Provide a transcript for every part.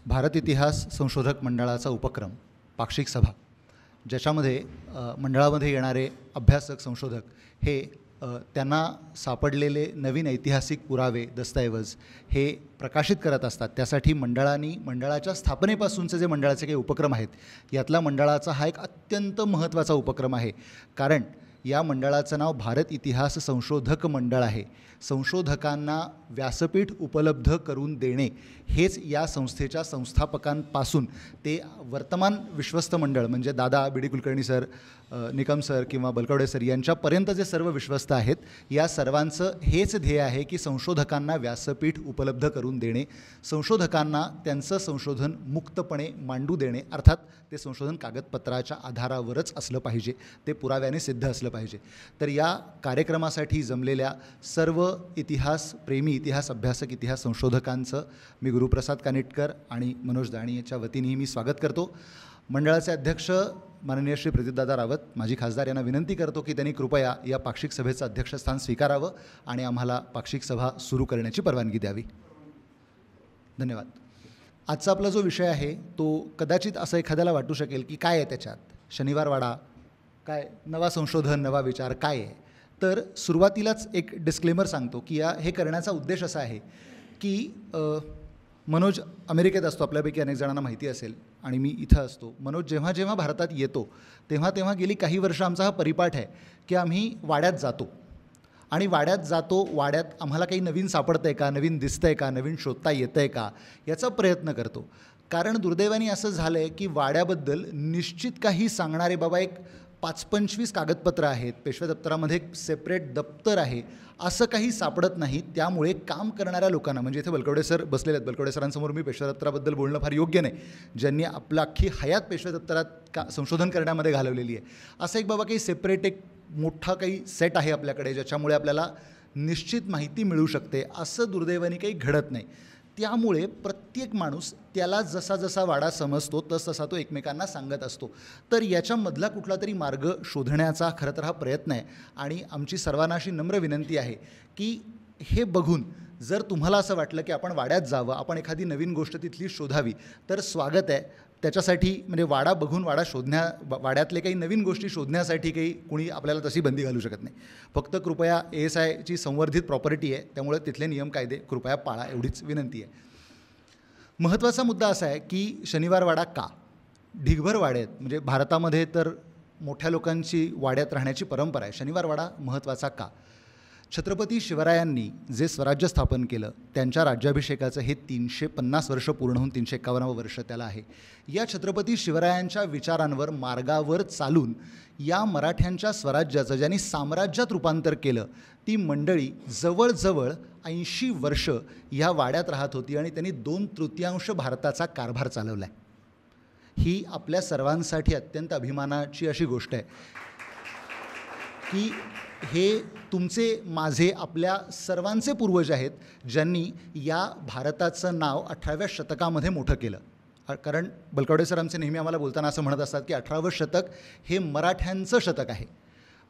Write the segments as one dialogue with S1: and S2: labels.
S1: भारत इतिहास संशोधक मंडळाचा उपक्रम पाक्षिक सभा, ज्याच्यामध्ये मंडळामध्ये येणारे अभ्यासक संशोधक हे त्यांना सापडलेले नवीन ऐतिहासिक पुरावे दस्तऐवज हे प्रकाशित करत असतात. त्यासाठी मंडळाने मंडळाच्या स्थापनेपासूनचे जे मंडळाचे काही उपक्रम आहेत यातला मंडळाचा हा एक अत्यंत महत्त्वाचा उपक्रम आहे. कारण या मंडळाचं नाव भारत इतिहास संशोधक मंडळ आहे. संशोधकांना व्यासपीठ उपलब्ध करून देणे हेच या संस्थेच्या संस्थापकांपासून ते वर्तमान विश्वस्त मंडळ म्हणजे दादा बी डी कुलकर्णी सर, निकम सर किंवा बलकवडे सर यांच्यापर्यंत जे सर्व विश्वस्त आहेत या सर्वांचं हेच ध्येय आहे की संशोधकांना व्यासपीठ उपलब्ध करून देणे, संशोधकांना त्यांचं संशोधन मुक्तपणे मांडू देणे. अर्थात ते संशोधन कागदपत्राच्या आधारावरच असलं पाहिजे, ते पुराव्याने सिद्ध असलं पाहिजे. तर या कार्यक्रमासाठी जमलेल्या सर्व इतिहास प्रेमी, इतिहास अभ्यासक, इतिहास संशोधकांचं मी गुरुप्रसाद कानिटकर आणि मनोज दाणी यांच्या वतीनेही मी स्वागत करतो. मंडळाचे अध्यक्ष माननीय श्री प्रदीपदादा रावत, माजी खासदार, यांना विनंती करतो की त्यांनी कृपया या पाक्षिक सभेचं अध्यक्षस्थान स्वीकारावं आणि आम्हाला पाक्षिक सभा सुरू करण्याची परवानगी द्यावी. धन्यवाद. आजचा आपला जो विषय आहे तो कदाचित असं एखाद्याला वाटू शकेल की काय आहे त्याच्यात, शनिवारवाडा काय, नवा संशोधन, नवा विचार काय आहे. तर सुरुवातीलाच एक डिस्क्लेमर सांगतो की हे करण्याचा उद्देश असा आहे की मनोज अमेरिकेत असतो, आपल्यापैकी अनेक जणांना माहिती असेल, आणि मी इथं असतो. मनोज जेव्हा जेव्हा भारतात येतो तेव्हा गेली काही वर्ष आमचा हा परिपाठ आहे की आम्ही वाड्यात जातो आणि वाड्यात आम्हाला काही नवीन सापडतं आहे का, नवीन दिसतं आहे का, नवीन शोधता येतं आहे का याचा प्रयत्न करतो. कारण दुर्दैवाने असं झालं आहे की वाड्याबद्दल निश्चित काही सांगणारे बाबा एक 5-25 कागदपत्रं आहेत, पेशव्या दप्तरामध्ये एक सेपरेट दप्तर आहे, असं काही सापडत नाही. त्यामुळे काम करणाऱ्या लोकांना, म्हणजे इथे बलकवडे सर बसलेले आहेत, बलकवडे सरांसमोर मी पेशव्या दप्तराबद्दल बोलणं फार योग्य नाही, ज्यांनी आपलं अख्खी हयात पेशव्या दप्तरात संशोधन करण्यामध्ये घालवलेली आहे. असं एक बाबा काही सेपरेट एक मोठा काही सेट आहे आपल्याकडे ज्याच्यामुळे आपल्याला निश्चित माहिती मिळू शकते, असं दुर्दैवाने काही घडत नाही. त्यामुळे प्रत्येक माणूस त्याला जसा जसा वाडा समजतो तसा तो एकमेकांना सांगत असतो. तर याच्यामधला कुठला तरी मार्ग शोधण्याचा खरं तर हा प्रयत्न आहे. आणि आमची सर्वांना अशी नम्र विनंती आहे की हे बघून जर तुम्हाला असं वाटलं की आपण वाड्यात जावं, आपण एखादी नवीन गोष्ट तिथली शोधावी, तर स्वागत आहे. त्याच्यासाठी म्हणजे वाडा बघून वाड्यातले काही नवीन गोष्टी शोधण्यासाठी काही कुणी आपल्याला तशी बंदी घालू शकत नाही. फक्त कृपया ASIची संवर्धित प्रॉपर्टी आहे, त्यामुळे तिथले नियम कायदे कृपया पाळा, एवढीच विनंती आहे. महत्त्वाचा मुद्दा असा आहे की शनिवारवाडा का, ढिगभर वाडे आहेत, म्हणजे भारतामध्ये तर मोठ्या लोकांची वाड्यात राहण्याची परंपरा आहे. शनिवारवाडा महत्त्वाचा का? छत्रपती शिवरायांनी जे स्वराज्य स्थापन केलं त्यांच्या राज्याभिषेकाचं हे 350 वर्ष पूर्ण होऊन 351वं वर्ष त्याला आहे. या छत्रपती शिवरायांच्या विचारांवर मार्गावर चालून या मराठ्यांच्या स्वराज्याचं ज्यांनी साम्राज्यात रूपांतर केलं ती मंडळी जवळजवळ 80 वर्ष ह्या वाड्यात राहत होती आणि त्यांनी 2/3 भारताचा कारभार चालवला आहे. ही आपल्या सर्वांसाठी अत्यंत अभिमानाची अशी गोष्ट आहे की हे तुमचे, माझे, आपल्या सर्वांचे पूर्वज आहेत ज्यांनी या भारताचं नाव 18व्या शतकामध्ये मोठं केलं. कारण बलकवडे सर आमचे नेहमी आम्हाला बोलताना असं म्हणत असतात की 18वं शतक हे मराठ्यांचं शतक आहे.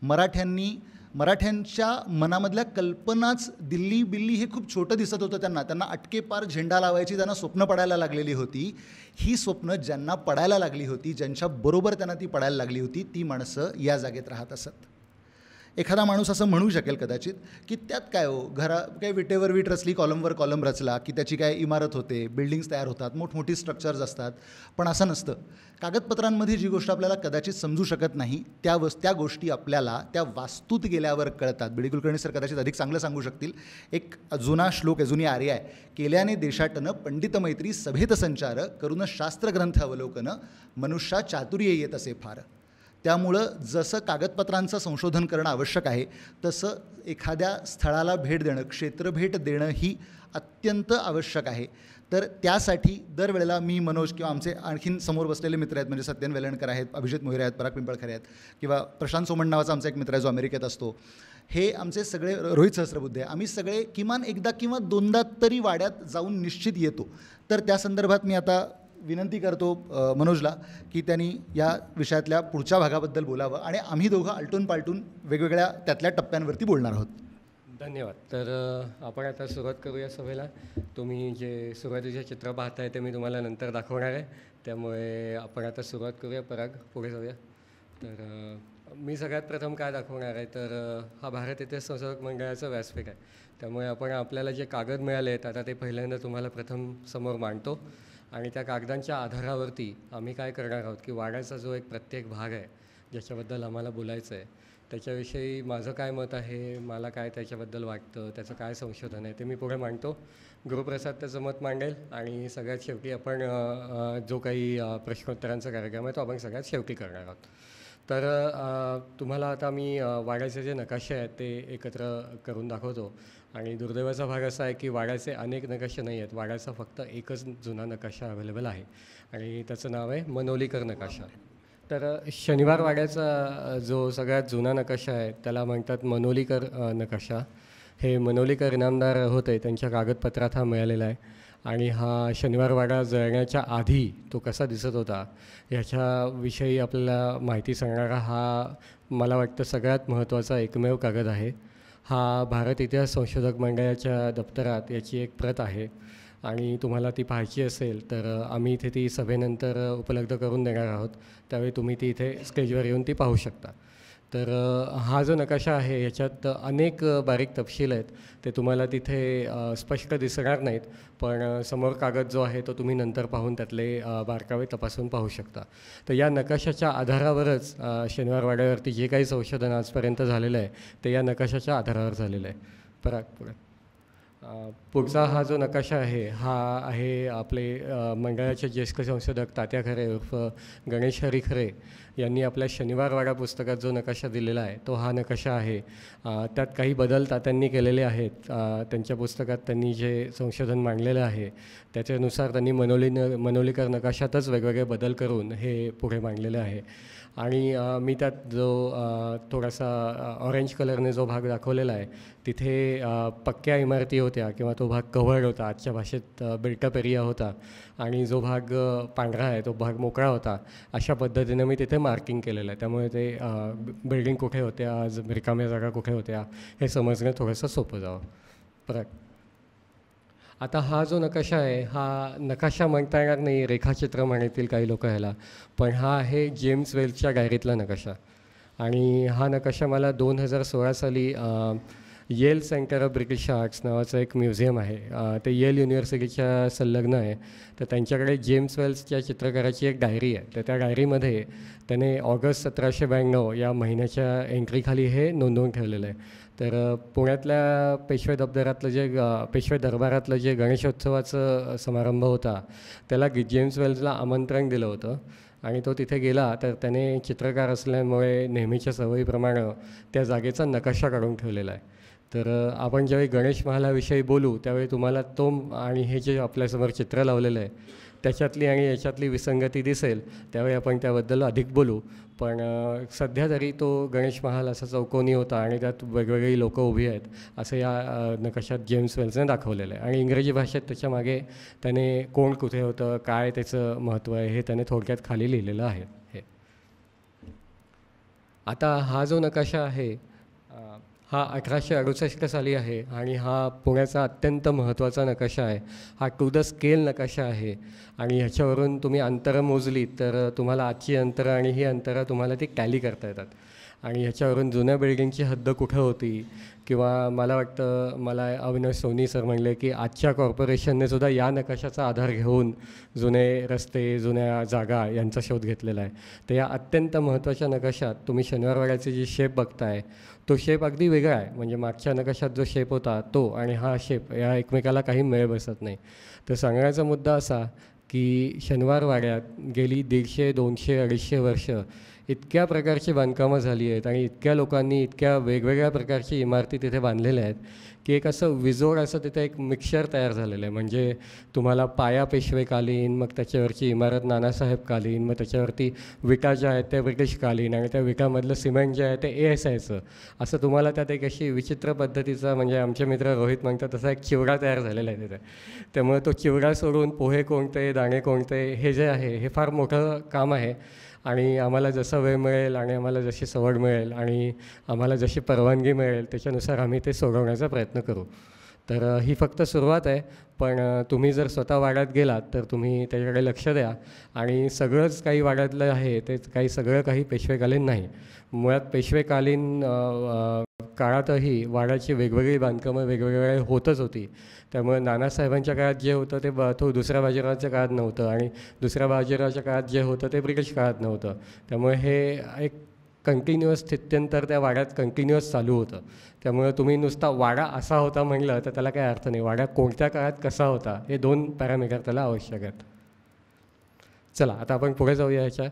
S1: मराठ्यांच्या मनामधल्या कल्पनाच, दिल्ली हे खूप छोटं दिसत होतं त्यांना अटकेपार झेंडा लावायची त्यांना स्वप्न पडायला लागलेली होती. ही स्वप्न ज्यांना पडायला लागली होती, ज्यांच्याबरोबर त्यांना ती पडायला लागली होती, ती माणसं या जागेत राहत असत. एखादा माणूस असं म्हणू शकेल कदाचित की त्यात काय हो, काही विटेवर वीट रचली, कॉलमवर कॉलम रचला की त्याची काय इमारत होते, बिल्डिंग्स तयार होतात, मोठमोठी स्ट्रक्चर्स असतात. पण असं नसतं. कागदपत्रांमध्ये जी गोष्ट आपल्याला कदाचित समजू शकत नाही त्या गोष्टी आपल्याला त्या वास्तूत गेल्यावर कळतात. बी डी कुलकर्णी सर कदाचित अधिक चांगलं सांगू शकतील. एक जुना श्लोक आहे, जुनी आर्य आहे, केल्याने देशाटन पंडित मैत्री सभेत संचार करून शास्त्रग्रंथ अवलोकन मनुष्या चातुर्य येत असे फार. त्यामुळं जसं कागदपत्रांचं संशोधन करणं आवश्यक आहे तसं एखाद्या स्थळाला भेट देणं, क्षेत्रभेट देणं ही अत्यंत आवश्यक आहे. तर त्यासाठी दरवेळेला मी, मनोज किंवा आमचे आणखीन समोर बसलेले मित्र आहेत, म्हणजे सत्यन वेलणकर आहेत, अभिजित मोहिरे आहेत, पराग पिंपळखरे आहेत, किंवा प्रशांत सोमण नावाचा आमचा एक मित्र आहे जो अमेरिकेत असतो, हे आमचे सगळे, रोहित सहस्रबुद्धे, आम्ही सगळे किमान एकदा किंवा दोनदा तरी वाड्यात जाऊन निश्चित येतो. तर त्या संदर्भात मी आता विनंती करतो मनोजला की त्यांनी या विषयातल्या पुढच्या भागाबद्दल बोलावं आणि आम्ही दोघं आलटून पालटून वेगवेगळ्या त्यातल्या टप्प्यांवरती बोलणार आहोत.
S2: धन्यवाद. तर आपण आता सुरुवात करूया सभेला. तुम्ही जे सुरुवातीचे चित्र पाहताय ते मी तुम्हाला नंतर दाखवणार आहे, त्यामुळे आपण आता सुरुवात करूया. पराग, पुढे जाऊया. तर मी सगळ्यात प्रथम काय दाखवणार आहे, तर हा भारत इतिहास संशोधक मंडळाचं व्यासपीठ आहे. त्यामुळे आपण आपल्याला जे कागद मिळाले आहेत आता ते पहिल्यांदा तुम्हाला प्रथम समोर मांडतो आणि त्या कागदांच्या आधारावरती आम्ही काय करणार आहोत की वाड्याचा जो एक प्रत्येक भाग आहे ज्याच्याबद्दल आम्हाला बोलायचं आहे त्याच्याविषयी माझं काय मत आहे, मला काय त्याच्याबद्दल वाटतं, त्याचं काय संशोधन आहे ते मी पुढे मांडतो. गुरुप्रसाद त्याचं मत मांडेल आणि सगळ्यात शेवटी आपण जो काही प्रश्नोत्तरांचा कार्यक्रम आहे तो आपण सगळ्यात शेवटी करणार आहोत. तर तुम्हाला आता मी वाड्याचे जे नकाशे आहेत ते एकत्र करून दाखवतो. आणि दुर्दैवाचा भाग असा आहे की वाड्याचे अनेक नकाशे नाही आहेत, वाड्याचा फक्त एकच जुना नकाशा अवेलेबल आहे आणि त्याचं नाव आहे मनोलीकर नकाशा. तर शनिवार वाड्याचा जो सगळ्यात जुना नकाशा आहे त्याला म्हणतात मनोलीकर नकाशा. हे मनोलीकर इनामदार होते, त्यांच्या कागदपत्रात हा मिळालेला आहे. आणि हा शनिवार वाडा जळण्याच्या आधी तो कसा दिसत होता ह्याच्याविषयी आपल्याला माहिती सांगणारा हा मला वाटतं सगळ्यात महत्त्वाचा एकमेव कागद आहे. हा भारत इतिहास संशोधक मंडळाच्या दप्तरात याची एक प्रत आहे आणि तुम्हाला ती पाहायची असेल तर आम्ही इथे ती सभेनंतर उपलब्ध करून देणार आहोत, त्यावेळी तुम्ही ती इथे स्टेजवर येऊन ती पाहू शकता. तर हा जो नकाशा आहे ह्याच्यात अनेक बारीक तपशील आहेत, ते तुम्हाला तिथे स्पष्ट दिसणार नाहीत, पण समोर कागद जो आहे तो तुम्ही नंतर पाहून त्यातले बारकावे तपासून पाहू शकता. तर या नकाशाच्या आधारावरच शनिवार वाड्यावरती जे काही संशोधन आजपर्यंत झालेलं आहे ते या नकाशाच्या आधारावर झालेलं आहे. पुढे पुढचा हा जो नकाशा आहे हा आहे आपले मंडळाचे ज्येष्ठ संशोधक तात्या खरे उर्फ गणेश हरी खरे यांनी आपल्या शनिवार वाडा पुस्तकात जो नकाशा दिलेला आहे तो हा नकाशा आहे. त्यात काही बदल तात्यांनी केलेले आहेत. त्यांच्या पुस्तकात त्यांनी जे संशोधन मांडलेलं आहे त्याच्यानुसार त्यांनी मनोलीकर नकाशातच वेगवेगळे बदल करून हे पुढे मांडलेलं आहे. आणि मी त्यात जो थोडासा ऑरेंज कलरने जो भाग दाखवलेला आहे तिथे पक्क्या इमारती होत्या किंवा तो भाग कव्हर्ड होता, आजच्या भाषेत बिल्टअप एरिया होता, आणि जो भाग पांढरा आहे तो भाग मोकळा होता. अशा पद्धतीनं मी तिथे मार्किंग केलेलं आहे, त्यामुळे ते बिल्डिंग कुठे होत्या, रिकाम्या जागा कुठे होत्या हे समजणं थोडंसं सोपं जावं. परत आता हा जो नकाशा आहे हा नकाशा म्हणता येणार नाही, रेखाचित्र म्हणतील काही लोक ह्याला, पण हा आहे जेम्स वेल्सच्या डायरीतला नकाशा. आणि हा नकाशा मला 2016 साली Yale centre of British arts नावाचं एक म्युझियम आहे, ते येल युनिव्हर्सिटीच्या संलग्न आहे. तर त्यांच्याकडे जेम्स वेल्सच्या चित्रकाराची एक डायरी आहे. तर त्या डायरीमध्ये त्याने ऑगस्ट 1792 या महिन्याच्या एंट्रीखाली हे नोंदवून ठेवलेलं आहे. तर पुण्यातल्या पेशवे दरबारातलं जे गणेशोत्सवाचं समारंभ होता त्याला जेम्स वेल्सला आमंत्रण दिलं होतं आणि तो तिथे गेला. तर त्याने चित्रकार असल्यामुळे नेहमीच्या सवयीप्रमाणे त्या जागेचा नकाशा काढून ठेवलेला आहे. तर आपण ज्यावेळी गणेश महालाविषयी बोलू त्यावेळी तुम्हाला तो आणि हे जे आपल्यासमोर चित्र लावलेलं आहे त्याच्यातली आणि याच्यातली विसंगती दिसेल, त्यावेळी आपण त्याबद्दल अधिक बोलू. पण सध्या तरी तो गणेश महाल असा चौकोनी होता आणि त्यात वेगवेगळी लोकं उभी आहेत असं या नकाशात जेम्स वेल्सने दाखवलेलं आहे. आणि इंग्रजी भाषेत त्याच्यामागे त्याने कोण कुठे होतं, काय त्याचं महत्त्व आहे हे त्याने थोडक्यात खाली लिहिलेलं आहे. हे आता हा जो नकाशा आहे हा 1868 साली आहे आणि हा पुण्याचा अत्यंत महत्त्वाचा नकाशा आहे. हा टू द स्केल नकाशा आहे आणि ह्याच्यावरून तुम्ही अंतरं मोजली तर तुम्हाला आजची अंतरं आणि ही अंतरं तुम्हाला ती टॅली करता येतात. आणि ह्याच्यावरून जुन्या बिल्डिंगची हद्द कुठं होती किंवा मला वाटतं मला अविनाश सोनी सर म्हणले की आजच्या कॉर्पोरेशनने सुद्धा या नकाशाचा आधार घेऊन जुने रस्ते, जुन्या जागा यांचा शोध घेतलेला आहे. तर या अत्यंत महत्त्वाच्या नकाशात तुम्ही शनिवारवाड्याचे जे शेप बघताय तो शेप अगदी वेगळा आहे. म्हणजे मागच्या नकाशात जो शेप होता तो आणि हा शेप या एकमेकाला काही मेळ बसत नाही. तर सांगण्याचा मुद्दा असा की शनिवार वाड्यात गेली 150, 200, 250 वर्ष इतक्या प्रकारची बांधकामं झाली आहेत आणि इतक्या लोकांनी इतक्या वेगवेगळ्या प्रकारची इमारती तिथे बांधलेल्या आहेत की एक असं विजोड असं तिथे एक मिक्सचर तयार झालेलं आहे. म्हणजे तुम्हाला पाया पेशवेकालीन, मग त्याच्यावरची इमारत नानासाहेबकालीन, मग त्याच्यावरती विटा ज्या आहेत त्या ब्रिटिशकालीन आणि त्या विटामधलं सिमेंट जे आहे ते ASIचं, असं तुम्हाला त्यात एक अशी विचित्र पद्धतीचा, म्हणजे आमचे मित्र रोहित म्हणतात तसा एक चिवडा तयार झालेला आहे तिथे. त्यामुळे तो चिवडा सोडून पोहे कोणते, दाणे कोणते हे जे आहे हे फार मोठं काम आहे. आणि आम्हाला जसा वेळ मिळेल आणि आम्हाला जशी सवड मिळेल आणि आम्हाला जशी परवानगी मिळेल त्याच्यानुसार आम्ही ते सोडवण्याचा प्रयत्न करू. तर ही फक्त सुरुवात आहे, पण तुम्ही जर स्वतः वाड्यात गेलात तर तुम्ही त्याच्याकडे लक्ष द्या. आणि सगळंच काही वाड्यातलं आहे ते सगळं काही पेशवेकालीन नाही. मुळात पेशवेकालीन काळातही वाड्याची वेगवेगळी बांधकामं वेगवेगळे होतच होती. त्यामुळे नानासाहेबांच्या काळात जे होतं ते तो दुसऱ्या बाजीरावाच्या काळात नव्हतं, आणि दुसऱ्या बाजीरावाच्या काळात जे होतं ते ब्रिटिश काळात नव्हतं. त्यामुळे हे एक कंटिन्युअस स्थित्यंतर त्या वाड्यात कंटिन्युअस चालू होतं. त्यामुळे तुम्ही नुसता वाडा असा होता म्हटलं तर त्याला काही अर्थ नाही. वाडा कोणत्या काळात कसा होता हे 2 पॅरामीटर त्याला आवश्यक आहेत. चला आता आपण पुढे जाऊया ह्याच्या.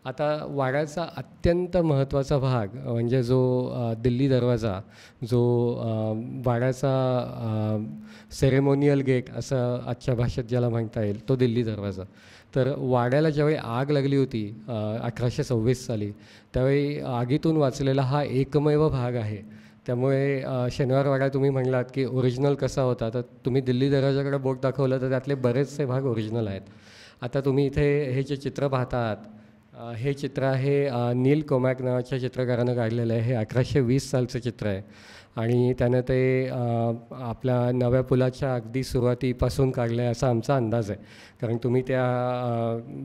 S2: आता वाड्याचा अत्यंत महत्त्वाचा भाग म्हणजे जो दिल्ली दरवाजा, जो वाड्याचा सेरेमोनियल गेट असं आजच्या भाषेत ज्याला म्हणता येईल, तो दिल्ली दरवाजा. तर वाड्याला ज्यावेळी आग लागली होती 1826 साली, त्यावेळी आगीतून वाचलेला हा एकमेव भाग आहे. त्यामुळे शनिवार वाडा तुम्ही म्हणलात की ओरिजिनल कसा होता, तर तुम्ही दिल्ली दरवाजाकडे बोट दाखवलं तर त्यातले बरेचसे भाग ओरिजिनल आहेत. आता तुम्ही इथे हे जे चित्र पाहतात, हे चित्र आहे नील कोमॅक नावाच्या चित्रकारानं काढलेलं आहे. हे 1820 सालचं चित्र आहे आणि त्यानं ते आपल्या नव्या पुलाच्या अगदी सुरुवातीपासून काढलं आहे असा आमचा अंदाज आहे. कारण तुम्ही त्या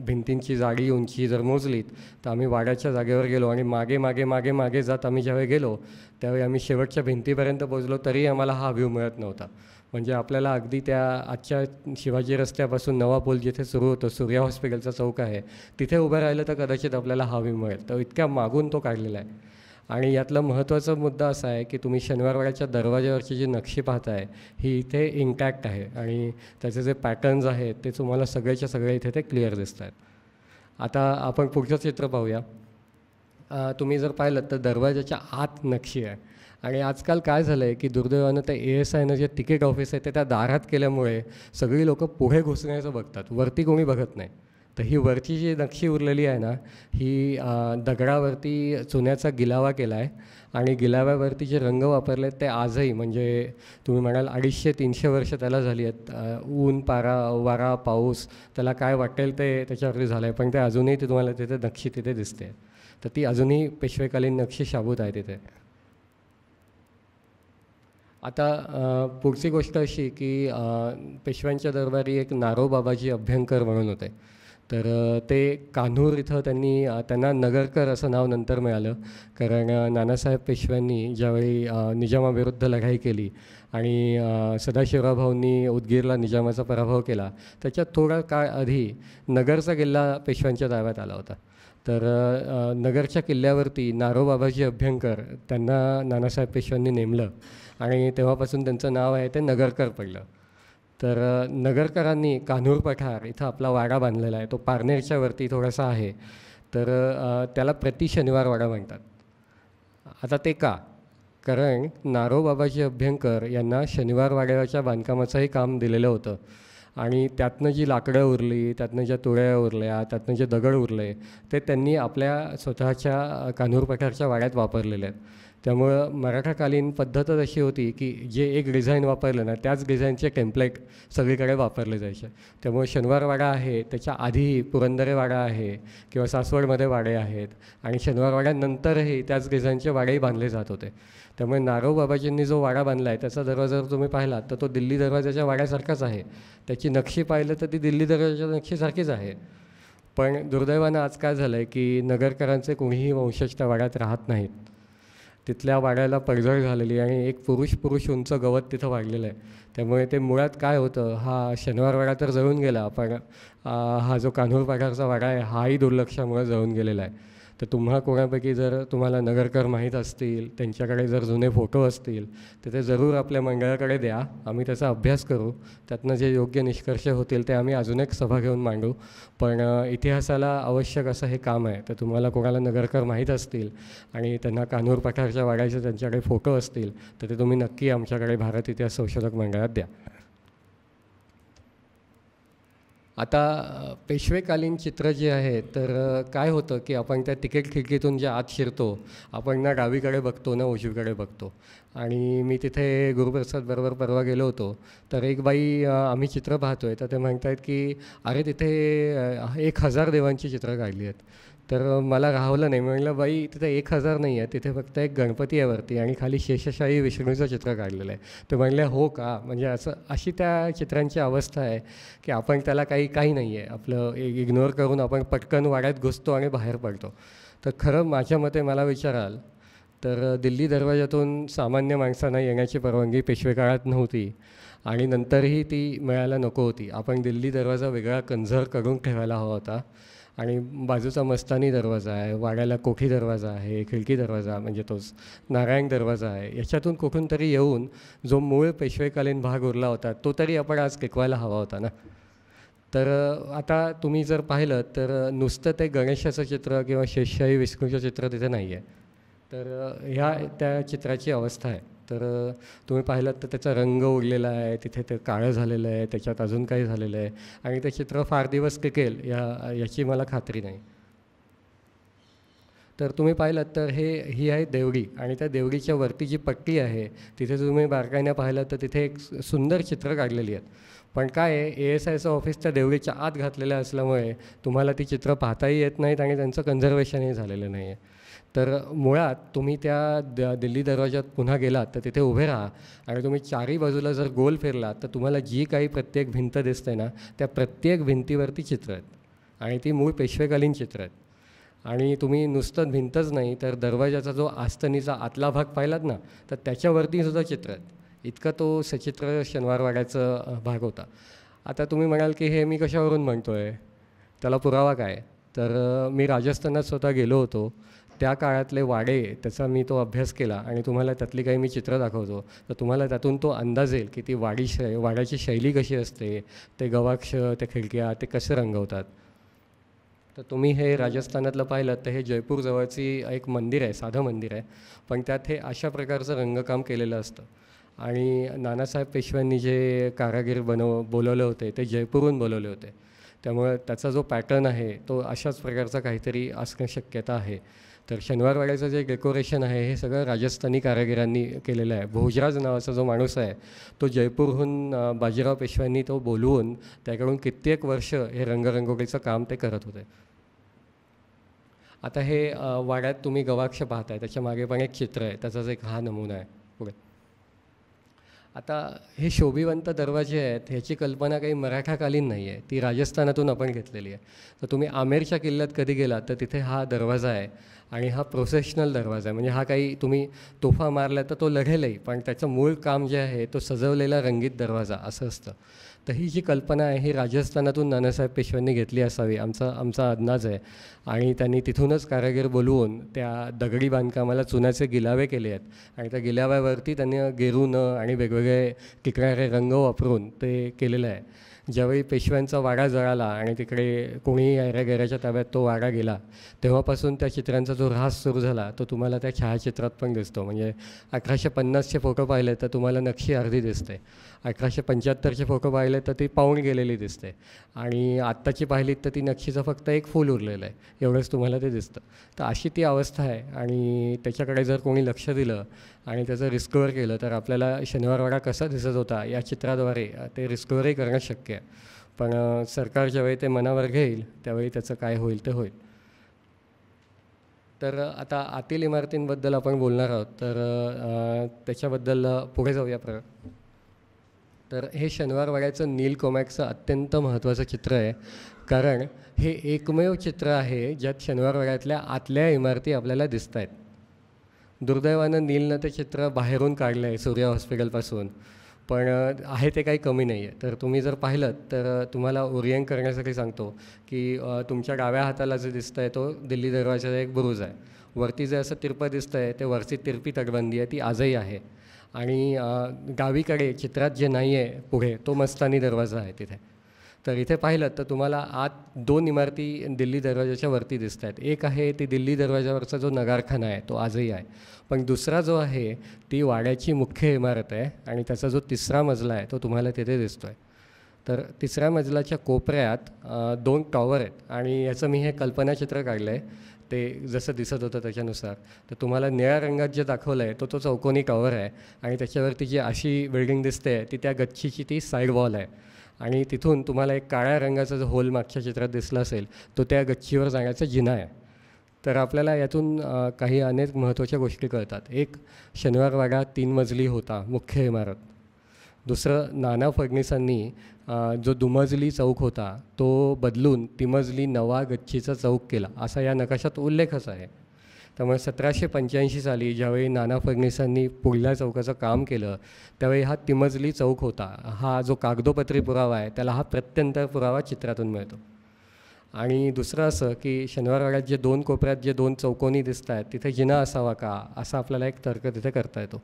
S2: भिंतींची जाडी उंची जर मोजलीत तर आम्ही वाड्याच्या जागेवर गेलो आणि मागे मागे मागे मागे जात आम्ही ज्यावेळी गेलो त्यावेळी आम्ही शेवटच्या भिंतीपर्यंत पोचलो तरी आम्हाला हा व्ह्यू मिळत नव्हता. म्हणजे आपल्याला अगदी त्या आजच्या शिवाजी रस्त्यापासून नवा पूल जिथे सुरू होतो, सूर्या हॉस्पिटलचा चौक आहे, तिथे उभं राहिलं तर कदाचित आपल्याला हा व्ह्यू मिळेल. तर इतक्या मागून तो काढलेला आहे. आणि यातला महत्त्वाचा मुद्दा असा आहे की तुम्ही शनिवारवाड्याच्या दरवाज्यावरची जी नक्षी पाहताय ही इथे इंटॅक्ट आहे आणि त्याचे जे पॅटर्न्स आहेत ते तुम्हाला सगळेच्या सगळे इथे ते क्लिअर दिसत आहेत. आता आपण पुढचं चित्र पाहूया. तुम्ही जर पाहिलं तर दरवाजाच्या आत नक्षी आहे. आणि आजकाल काय झालं आहे की दुर्दैवानं ते ASIनं जे तिकीट ऑफिस आहे ते त्या दारात केल्यामुळे सगळी लोकं पुढे घुसण्याचं बघतात, वरती कोणी बघत नाही. तर ही वरची जी नक्षी उरलेली आहे ना, ही दगडावरती चुन्याचा गिलावा केला आहे आणि गिलाव्यावरती जे रंग वापरले ते आजही, म्हणजे तुम्ही म्हणाल 250-300 वर्ष त्याला झाली आहेत. ऊन, पारा, वारा, पाऊस, त्याला काय वाटेल ते त्याच्यावरती झालं आहे, पण ते अजूनही ते तुम्हाला तिथे नक्षी तिथे दिसते. तर ती अजूनही पेशवेकालीन नक्षी शाबूत आहे तिथे. आता पुढची गोष्ट अशी की पेशव्यांच्या दरबारी एक नारोबाबाजी अभ्यंकर म्हणून होते. तर ते कान्हूर इथं त्यांना नगरकर असं नाव नंतर मिळालं, कारण नानासाहेब पेशव्यांनी ज्यावेळी निजामाविरुद्ध लढाई केली आणि सदाशिवराव भाऊंनी उदगीरला निजामाचा पराभव केला, त्याच्यात थोडा काळ आधी नगरचा किल्ला पेशव्यांच्या ताब्यात आला होता. तर नगरच्या किल्ल्यावरती नारोबाबाजी अभ्यंकर त्यांना नानासाहेब पेशव्यांनी नेमलं आणि तेव्हापासून त्यांचं नाव आहे ते नगरकर पडलं. तर नगरकरांनी कान्हूर पठार इथं आपला वाडा बांधलेला आहे. तो पारनेरच्या वरती थोडासा आहे. तर त्याला प्रति शनिवार वाडा म्हणतात. आता ते का? कारण नारोबाबाजी अभ्यंकर यांना शनिवार वाड्याच्या बांधकामाचंही काम दिलेलं होतं आणि त्यातनं जी लाकडं उरली, त्यातनं ज्या तुळ्या उरल्या, त्यातनं जे दगड उरले ते त्यांनी आपल्या स्वतःच्या कान्हूर पठारच्या वाड्यात वापरलेले आहेत. त्यामुळं मराठाकालीन पद्धतच अशी होती की जे एक डिझाईन वापरलं ना त्याच डिझाईनचे टेम्पलेट सगळीकडे वापरले जायचे. त्यामुळे शनिवार वाडा आहे, त्याच्या आधीही पुरंदरे वाडा आहे किंवा सासवडमध्ये वाडे आहेत आणि शनिवार वाड्यानंतरही त्याच डिझाईनचे वाडेही बांधले जात होते. त्यामुळे नारोबाबाजींनी जो वाडा बांधला आहे त्याचा दरवाजा जर तुम्ही पाहिलात तर तो दिल्ली दरवाजाच्या वाड्यासारखाच आहे. त्याची नक्षी पाहिलं तर ती दिल्ली दरवाजाच्या नक्षीसारखीच आहे. पण दुर्दैवानं आज काय झालं आहे की नगरकरांचे कोणीही वंशज त्या वाड्यात राहत नाहीत. तिथल्या वाड्याला पडझड झालेली आणि एक पुरुष उंच गवत तिथं वाढलेलं आहे. त्यामुळे ते मुळात काय होतं, हा शनिवार वाडा तर जळून गेला, पण हा जो कान्हूर पठारचा वाडा आहे हाही दुर्लक्षामुळे जळून गेलेला आहे. तर कोणापैकी जर तुम्हाला नगरकर माहीत असतील, त्यांच्याकडे जर जुने फोटो असतील तर ते जरूर आपल्या मंडळाकडे द्या. आम्ही त्याचा अभ्यास करू. त्यातनं जे योग्य निष्कर्ष होतील ते आम्ही अजून एक सभा घेऊन मांडू. पण इतिहासाला आवश्यक असं हे काम आहे. तर तुम्हाला कोणाला नगरकर माहीत असतील आणि त्यांना कान्हूर पठारच्या वाड्याचे त्यांच्याकडे फोटो असतील तर ते तुम्ही नक्की आमच्याकडे भारत इतिहास संशोधक मंडळात द्या. आता पेशवेकालीन चित्र जे आहे तर काय होतं की आपण त्या तिकीट खिडकीतून जे आत शिरतो, आपण ना डावीकडे बघतो ना उजवीकडे बघतो. आणि मी तिथे गुरुप्रसाद बरोबर परवा गेलो होतो, तर एक बाई आम्ही चित्र पाहतो आहे तर ते म्हणत आहेत की अरे तिथे 1000 देवांची चित्रं काढली आहेत. तर मला राहवलं नाही. म्हणलं बाई तिथे 1000 नाही आहे, तिथे फक्त एक गणपती आहे वरती आणि खाली शेषशाही विष्णूचं चित्र काढलेलं आहे. ते म्हणले हो का, म्हणजे अशी त्या चित्रांची अवस्था आहे की आपण त्याला काही नाही आहे, आपलं इग्नोर करून आपण पटकन वाड्यात घुसतो आणि बाहेर पडतो. तर खरं माझ्या मते मला विचाराल तर दिल्ली दरवाजातून सामान्य माणसांना येण्याची परवानगी पेशवे काळात नव्हती आणि नंतरही ती मिळायला नको होती. आपण दिल्ली दरवाजा वेगळा कन्झर्व करून ठेवायला हवा होता. आणि बाजूचा मस्तानी दरवाजा आहे, वाड्याला कोठी दरवाजा आहे, खिडकी दरवाजा म्हणजे तोच नारायण दरवाजा आहे. याच्यातून कुठून तरी येऊन जो मूळ पेशवेकालीन भाग उरला होता तो तरी आपण आज टिकवायला हवा होता ना. तर आता तुम्ही जर पाहिलं तर नुसतं ते गणेशाचं चित्र किंवा शेषशाही विष्णूचं चित्र तिथे नाही आहे. तर ह्या त्या चित्राची अवस्था आहे. तर तुम्ही पाहिलं तर त्याचा रंग उडलेला आहे, तिथे ते काळं झालेलं आहे, त्याच्यात अजून काही झालेलं आहे आणि ते चित्र फार दिवस टिकेल याची मला खात्री नाही. तर तुम्ही पाहिलं तर ही आहे देवडी आणि त्या देवडीच्या वरती जी पट्टी आहे तिथे तुम्ही बारकाईने पाहिलं तर तिथे एक सुंदर चित्र काढलेली आहेत. पण काय आहे, ASIचं ऑफिस त्या देवडीच्या आत घातलेलं असल्यामुळे तुम्हाला ती चित्र पाहताही येत नाहीत आणि त्यांचं कन्झर्वेशनही झालेलं नाही आहे. तर मुळात तुम्ही त्या दिल्ली दरवाजात पुन्हा गेलात तर तिथे उभे राहा आणि तुम्ही चारही बाजूला जर गोल फिरलात तर तुम्हाला जी काही प्रत्येक भिंत दिसते ना त्या प्रत्येक भिंतीवरती चित्र आहेत आणि ती मूळ पेशवेकालीन चित्र आहेत. आणि तुम्ही नुसतं भिंतच नाही तर दरवाजाचा जो आस्तनीचा आतला भाग पाहिलात ना तर त्याच्यावरती सुद्धा चित्र आहेत. इतका तो सचित्र शनिवारवाड्याचा भाग होता. आता तुम्ही म्हणाल की हे मी कशावरून म्हणतो आहे, त्याला पुरावा काय? तर मी राजस्थानात स्वतः गेलो होतो. त्या काळातले वाडे त्याचा मी तो अभ्यास केला आणि तुम्हाला त्यातली काही मी चित्र दाखवतो तर तुम्हाला त्यातून तो अंदाज येईल की ती वाड्याची शैली कशी असते, ते गवाक्ष, त्या खिडक्या ते कसे रंगवतात. तर तुम्ही हे राजस्थानातलं पाहिलं तर हे जयपूरजवळची एक मंदिर आहे, साधं मंदिर आहे, पण त्यात हे अशा प्रकारचं रंगकाम केलेलं असतं. आणि नानासाहेब पेशव्यांनी जे कारागीर बोलवले होते ते जयपूरहून बोलवले होते. त्यामुळे त्याचा जो पॅटर्न आहे तो अशाच प्रकारचा काहीतरी असणं शक्यता आहे. तर शनिवारवाड्याचं जे डेकोरेशन आहे हे सगळं राजस्थानी कारागिरांनी केलेलं आहे. भोजराज नावाचा जो माणूस आहे तो जयपूरहून बाजीराव पेशव्यांनी तो बोलवून त्याकडून कित्येक वर्ष हे रंगरंगोळीचं काम ते करत होते. आता हे वाड्यात तुम्ही गवाक्ष पाहताय, त्याच्या मागे पण एक चित्र आहे, त्याचाच एक हा नमुना आहे. पुढे आता हे शोभिवंत दरवाजे आहेत ह्याची कल्पना काही मराठाकालीन नाही आहे, ती राजस्थानातून आपण घेतलेली आहे. तर तुम्ही आमेरच्या किल्ल्यात कधी गेलात तर तिथे हा दरवाजा आहे आणि हा प्रोफेशनल दरवाजा आहे. म्हणजे हा काही तुम्ही तोफा मारला तर तो लढेलही, पण त्याचं मूळ काम जे आहे तो सजवलेला रंगीत दरवाजा असं असतं. तर ही जी कल्पना आहे ही राजस्थानातून नानासाहेब पेशव्यांनी घेतली असावी आमचा अंदाज आहे. आणि त्यांनी तिथूनच कारागीर बोलवून त्या दगडी बांधकामाला चुन्याचे गिलावे केले आहेत आणि त्या गिलाव्यावरती त्यांनी गेरुनं आणि वेगवेगळे टिकणारे रंग वापरून ते केलेलं आहे. ज्यावेळी पेशव्यांचा वाडा जळाला आणि तिकडे कोणीही ऐऱ्यागैऱ्याच्या ताब्यात तो वाडा गेला तेव्हापासून त्या चित्रांचा जो ऱ्हास सुरू झाला तो तुम्हाला त्या छायाचित्रात पण दिसतो. म्हणजे 1850चे फोटो पाहिले तर तुम्हाला नक्षी अर्धी दिसते, 1875चे फोटो पाहिले तर ती पाहून गेलेली दिसते आणि आत्ताची पाहिलीत तर ती नक्षीचं फक्त एक फूल उरलेलं आहे, एवढंच तुम्हाला ते दिसतं. तर अशी ती अवस्था आहे आणि त्याच्याकडे जर कोणी लक्ष दिलं आणि त्याचं रिस्कवर केलं तर आपल्याला शनिवारवाडा कसा दिसत होता या चित्राद्वारे ते रिस्कवरही करणं शक्य आहे. पण सरकार ज्यावेळी ते मनावर घेईल त्यावेळी त्याचं काय होईल ते होईल. तर आता आतील इमारतींबद्दल आपण बोलणार आहोत तर त्याच्याबद्दल पुढे जाऊया तर हे शनिवारवाड्याचं नील कोमॅकचं अत्यंत महत्त्वाचं चित्र आहे, कारण हे एकमेव चित्र आहे ज्यात शनिवारवाड्यातल्या आतल्या इमारती आपल्याला दिसत आहेत. दुर्दैवानं नीलनं ते चित्र बाहेरून काढलं आहे सूर्या हॉस्पिटलपासून, पण आहे ते काही कमी नाही आहे. तर तुम्ही जर पाहिलं तर तुम्हाला ओरिएंट करण्यासाठी सांगतो की तुमच्या डाव्या हाताला जे दिसतं आहे तो दिल्ली दरवाजाचा एक बुरुज आहे. वरती जे असं तिरपं दिसतं आहे ते वरची तिरपी तटबंदी आहे, ती आजही आहे. आणि डावीकडे चित्रात जे नाही आहे पुढे तो मस्तानी दरवाजा आहे तिथे. तर इथे पाहिलं तर तुम्हाला आत 2 इमारती दिल्ली दरवाजाच्या वरती दिसत आहेत. एक आहे ती दिल्ली दरवाजावरचा जो नगारखाना आहे तो आजही आहे, पण दुसरा जो आहे ती वाड्याची मुख्य इमारत आहे आणि त्याचा जो 3रा मजला आहे तो तुम्हाला तिथे दिसतो आहे. तर तिसऱ्या मजल्याच्या कोपऱ्यात 2 टॉवर आहेत आणि याचं मी हे कल्पनाचित्र काढलं आहे ते जसं दिसत होतं त्याच्यानुसार. तर तुम्हाला निळ्या रंगात जे दाखवलं आहे तो चौकोनी टॉवर आहे आणि त्याच्यावरती जी अशी बिल्डिंग दिसते ती त्या गच्चीची ती साईड वॉल आहे आणि तिथून तुम्हाला एक काळ्या रंगाचा जो होल मागच्या चित्रात दिसला असेल तो त्या गच्चीवर जाण्याचा जिना आहे. तर आपल्याला यातून काही अनेक महत्त्वाच्या गोष्टी कळतात. एक, शनिवारवाडा 3 मजली होता, मुख्य इमारत. दुसरं, नाना फडणीसांनी जो दुमजली चौक होता तो बदलून तिमजली नवा गच्चीचा चौक केला असा या नकाशात उल्लेखच आहे. त्यामुळे 1785 साली ज्यावेळी नाना फडणीसांनी पुढल्या चौकाचं काम केलं त्यावेळी हा तिमजली चौक होता. हा जो कागदोपत्री पुरावा आहे त्याला हा प्रत्यंतर पुरावा चित्रातून मिळतो. आणि दुसरं असं की शनिवारवाड्यात जे 2 कोपऱ्यात जे 2 चौकोनी दिसत आहेत तिथे जिना असावा का असा आपल्याला एक तर्क तिथे करता येतो.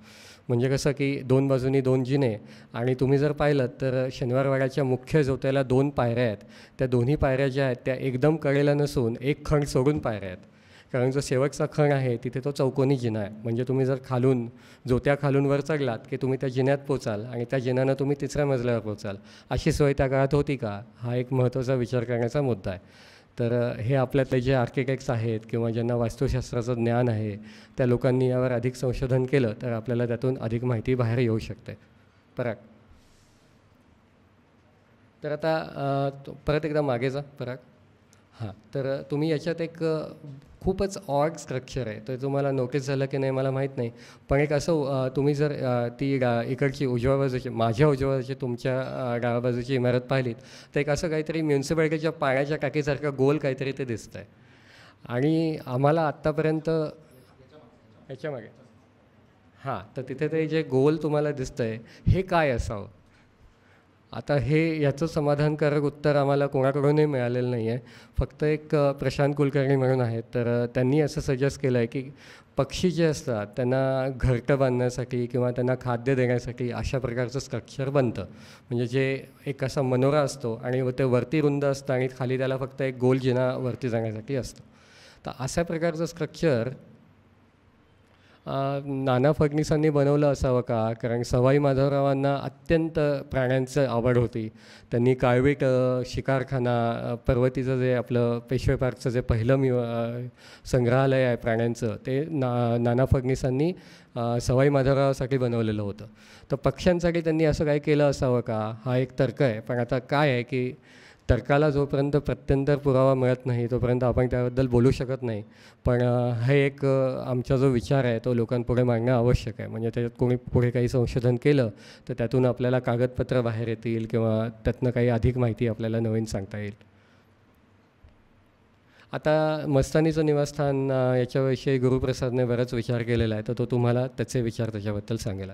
S2: म्हणजे कसं की 2 बाजूनी 2 जिने आणि तुम्ही जर पाहिलं तर शनिवारवाड्याच्या मुख्य जोत्याला 2 पायऱ्या आहेत. त्या दोन्ही पायऱ्या ज्या आहेत त्या एकदम कडेला नसून एक खण सोडून पायऱ्या आहेत. कारण जो शेवटचा खण आहे तिथे तो चौकोनी जिना आहे. म्हणजे तुम्ही जर जोत्या खालून वर चढलात की तुम्ही त्या जिन्यात पोचाल आणि त्या जिन्यानं तुम्ही तिसऱ्या मजल्यावर पोचाल. अशी सोय त्या काळात होती का हा एक महत्त्वाचा विचार करण्याचा मुद्दा आहे. तर हे आपल्यातले जे आर्किटेक्ट्स आहेत किंवा ज्यांना वास्तुशास्त्राचं ज्ञान आहे त्या लोकांनी यावर अधिक संशोधन केलं तर आपल्याला त्यातून अधिक माहिती बाहेर येऊ शकते. पराग. तर आता परत एकदा मागे जा पराग. हां, तर तुम्ही याच्यात एक खूपच ऑड स्ट्रक्चर आहे. तर तुम्हाला नोटीस झालं की नाही मला माहीत नाही, पण एक असं तुम्ही जर ती इकडची उजव्या बाजूची माझ्या उजव्या बाजूची तुमच्या डाव्या बाजूची इमारत पाहिलीत तर एक असं काहीतरी म्युन्सिपाल्टीच्या पाण्याच्या टाकीसारखं गोल काहीतरी ते दिसतं आहे. आणि आम्हाला आत्तापर्यंत याच्यामागे हां, तर तिथे ते जे गोल तुम्हाला दिसतं आहे हे काय असावं. आता याचं समाधानकारक उत्तर आम्हाला कोणाकडूनही मिळालेलं नाही आहे. फक्त एक प्रशांत कुलकर्णी म्हणून आहेत तर त्यांनी असं सजेस्ट केलं आहे की पक्षी जे असतात त्यांना घरटं बांधण्यासाठी किंवा त्यांना खाद्य देण्यासाठी अशा प्रकारचं स्ट्रक्चर बनतं. म्हणजे जे एक असा मनोरा असतो आणि ते वरती रुंद असतं आणि खाली त्याला फक्त एक गोल जिना वरती जाण्यासाठी असतं. तर अशा प्रकारचं स्ट्रक्चर नाना फडणीसांनी बनवलं असावं का. कारण सवाई माधवरावांना अत्यंत प्राण्यांचं आवड होती. त्यांनी काळवीट शिकारखाना पर्वतीचं जे आपलं पेशवे पार्कचं जे पहिलं संग्रहालय आहे प्राण्यांचं ते नाना फडणीसांनी सवाई माधवरावासाठी बनवलेलं होतं. तर पक्ष्यांसाठी त्यांनी असं काय केलं असावं का हा एक तर्क आहे. पण आता काय आहे की तर्काला जोपर्यंत प्रत्यंतर पुरावा मिळत नाही तोपर्यंत आपण त्याबद्दल बोलू शकत नाही. पण हे एक आमचा जो विचार आहे तो लोकांपुढे मांडणं आवश्यक आहे. म्हणजे त्याच्यात कोणी पुढे काही संशोधन केलं तर त्यातून आपल्याला कागदपत्र बाहेर येतील किंवा त्यातनं काही अधिक माहिती आपल्याला नवीन सांगता येईल. आता मस्तानीचं निवासस्थान याच्याविषयी गुरुप्रसादने बराच विचार केलेला आहे तर तो तुम्हाला त्याचे विचार त्याच्याबद्दल सांगेल.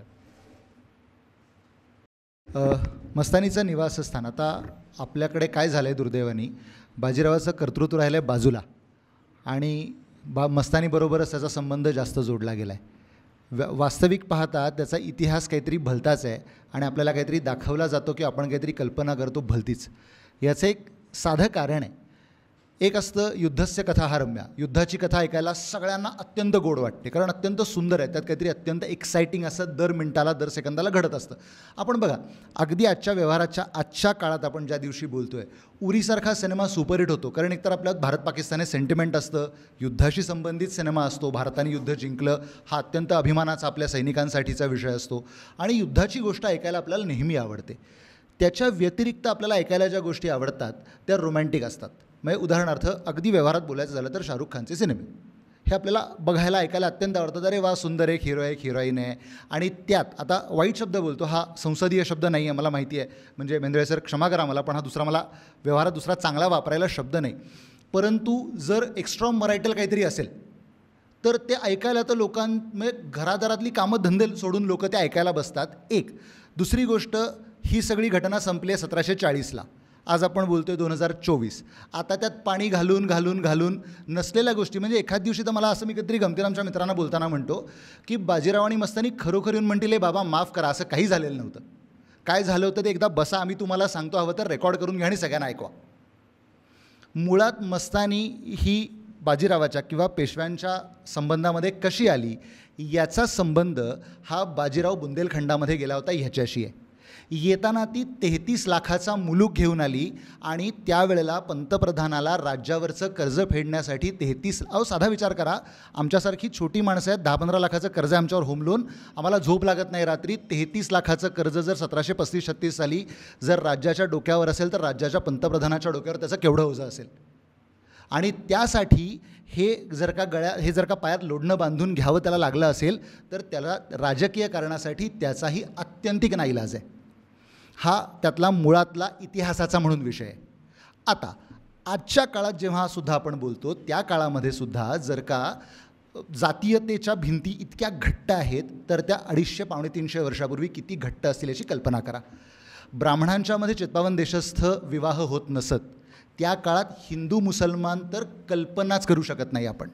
S1: मस्तानीचं निवासस्थान आता आपल्याकडे काय झालं आहे दुर्दैवाने बाजीरावाचं कर्तृत्व राहिलं आहे बाजूला आणि मस्तानीबरोबरच त्याचा संबंध जास्त जोडला गेला आहे. वास्तविक पाहता त्याचा इतिहास काहीतरी भलताच आहे आणि आपल्याला काहीतरी दाखवला जातो की आपण काहीतरी कल्पना करतो भलतीच. याचं एक साधं कारण आहे. एक असतं युद्धस्य कथा हा रम्या. युद्धाची कथा ऐकायला सगळ्यांना अत्यंत गोड वाटते कारण अत्यंत सुंदर आहे. त्यात काहीतरी अत्यंत एक्साइटिंग असं दर मिनिटाला दर सेकंदाला घडत असतं. आपण बघा अगदी आजच्या काळात आपण ज्या दिवशी बोलतो आहे उरीसारखा सिनेमा सुपरहिट होतो कारण एकतर आपल्यात भारत पाकिस्तान सेंटिमेंट असतं, युद्धाशी संबंधित सिनेमा असतो, भारताने युद्ध जिंकलं हा अत्यंत अभिमानाचा आपल्या सैनिकांसाठीचा विषय असतो आणि युद्धाची गोष्ट ऐकायला आपल्याला नेहमी आवडते. त्याच्या व्यतिरिक्त आपल्याला ऐकायला ज्या गोष्टी आवडतात त्या रोमॅन्टिक असतात. म्हणजे उदाहरणार्थ अगदी व्यवहारात बोलायचं झालं तर शाहरुख खानचे सिनेमे हे आपल्याला बघायला ऐकायला अत्यंत आवडतात. अरे वा सुंदर एक हिरो आहे एक हिरोईन आहे आणि त्यात आता वाईट शब्द बोलतो हा संसदीय शब्द नाही आहे मला माहिती आहे म्हणजे मेंद्रे सर क्षमा करा मला पण हा मला व्यवहारात दुसरा चांगला वापरायला शब्द नाही. परंतु जर एक्स्ट्रा मरायटल काहीतरी असेल तर ते ऐकायला तर म्हणजे घरादारातली कामं धंदे सोडून लोक ते ऐकायला बसतात. एक दुसरी गोष्ट ही सगळी घटना संपली आहे 1740ला. आज आपण बोलतो आहे 2024. आता त्यात पाणी घालून घालून घालून नसलेल्या गोष्टी म्हणजे एखाद दिवशी तर मला असं मी कधीतरी गमतीनं आमच्या मित्रांना बोलताना म्हणतो की बाजीराव आणि मस्तानी खरोखर येऊन म्हणतील बाबा माफ करा असं काही झालेलं नव्हतं. काय झालं होतं ते एकदा बसा आम्ही तुम्हाला सांगतो हवं तर रेकॉर्ड करून घ्या आणि सगळ्यांना ऐकवा. मुळात मस्तानी ही बाजीरावाच्या किंवा पेशव्यांच्या संबंधामध्ये कशी आली याचा संबंध हा बाजीराव बुंदेलखंडामध्ये गेला होता ह्याच्याशी आहे. येताना ती 33 लाखाचा मुलूक घेऊन आली आणि त्यावेळेला पंतप्रधानाला राज्यावरचं कर्ज फेडण्यासाठी 33 साधा विचार करा, आमच्यासारखी छोटी माणसं आहेत, 10-15 लाखाचं कर्ज आहे आमच्यावर होम लोन, आम्हाला झोप लागत नाही रात्री. 33 लाखाचं कर्ज जर 1735-36 साली जर राज्याच्या डोक्यावर असेल तर राज्याच्या पंतप्रधानाच्या डोक्यावर त्याचं केवढं ओझं असेल. आणि त्यासाठी हे जर का पायात लोढणं बांधून घ्यावं त्याला लागलं असेल तर त्याला राजकीय कारणासाठी त्याचाही आत्यंतिक नाईलाज आहे. हा त्यातला मुळातला इतिहासाचा म्हणून विषय आहे. आता आजच्या काळात जेव्हा सुद्धा आपण बोलतो त्या काळामध्ये सुद्धा जर का जातीयतेच्या भिंती इतक्या घट्ट आहेत तर त्या 250-300 वर्षापूर्वी किती घट्ट असतील याची कल्पना करा. ब्राह्मणांच्यामध्ये चित्पावन देशस्थ विवाह होत नसत. त्या काळात हिंदू मुसलमान तर कल्पनाच करू शकत नाही आपण.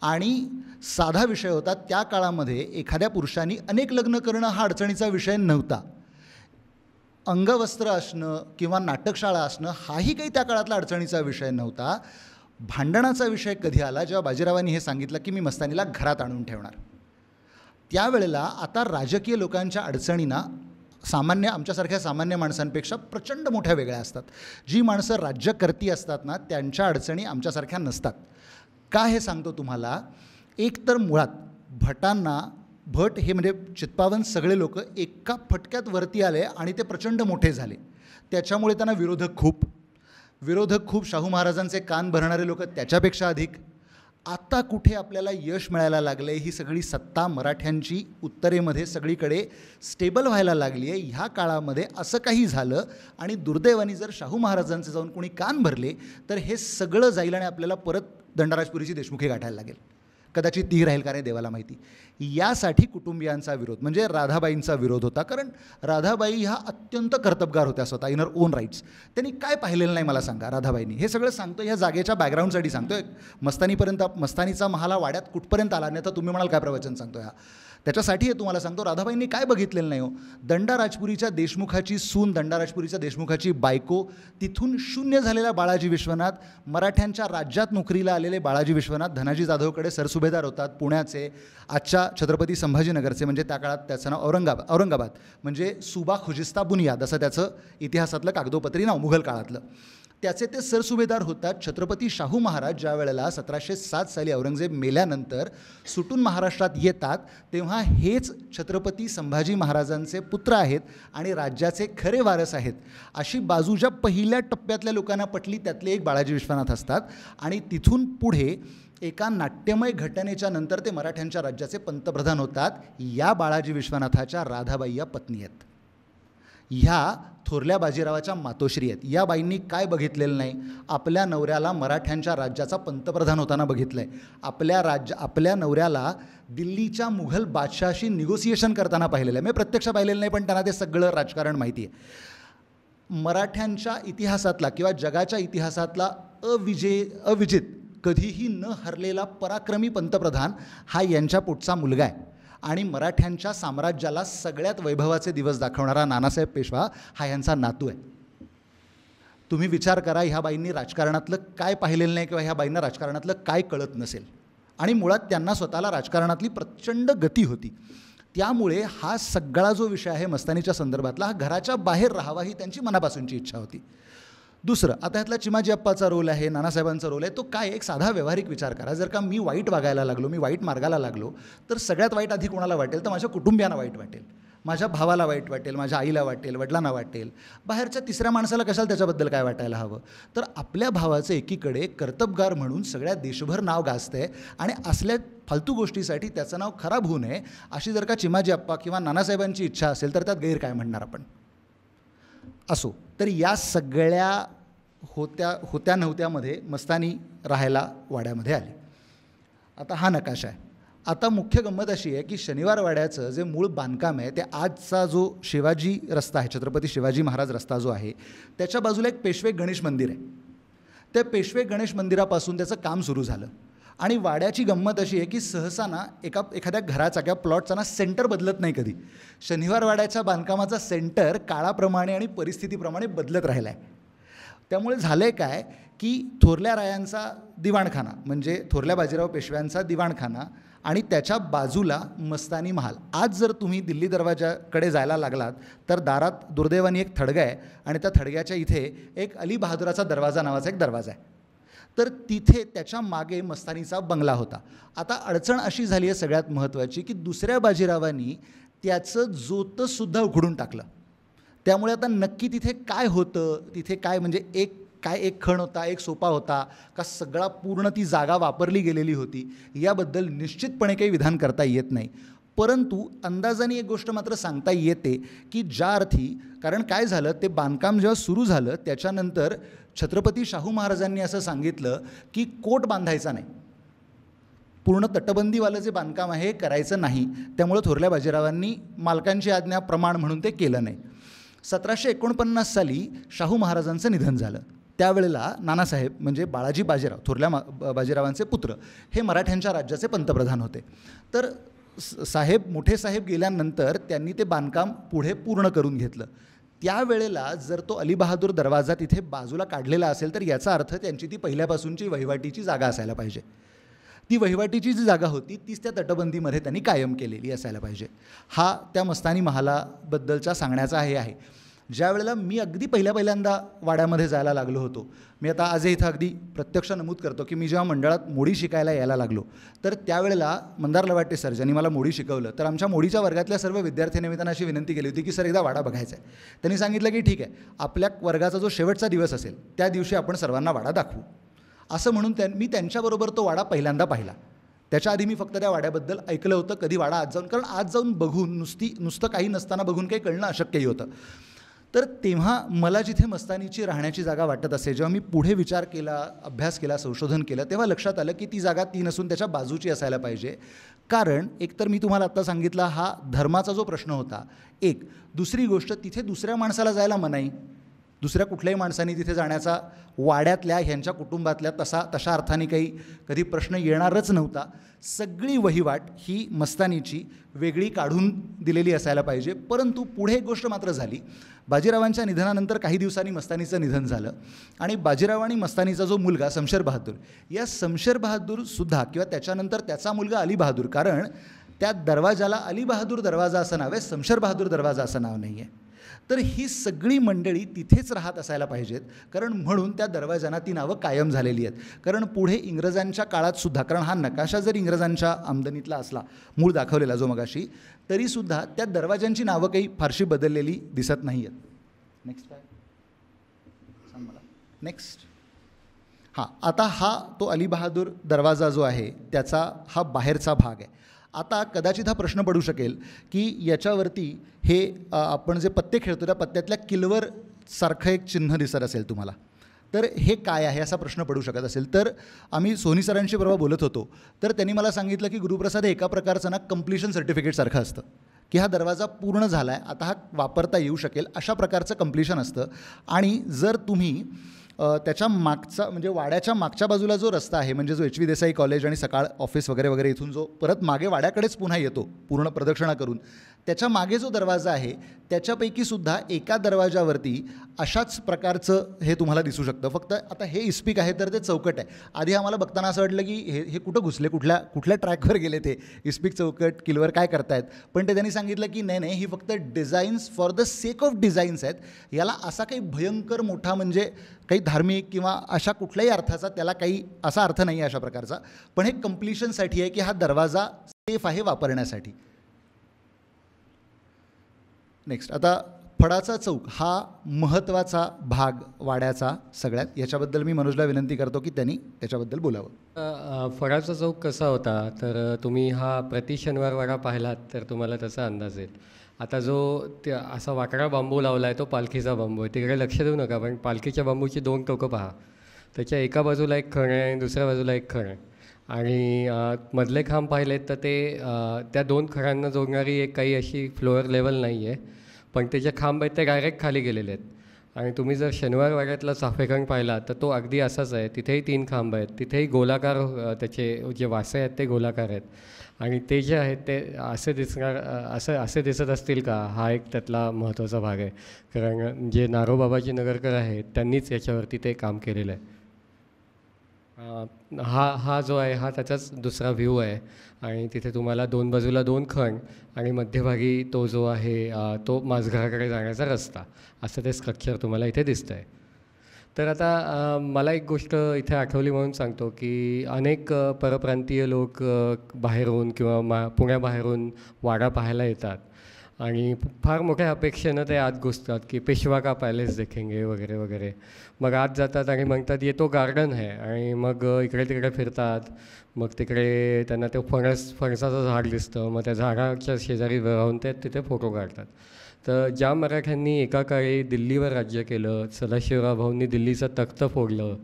S1: आणि साधा विषय होता, त्या काळामध्ये एखाद्या पुरुषांनी अनेक लग्न करणं हा अडचणीचा विषय नव्हता. अंगवस्त्र असणं किंवा नाटकशाळा असणं हाही काही त्या काळातला अडचणीचा विषय नव्हता. भांडणाचा विषय कधी आला, जेव्हा बाजीरावांनी हे सांगितलं की मी मस्तानीला घरात आणून ठेवणार. त्यावेळेला आता राजकीय लोकांच्या अडचणींना आमच्यासारख्या सामान्य माणसांपेक्षा प्रचंड मोठ्या वेगळ्या असतात. जी माणसं राज्यकर्ती असतात ना त्यांच्या अडचणी आमच्यासारख्या नसतात. का हे सांगतो तुम्हाला, एक तर मुळात भट हे म्हणजे चित्पावन सगळे लोक एका फटक्यात वरती आले आणि ते प्रचंड मोठे झाले. त्याच्यामुळे त्यांना विरोधक खूप शाहू महाराजांचे कान भरणारे लोक त्याच्यापेक्षा अधिक. आता कुठे आपल्याला यश मिळायला लागलं आहे, ही सगळी सत्ता मराठ्यांची उत्तरेमध्ये सगळीकडे स्टेबल व्हायला लागली आहे. ह्या काळामध्ये असं काही झालं आणि दुर्दैवाने जर शाहू महाराजांचे जाऊन कोणी कान भरले तर हे सगळं जाईल आणि आपल्याला परत दंडाराजपुरीची देशमुखी गाठायला लागेल. कदाचित ती राहील का नाही देवाला माहिती. यासाठी कुटुंबियांचा विरोध म्हणजे राधाबाईंचा विरोध होता. कारण राधाबाई ह्या अत्यंत कर्तबगार होत्या स्वतः, इन हर ओन राईट्स. त्यांनी काय पाहिलेलं नाही मला सांगा राधाबाईंनी. हे सगळं सांगतो ह्या जागेच्या बॅकग्राऊंडसाठी सांगतोय. मस्तानीचा महाला वाड्यात कुठपर्यंत आला नाही तर तुम्ही म्हणाल काय प्रवचन सांगतो ह्या. त्याच्यासाठी हे तुम्हाला सांगतो, राधाबाईंनी काय बघितलेलं नाही हो. दंडाराजपुरीच्या देशमुखाची सून, दंडाराजपुरीच्या देशमुखाची बायको, तिथून शून्य झालेला बाळाजी विश्वनाथ, मराठ्यांच्या राज्यात नोकरीला आलेले बाळाजी विश्वनाथ धनाजी जाधवकडे सरसुभेदार होतात पुण्याचे, आजच्या छत्रपती संभाजीनगरचे, म्हणजे त्या काळात त्याचं नाव औरंगाबाद म्हणजे सुबा खुजिस्ता बुनियाद असं त्याचं इतिहासातलं कागदोपत्री नाव मुघल काळातलं. त्याचे ते सरसुभेदार होतात. छत्रपती शाहू महाराज ज्या वेळेला 1707 साली औरंगजेब मेल्यानंतर सुटून महाराष्ट्रात येतात तेव्हा हेच छत्रपती संभाजी महाराजांचे पुत्र आहेत आणि राज्याचे खरे वारस आहेत अशी बाजू ज्या पहिल्या टप्प्यातल्या लोकांना पटली त्यातले एक बाळाजी विश्वनाथ असतात. आणि तिथून पुढे एका नाट्यमय घटनेच्या नंतर ते मराठ्यांच्या राज्याचे पंतप्रधान होतात. या बाळाजी विश्वनाथाच्या राधाबाई या पत्नी आहेत. ह्या थोरल्या बाजीरावाच्या मातोश्री आहेत. या बाईंनी काय बघितलेलं नाही, आपल्या नवऱ्याला मराठ्यांच्या राज्याचा पंतप्रधान होताना बघितलं आहे. आपल्या नवऱ्याला दिल्लीच्या मुघल बादशाहाशी निगोसिएशन करताना पाहिलेलं आहे. मी प्रत्यक्ष पाहिलेलं नाही पण त्यांना ते सगळं राजकारण माहिती आहे. मराठ्यांच्या इतिहासातला किंवा जगाच्या इतिहासातला अविजित कधीही न हरलेला पराक्रमी पंतप्रधान हा यांच्या पोटचा मुलगा आहे. आणि मराठ्यांच्या साम्राज्याला सगळ्यात वैभवाचे दिवस दाखवणारा नानासाहेब पेशवा हा यांचा नातू आहे. तुम्ही विचार करा, ह्या बाईंनी राजकारणातलं काय पाहिलेलं नाही किंवा ह्या बाईंना राजकारणातलं काय कळत नसेल. आणि मुळात त्यांना स्वतःला राजकारणातली प्रचंड गती होती. त्यामुळे हा सगळा जो विषय आहे मस्तानीच्या संदर्भातला, हा घराच्या बाहेर राहावा ही त्यांची मनापासूनची इच्छा होती. दुसरं, आता ह्यातला चिमाजी अप्पाचा रोल आहे, नानासाहेबांचा रोल आहे, तो काय एक साधा व्यावहारिक विचार करा. जर का मी वाईट वागायला लागलो, मी वाईट मार्गाला लागलो तर सगळ्यात वाईट आधी कोणाला वाटेल तर माझ्या कुटुंबियांना वाईट वाटेल, माझ्या भावाला वाईट वाटेल, माझ्या आईला वाटेल, वडिलांना वाटेल. बाहेरच्या तिसऱ्या माणसाला कशाला त्याच्याबद्दल काय वाटायला हवं. तर आपल्या भावाचं एकीकडे कर्तबगार म्हणून सगळ्या देशभर नाव गाजतंय आणि असल्या फालतू गोष्टीसाठी त्याचं नाव खराब होऊ नये अशी जर का चिमाजी अप्पा किंवा नानासाहेबांची इच्छा असेल तर त्यात गैर काय म्हणणार आपण. असो, तर या सगळ्या होत्या नव्हत्यामध्ये मस्तानी राहायला वाड्यामध्ये आले. आता हा नकाशा आहे. आता मुख्य गंमत अशी आहे की शनिवार वाड्याचं जे मूळ बांधकाम आहे ते आजचा जो शिवाजी रस्ता आहे, छत्रपती शिवाजी महाराज रस्ता जो आहे, त्याच्या बाजूला एक पेशवे गणेश मंदिर आहे. त्या पेशवे गणेश मंदिरापासून त्याचं काम सुरू झालं. आणि वाड्याची गंमत अशी आहे की सहसा ना एखाद्या घराचा किंवा प्लॉटचा ना सेंटर बदलत नाही कधी. शनिवार वाड्याच्या बांधकामाचा सेंटर काळाप्रमाणे आणि परिस्थितीप्रमाणे बदलत राहिला आहे. त्यामुळे झालं आहे काय की थोरल्या रायांचा दिवाणखाना म्हणजे थोरल्या बाजीराव पेशव्यांचा दिवाणखाना आणि त्याच्या बाजूला मस्तानी महाल. आज जर तुम्ही दिल्ली दरवाजाकडे जायला लागलात तर दारात दुर्दैवाने एक थडगा आहे आणि त्या थडग्याच्या इथे एक अली बहादुराचा दरवाजा नावाचा एक दरवाजा आहे. तर तिथे त्याच्या मागे मस्तानीचा बंगला होता. आता अडचण अशी झाली आहे सगळ्यात महत्त्वाची की दुसऱ्या बाजीरावांनी त्याचं जोतंसुद्धा उघडून टाकलं. त्यामुळे आता नक्की तिथे काय होतं, तिथे काय म्हणजे एक खण होता, एक सोपा होता का सगळा पूर्ण ती जागा वापरली गेलेली होती, याबद्दल निश्चितपणे काही विधान करता येत नाही. परंतु अंदाजाने एक गोष्ट मात्र सांगता येते की ज्या अर्थी, कारण काय झालं, ते बांधकाम जेव्हा सुरू झालं त्याच्यानंतर छत्रपती शाहू महाराजांनी असं सांगितलं की कोट बांधायचा नाही, पूर्ण तटबंदीवालं जे बांधकाम आहे हे करायचं नाही. त्यामुळं थोरल्या बाजीरावांनी मालकांची आज्ञा प्रमाण म्हणून ते केलं नाही. 1749 साली शाहू महाराजांचं निधन झालं. त्यावेळेला नानासाहेब म्हणजे बाळाजी बाजीराव, थोरल्या बाजीरावांचे पुत्र, हे मराठ्यांच्या राज्याचे पंतप्रधान होते. तर मोठे साहेब गेल्यानंतर त्यांनी ते बांधकाम पुढे पूर्ण करून घेतलं. त्यावेळेला जर तो अली बहादूर दरवाजा तिथे बाजूला काढलेला असेल तर याचा अर्थ त्यांची ती पहिल्यापासूनची वहिवाटीची जागा असायला पाहिजे. ती वहिवाटीची जी जागा होती तीच त्या तटबंदीमध्ये त्यांनी कायम केलेली असायला पाहिजे. हा त्या मस्तानी महालाबद्दलचा सांगण्याचा हे आहे. ज्या वेळेला मी अगदी पहिल्यांदा वाड्यामध्ये जायला लागलो होतो, मी आता आजही इथं अगदी प्रत्यक्ष नमूद करतो की मी जेव्हा मंडळात मोडी शिकायला यायला लागलो तर त्यावेळेला मंदार लवाटे सर ज्यांनी मला मोडी शिकवलं, तर आमच्या मोडीच्या वर्गातल्या सर्व विद्यार्थ्यांनी मी त्यांना अशी विनंती केली होती की सर एकदा वाडा बघायचा आहे. त्यांनी सांगितलं की ठीक आहे, आपल्या वर्गाचा जो शेवटचा दिवस असेल त्या दिवशी आपण सर्वांना वाडा दाखवू. असं म्हणून मी त्यांच्याबरोबर तो वाडा पहिल्यांदा पाहिला. त्याच्या आधी मी फक्त त्या वाड्याबद्दल ऐकलं होतं, कधी वाडा आज जाऊन, कारण आज जाऊन बघून नुसतं काही नसताना बघून काही कळणं अशक्यही होतं. तर तेव्हा मला जिथे मस्तानीची राहण्याची जागा वाटत असे, जेव्हा मी पुढे विचार केला, अभ्यास केला, संशोधन केलं, तेव्हा लक्षात आलं की ती जागा ती नसून त्याच्या बाजूची असायला पाहिजे. कारण एकतर मी तुम्हाला आत्ता सांगितला हा धर्माचा जो प्रश्न होता एक, दुसरी गोष्ट तिथे दुसऱ्या माणसाला जायला मनाई, दुसऱ्या कुठल्याही माणसाने तिथे जाण्याचा वाड्यातल्या ह्यांच्या कुटुंबातल्या तशा अर्थाने काही कधी प्रश्न येणारच नव्हता. सगळी वहिवाट ही मस्तानीची वेगळी काढून दिलेली असायला पाहिजे. परंतु पुढे एक गोष्ट मात्र झाली. बाजीरावांच्या निधनानंतर काही दिवसांनी मस्तानीचं निधन झालं आणि बाजीराव आणि मस्तानीचा जो मुलगा शमशेर बहादूर, या शमशेर बहादूरसुद्धा किंवा त्याच्यानंतर त्याचा मुलगा अली बहादूर, कारण त्या दरवाजाला अली बहादूर दरवाजा असं नाव आहे, शमशेर बहादूर दरवाजा असं नाव नाही आहे. तर ही सगळी मंडळी तिथेच राहत असायला पाहिजेत, कारण म्हणून त्या दरवाजांना ती नावं कायम झालेली आहेत. कारण पुढे इंग्रजांच्या काळातसुद्धा, कारण हा नकाशा जर इंग्रजांच्या आमदनीतला असला, मूळ दाखवलेला जो मगाशी, तरीसुद्धा त्या दरवाजांची नावं काही फारशी बदललेली दिसत नाही आहेत. नेक्स्ट काय सांग मला. नेक्स्ट हां, आता हा तो अली बहादूर दरवाजा जो आहे त्याचा हा बाहेरचा भाग आहे. आता कदाचित हा प्रश्न पडू शकेल की याच्यावरती हे आपण जे पत्ते खेळतो त्या पत्त्यातल्या किल्वर सारखं एक चिन्ह दिसत असेल तुम्हाला, तर हे काय आहे असा प्रश्न पडू शकत असेल. तर आम्ही सोनी सरांशी परवा बोलत होतो, तर त्यांनी मला सांगितलं की गुरुप्रसाद हे एका प्रकारचं ना कंप्लिशन सर्टिफिकेटसारखं असतं की हा दरवाजा पूर्ण झाला आहे, आता हा वापरता येऊ शकेल, अशा प्रकारचं कंप्लिशन असतं. आणि जर तुम्ही त्याच्या मागचा म्हणजे वाड्याच्या मागच्या बाजूला जो रस्ता आहे, म्हणजे जो HV देसाई कॉलेज आणि सकाळ ऑफिस वगैरे वगैरे इथून जो परत मागे वाड्याकडेच पुन्हा येतो पूर्ण प्रदक्षिणा करून, त्याच्या मागे जो दरवाजा आहे त्याच्यापैकीसुद्धा एका दरवाजावरती अशाच प्रकारचं हे तुम्हाला दिसू शकतं. फक्त आता हे इस्पिक आहे तर ते चौकट आहे. आधी आम्हाला बघताना असं वाटलं की हे कुठं घुसले, कुठल्या ट्रॅकवर गेले ते इस्पिक चौकट किल्वर काय करतायत. पण ते त्यांनी सांगितलं की नाही ही फक्त designs for the sake of designs आहेत. याला असा काही भयंकर मोठा म्हणजे काही धार्मिक किंवा अशा कुठल्याही अर्थाचा त्याला काही असा अर्थ नाही आहे अशा प्रकारचा, पण हे कंप्लिशनसाठी आहे की हा दरवाजा सेफ आहे वापरण्यासाठी. नेक्स्ट, आता फडाचा चौक हा महत्त्वाचा भाग वाड्याचा सगळ्यात, याच्याबद्दल मी मनोजला विनंती करतो की त्यांनी त्याच्याबद्दल बोलावं.
S2: फडाचा चौक कसा होता तर तुम्ही हा प्रति शनिवार वाडा पाहिलात तर तुम्हाला त्याचा अंदाज येईल. आता जो असा वाकडा बांबू लावला आहे तो पालखीचा बांबू आहे, तिकडे लक्ष देऊ नका, पण पालखीच्या बांबूची 2 टोकं पहा. त्याच्या एका बाजूला एक खण आहे आणि दुसऱ्या बाजूला एक खण आहे, आणि मधले खांब पाहिलेत तर ते त्या 2 खणांना जोडणारी एक काही अशी फ्लोअर लेवल नाही आहे, पण त्याचे खांब आहेत ते डायरेक्ट खाली गेलेले आहेत. आणि तुम्ही जर शनिवार वाड्यातला चाफेखण पाहिला तर तो अगदी असाच आहे. तिथेही 3 खांब आहेत, तिथेही गोलाकार त्याचे जे वासे आहेत ते गोलाकार आहेत, आणि ते जे आहेत ते असे दिसत असतील का, हा एक त्यातला महत्त्वाचा भाग आहे. कारण जे नारोबाबाजी नगरकर आहेत त्यांनीच याच्यावरती ते काम केलेलं आहे. हा जो आहे हा त्याचाच दुसरा व्ह्यू आहे आणि तिथे तुम्हाला दोन बाजूला दोन खण आणि मध्यभागी तो जो आहे तो माझघराकडे जाण्याचा रस्ता, असं ते स्ट्रक्चर तुम्हाला इथे दिसतं आहे. तर आता मला एक गोष्ट इथे आठवली म्हणून सांगतो की अनेक परप्रांतीय लोक बाहेरून किंवा पुण्याबाहेरून वाडा पाहायला येतात आणि फार मोठ्या अपेक्षेनं ते आत घुसतात की पेशवा का पॅलेस देखेंगे वगैरे वगैरे. मग आत जातात आणि म्हणतात ये तो गार्डन आहे आणि मग इकडे तिकडे फिरतात. मग तिकडे त्यांना ते फणसाचं झाड दिसतं, मग त्या झाडाच्या शेजारी राहून ते तिथे फोटो काढतात. तर ज्या मराठ्यांनी एका काळी दिल्लीवर राज्य केलं, सदाशिवराव भाऊंनी दिल्लीचं तख्त फोडलं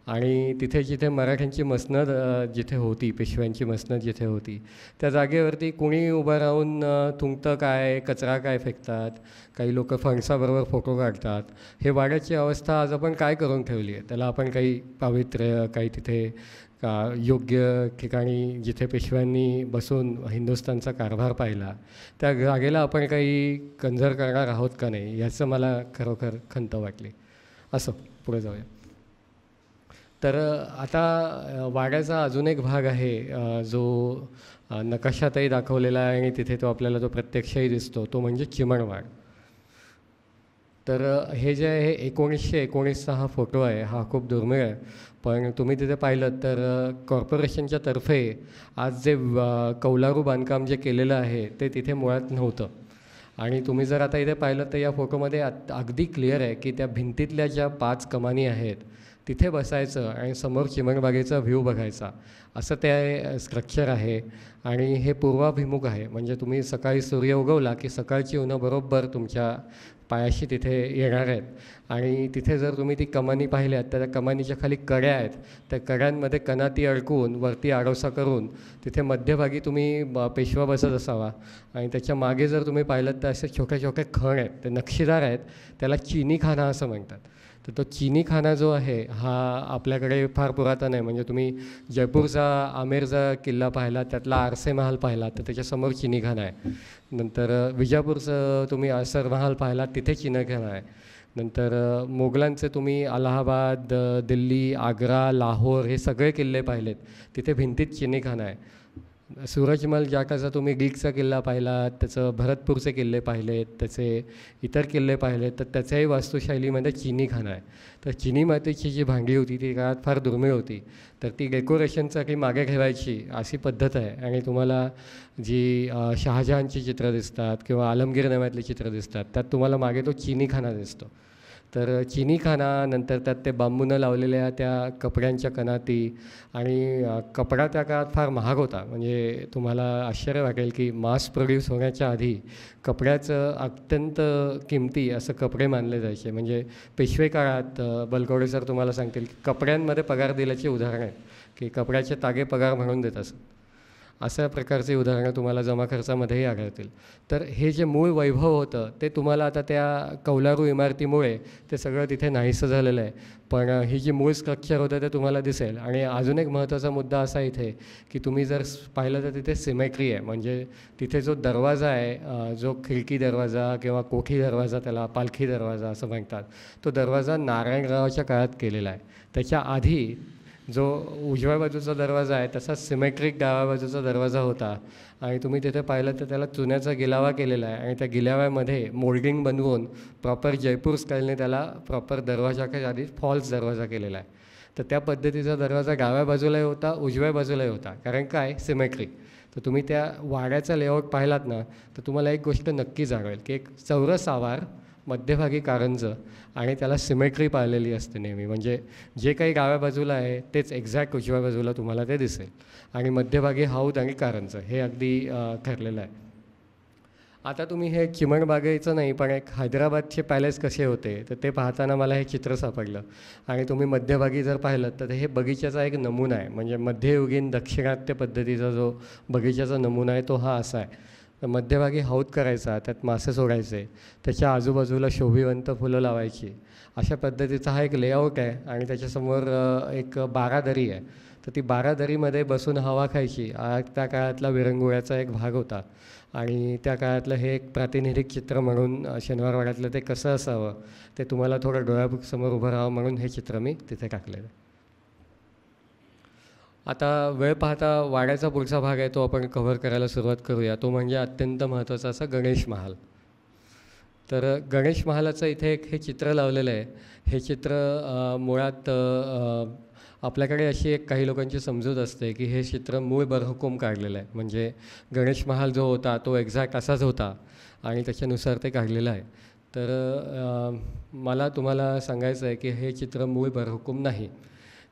S2: आणि तिथे जिथे मराठ्यांची मसनद जिथे होती, पेशव्यांची मसनद जिथे होती, त्या जागेवरती कुणी उभं राहून थुंकतं काय, कचरा काय फेकतात, काही लोक फणसाबरोबर फोटो काढतात. हे वाड्याची अवस्था आज आपण काय करून ठेवली आहे? त्याला आपण काही पावित्र्य, काही तिथे योग्य ठिकाणी जिथे पेशव्यांनी बसून हिंदुस्थानचा कारभार पाहिला त्या जागेला आपण काही कंजर करणार आहोत का नाही, याचं मला खरोखर खंत वाटली. असं पुढे जाऊया. तर आता वाड्याचा अजून एक भाग आहे जो नकाशातही दाखवलेला आहे आणि तिथे तो आपल्याला तो प्रत्यक्षही दिसतो, तो म्हणजे चिमणवाड. तर हे जे आहे 1919चा हा फोटो आहे, हा खूप दुर्मिळ आहे. पण तुम्ही तिथे पाहिलं तर कॉर्पोरेशनच्या तर्फे आज जे कौलारू बांधकाम जे केलेलं आहे ते तिथे मुळात नव्हतं. आणि तुम्ही जर आता इथे पाहिलं तर या फोटोमध्ये अगदी क्लिअर आहे की त्या भिंतीतल्या ज्या 5 कमानी आहेत तिथे बसायचं आणि समोर चिमणबागेचा व्ह्यू बघायचा, असं ते स्ट्रक्चर आहे. आणि हे पूर्वाभिमुख आहे, म्हणजे तुम्ही सकाळी सूर्य उगवला की सकाळची ऊनं बरोबर तुमच्या पायाशी तिथे येणार आहेत. आणि तिथे जर तुम्ही ती कमानी पाहिल्यात तर त्या कमानीच्या खाली कड्या आहेत, त्या कड्यांमध्ये कनाती अडकवून वरती आडोसा करून तिथे मध्यभागी तुम्ही पेशवा बसत असावा. आणि त्याच्या मागे जर तुम्ही पाहिलं तर असे छोटे छोटे खण आहेत, ते नक्षीदार आहेत, त्याला चिनी खाना असं म्हणतात. तर तो चिनी खाना जो आहे हा आपल्याकडे फार पुरातन आहे. म्हणजे तुम्ही जयपूरचा आमेरचा किल्ला पाहिला, त्यातला आरसे महाल पाहिला तर त्याच्यासमोर चिनी खाना आहे. नंतर विजापूरचं तुम्ही असर महाल पाहिला, तिथे चिनी खाना आहे. नंतर मोगलांचे तुम्ही अलाहाबाद, दिल्ली, आग्रा, लाहोर हे सगळे किल्ले पाहिलेत, तिथे भिंतीत चिनी खाना आहे. सूरजमल जाटाचा तुम्ही गीगचा किल्ला पाहिला, त्याचं भरतपूरचे किल्ले पाहिलेत, त्याचे इतर किल्ले पाहिलेत, तर त्याच्याही वास्तुशैलीमध्ये चिनी खाना आहे. तर चिनी मातीची जी भांडी होती ती काळात फार दुर्मिळ होती, तर ती डेकोरेशनसाठी मागे ठेवायची अशी पद्धत आहे. आणि तुम्हाला जी शहाजहानची चित्रं दिसतात किंवा आलमगीर नावातली चित्रं दिसतात त्यात तुम्हाला मागे तो चिनी खाना दिसतो. तर चिनी खाना, नंतर त्यात ते बांबूनं लावलेल्या त्या कपड्यांच्या कनाती. आणि कपडा त्या काळात फार महाग होता, म्हणजे तुम्हाला आश्चर्य वाटेल की मास प्रोड्यूस होण्याच्या आधी कपड्याचं अत्यंत किमती असं कपडे मानले जायचे. म्हणजे पेशवे काळात बलकवडे सर तुम्हाला सांगतील की कपड्यांमध्ये पगार दिल्याची उदाहरणं आहेत, की कपड्याचे तागे पगार म्हणून देत असत. अशा प्रकारची उदाहरणं तुम्हाला जमा खर्चामध्येही आढळतील. तर हे जे मूळ वैभव होतं ते तुम्हाला आता त्या कौलारू इमारतीमुळे ते सगळं तिथे नाहीसं झालेलं आहे. पण ही जी मूळ स्ट्रक्चर होतं ते तुम्हाला दिसेल. आणि अजून एक महत्त्वाचा मुद्दा असा इथे की तुम्ही जर पाहिलं तर तिथे सिमेट्री आहे. म्हणजे तिथे जो दरवाजा आहे, जो खिडकी दरवाजा किंवा कोठी दरवाजा, त्याला पालखी दरवाजा असं म्हणतात, तो दरवाजा नारायणरावाच्या काळात केलेला आहे. त्याच्या आधी जो उजव्या बाजूचा दरवाजा आहे तसाच सिमेट्रिक डाव्या बाजूचा दरवाजा होता. आणि तुम्ही तिथे पाहिलं तर त्याला चुन्याचा गिलावा केलेला आहे आणि त्या गिलाव्यामध्ये मोल्डिंग बनवून प्रॉपर जयपूर स्टाईलने त्याला प्रॉपर दरवाजाच्या आधी फॉल्स दरवाजा केलेला आहे. तर त्या पद्धतीचा दरवाजा डाव्या बाजूलाही होता, उजव्या बाजूलाही होता, कारण काय सिमेट्रिक. तर तुम्ही त्या वाड्याचा लेआउट पाहिलात ना तर तुम्हाला एक गोष्ट नक्की जाणवेल की एक चौरस आवार, मध्यभागी कारंजं आणि त्याला सिमेट्री पाहिलेली असते नेहमी. म्हणजे जे काही डाव्या बाजूला आहे तेच एक्झॅक्ट उजव्या बाजूला तुम्हाला ते दिसेल. आणि मध्यभागी हौद आणि कारंजं हे अगदी ठरलेलं आहे. आता तुम्ही हे चिमणबागेचं नाही पण एक हैदराबादचे पॅलेस कसे होते तर ते पाहताना मला हे चित्र सापडलं. आणि तुम्ही मध्यभागी जर पाहिलं तर हे बगीच्याचा एक नमुना आहे. म्हणजे मध्ययुगीन दाक्षिणात्य पद्धतीचा जो बगीच्याचा नमुना आहे तो हा असा आहे. तर मध्यभागी हौद करायचा, त्यात मासे सोडायचे, त्याच्या आजूबाजूला शोभिवंत फुलं लावायची, अशा पद्धतीचा हा एक लेआउट आहे. आणि त्याच्यासमोर एक बारादरी आहे. तर ती बारादरीमध्ये बसून हवा खायची त्या काळातला विरंगुळ्याचा एक भाग होता. आणि त्या काळातलं हे एक प्रातिनिधिक चित्र म्हणून शनिवारवाड्यातलं ते कसं असावं ते तुम्हाला थोडं डोळ्यासमोर उभं राहावं म्हणून हे चित्र मी तिथे टाकलेलं आहे. आता वेळ पाहता वाड्याचा पुढचा भाग आहे तो आपण कव्हर करायला सुरुवात करूया. तो म्हणजे अत्यंत महत्त्वाचा असा गणेश महाल. तर गणेश महालाचं इथे एक हे चित्र लावलेलं आहे. हे चित्र मुळात आपल्याकडे अशी एक काही लोकांची समजूत असते की हे चित्र मूळ बरहुकूम काढलेलं आहे. म्हणजे गणेश महाल जो होता तो एक्झॅक्ट असाच होता आणि त्याच्यानुसार ते काढलेलं आहे. तर मला तुम्हाला सांगायचं आहे की हे चित्र मूळ बरहुकूम नाही.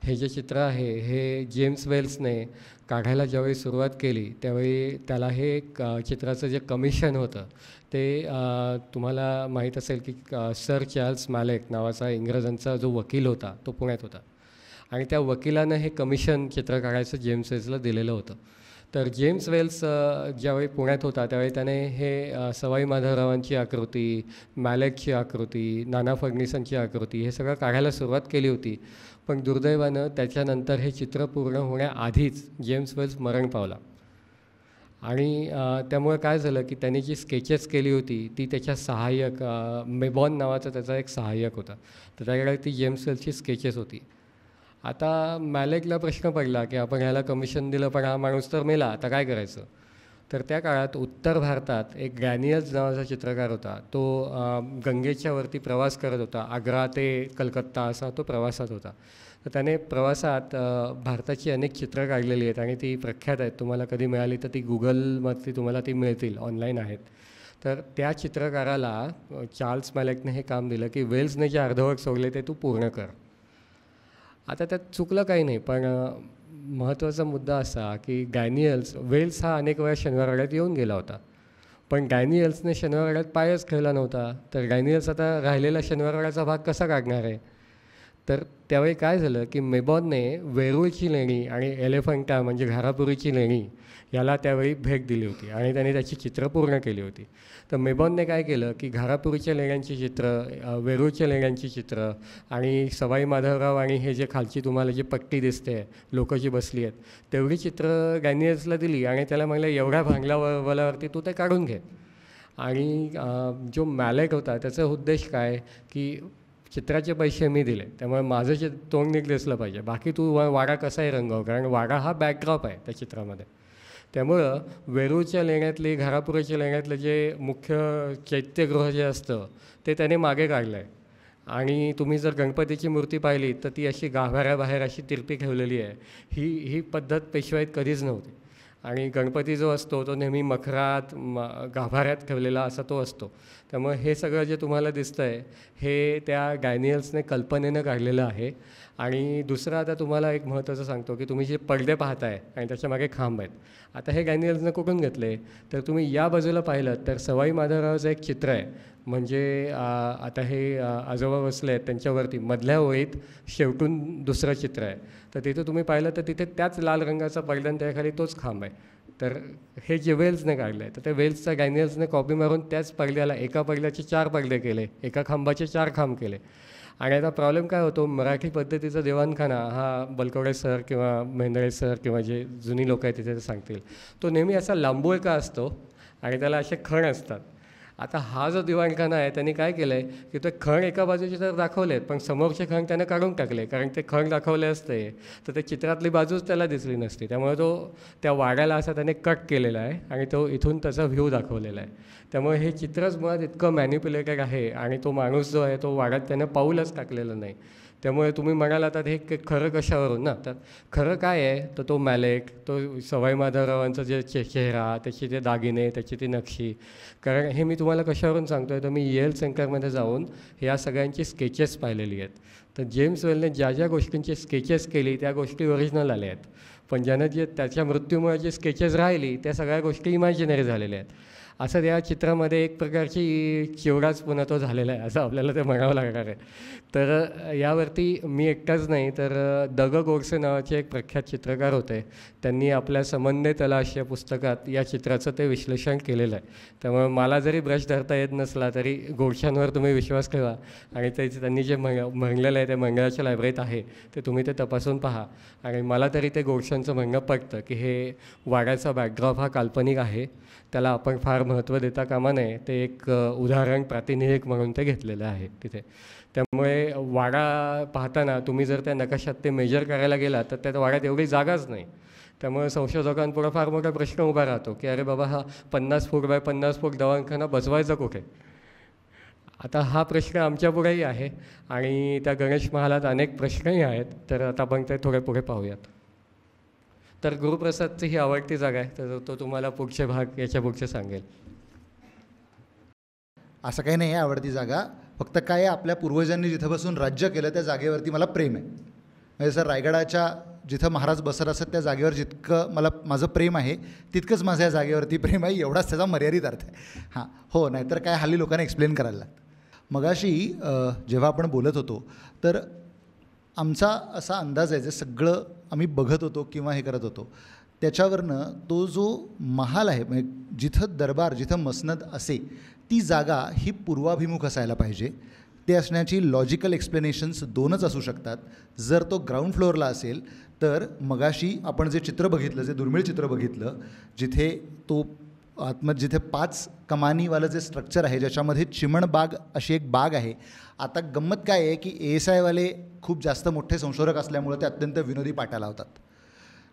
S2: हे जे चित्र आहे हे जेम्स वेल्सने काढायला ज्यावेळी सुरुवात केली त्यावेळी त्याला हे चित्राचं जे कमिशन होतं ते तुम्हाला माहीत असेल की सर चार्ल्स मॅलेक नावाचा इंग्रजांचा जो वकील होता तो पुण्यात होता आणि त्या वकिलानं हे कमिशन चित्र काढायचं जेम्स वेल्सला दिलेलं होतं. तर जेम्स वेल्स ज्यावेळी पुण्यात होता त्यावेळी त्याने हे सवाई माधवरावांची आकृती, मॅलेकची आकृती, नाना फडणीसांची आकृती हे सगळं काढायला सुरुवात केली होती. पण दुर्दैवानं त्याच्यानंतर हे चित्र पूर्ण होण्याआधीच जेम्स वेल्स मरण पावला आणि त्यामुळे काय झालं की त्याने जी स्केचेस केली होती ती त्याच्या सहाय्यक मेबॉन नावाचा त्याचा एक सहाय्यक होता. तर त्याकडे ती जेम्स वेल्सची स्केचेस होती. आता मॅलेकला प्रश्न पडला की आपण ह्याला कमिशन दिलं पण हा माणूस तर मेला, आता काय करायचं. तर त्या काळात उत्तर भारतात एक गॅनियल्स नावाचा चित्रकार होता. तो गंगेच्या वरती प्रवास करत होता. आग्रा ते कलकत्ता असा तो प्रवासात होता. तर त्याने प्रवासात भारताची अनेक चित्रं काढलेली आहेत आणि ती प्रख्यात आहेत. तुम्हाला कधी मिळाली तर ती गुगलवरती तुम्हाला ती मिळतील, ऑनलाईन आहेत. तर त्या चित्रकाराला चार्ल्स मॅलेकने हे काम दिलं की वेल्सने जे अर्धवट सोडले ते तू पूर्ण कर. आता त्यात चुकलं काही नाही, पण महत्त्वाचा मुद्दा असा की डॅनियल्स वेल्स हा अनेक वेळा शनिवारवाड्यात येऊन गेला होता, पण डॅनियल्सने शनिवारवाड्यात पायच ठेवला नव्हता. तर डॅनियल्स आता राहिलेला शनिवारवाड्याचा भाग कसा काढणार आहे. तर त्यावेळी काय झालं की मेबॉनने वेरूळची लेणी आणि एलिफंटा म्हणजे घारापुरीची लेणी याला त्यावेळी भेट दिली होती आणि त्याने त्याची चित्र पूर्ण केली होती. तर मेबॉनने काय केलं की घारापुरीच्या लेण्यांची चित्र, वेरूळच्या लेण्यांची चित्र आणि सवाई माधवराव आणि हे जे खालची तुम्हाला जी पट्टी दिसते लोकं जी बसली आहेत तेवढी चित्र डॅनियल्सला दिली आणि त्याला म्हणलं एवढ्या भांगला वलावरती तू ते काढून घे. आणि जो मॅलेक होता त्याचा उद्देश काय की चित्राचे पैसे मी दिले त्यामुळे माझं जे तोंड नीट दिसलं पाहिजे, बाकी तू वाडा कसाही रंगव, कारण वाडा हा बॅकड्रॉप आहे त्या चित्रामध्ये. त्यामुळं वेरूळच्या लेण्यातली घारापुरीच्या लेण्यातलं जे मुख्य चैत्यगृह जे असतं ते त्याने मागे काढलं आहे. आणि तुम्ही जर गणपतीची मूर्ती पाहिली तर ती अशी गाभाऱ्याबाहेर अशी तिरपी ठेवलेली आहे. ही पद्धत पेशवाईत कधीच नव्हती. आणि गणपती जो असतो तो नेहमी मखरात गाभाऱ्यात ठेवलेला असा तो असतो. त्यामुळे हे सगळं जे तुम्हाला दिसतं आहे हे त्या डॅनियल्सने कल्पनेनं काढलेलं आहे. आणि दुसरं आता तुम्हाला एक महत्त्वाचं सांगतो की तुम्ही जे पडदे पाहताय आणि त्याच्यामागे खांब आहेत, आता हे डॅनियल्सनं कुठून घेतले तर तुम्ही या बाजूला पाहिलं तर सवाई माधवरावचं एक चित्र आहे. म्हणजे आता हे आजोबा बसले आहेत त्यांच्यावरती मधल्या ओळीत शेवटून दुसरं चित्र आहे. तर तिथं तुम्ही पाहिलं तर तिथे त्याच लाल रंगाचा पडदा त्याखाली तोच खांब आहे. तर हे जे वेल्सने काढलं आहे तर त्या वेल्सचा डॅनियल्सने कॉपी मारून त्याच पडद्याला एका पडद्याचे 4 पडदे केले, एका खांबाचे 4 खांब केले. आणि आता प्रॉब्लेम काय होतो, मराठी पद्धतीचा दिवाणखाना हा बलकवडे सर किंवा मेंदळे सर किंवा जे जुनी लोक आहेत तिथे ते सांगतील, तो नेहमी असा लांबोळ का असतो आणि त्याला असे खण असतात. आता हा जो दिवाणखाना आहे त्यांनी काय केलं आहे की ते खण एका बाजूचे तर दाखवले आहेत पण समोरचे खण त्यानं काढून टाकले, कारण ते खण दाखवले असते तर ते चित्रातली बाजूच त्याला दिसली नसती. त्यामुळे तो त्या वाड्याला असा त्याने कट केलेला आहे आणि तो इथून त्याचा व्ह्यू दाखवलेला आहे. त्यामुळे हे चित्रच मुळात इतकं मॅन्युप्युलेटेड आहे आणि तो माणूस जो आहे तो वाड्यात त्यानं पाऊलच टाकलेलं नाही. त्यामुळे तुम्ही म्हणाल आता हे खरं कशावरून ना, तर खरं काय आहे तर तो मॅलेक, तो सवाई माधवरावांचा जे चेहरा, त्याची ते दागिने, त्याची ती नक्षी. कारण हे मी तुम्हाला कशावरून सांगतो आहे तर मी येल सेंटरमध्ये जाऊन या सगळ्यांची स्केचेस पाहिलेली आहेत. तर जेम्स वेलने ज्या ज्या गोष्टींची स्केचेस केली त्या गोष्टी ओरिजिनल आल्या आहेत, पण ज्यानं जे त्याच्या मृत्यूमुळे जे स्केचेस राहिली त्या सगळ्या गोष्टी इमॅजिनरी झालेल्या आहेत. असं त्या चित्रामध्ये एक प्रकारची चिवडाच पुन्हा तो झालेला आहे असं आपल्याला ते म्हणावं लागणार आहे. तर यावरती मी एकटाच नाही तर द ग गोडसे नावाचे एक प्रख्यात चित्रकार होते, त्यांनी आपल्या समन्वय तलाश या पुस्तकात या चित्राचं ते विश्लेषण केलेलं आहे. त्यामुळे मला जरी ब्रश धरता येत नसला तरी गोडशांवर तुम्ही विश्वास ठेवा आणि त्यांनी जे म्हणलेलं आहे ते मंगळाच्या लायब्ररीत आहे ते तुम्ही ते तपासून पहा. आणि मला तरी ते गोडशांचं म्हणणं पटतं की हे वाड्याचा बॅकड्रॉप हा काल्पनिक आहे, त्याला आपण फार महत्त्व देता कामा नये, ते एक उदाहरण प्रातिनिधिक म्हणून ते घेतलेलं आहे तिथे. त्यामुळे वाडा पाहताना तुम्ही जर त्या नकाशात ते मेजर करायला गेलात तर त्या वाड्यात एवढी जागाच नाही. त्यामुळे संशोधकांपुढं फार मोठा प्रश्न उभा राहतो की अरे बाबा, हा 50 फूट बाय 50 फूट दवाखाना बसवायचा कुठे. आता हा प्रश्न आमच्यापुढेही आहे आणि त्या गणेश महालात अनेक प्रश्नही आहेत. तर आता आपण ते थोडे पुढे पाहूयात. तर गुरुप्रसादची ही आवडती जागा आहे, तर तो तुम्हाला पुढचे भाग याच्या पुढचे सांगेल.
S1: असं काही नाही आहे आवडती जागा, फक्त काय आहे, आपल्या पूर्वजांनी जिथं बसून राज्य केलं त्या जागेवरती मला प्रेम आहे. म्हणजे सर, रायगडाच्या जिथं महाराज बसत असत त्या जागेवर जितकं माझं प्रेम आहे तितकंच माझ्या या जागेवरती प्रेम आहे, एवढाच त्याचा मर्यादित अर्थ आहे. हां, हो, नाहीतर काय हल्ली लोकांना एक्सप्लेन करायला लागतं. मगाशी जेव्हा आपण बोलत होतो तर आमचा असा अंदाज आहे, जे सगळं आम्ही बघत होतो किंवा हे करत होतो त्याच्यावरनं तो जो महाल आहे, म्हणजे जिथं दरबार, जिथं मसनद असे, ती जागा ही पूर्वाभिमुख असायला पाहिजे. ते असण्याची लॉजिकल एक्सप्लेनेशन्स दोनच असू शकतात. जर तो ग्राउंड फ्लोअरला असेल तर मगाशी आपण जे चित्र बघितलं, जे दुर्मिळ चित्र बघितलं, जिथे तो जिथे 5 कमानीवालं जे स्ट्रक्चर आहे, ज्याच्यामध्ये चिमणबाग अशी एक बाग आहे. आता गंमत काय आहे की ASIवाले खूप जास्त मोठे संशोधक असल्यामुळे ते अत्यंत विनोदी पाट्या लावतात.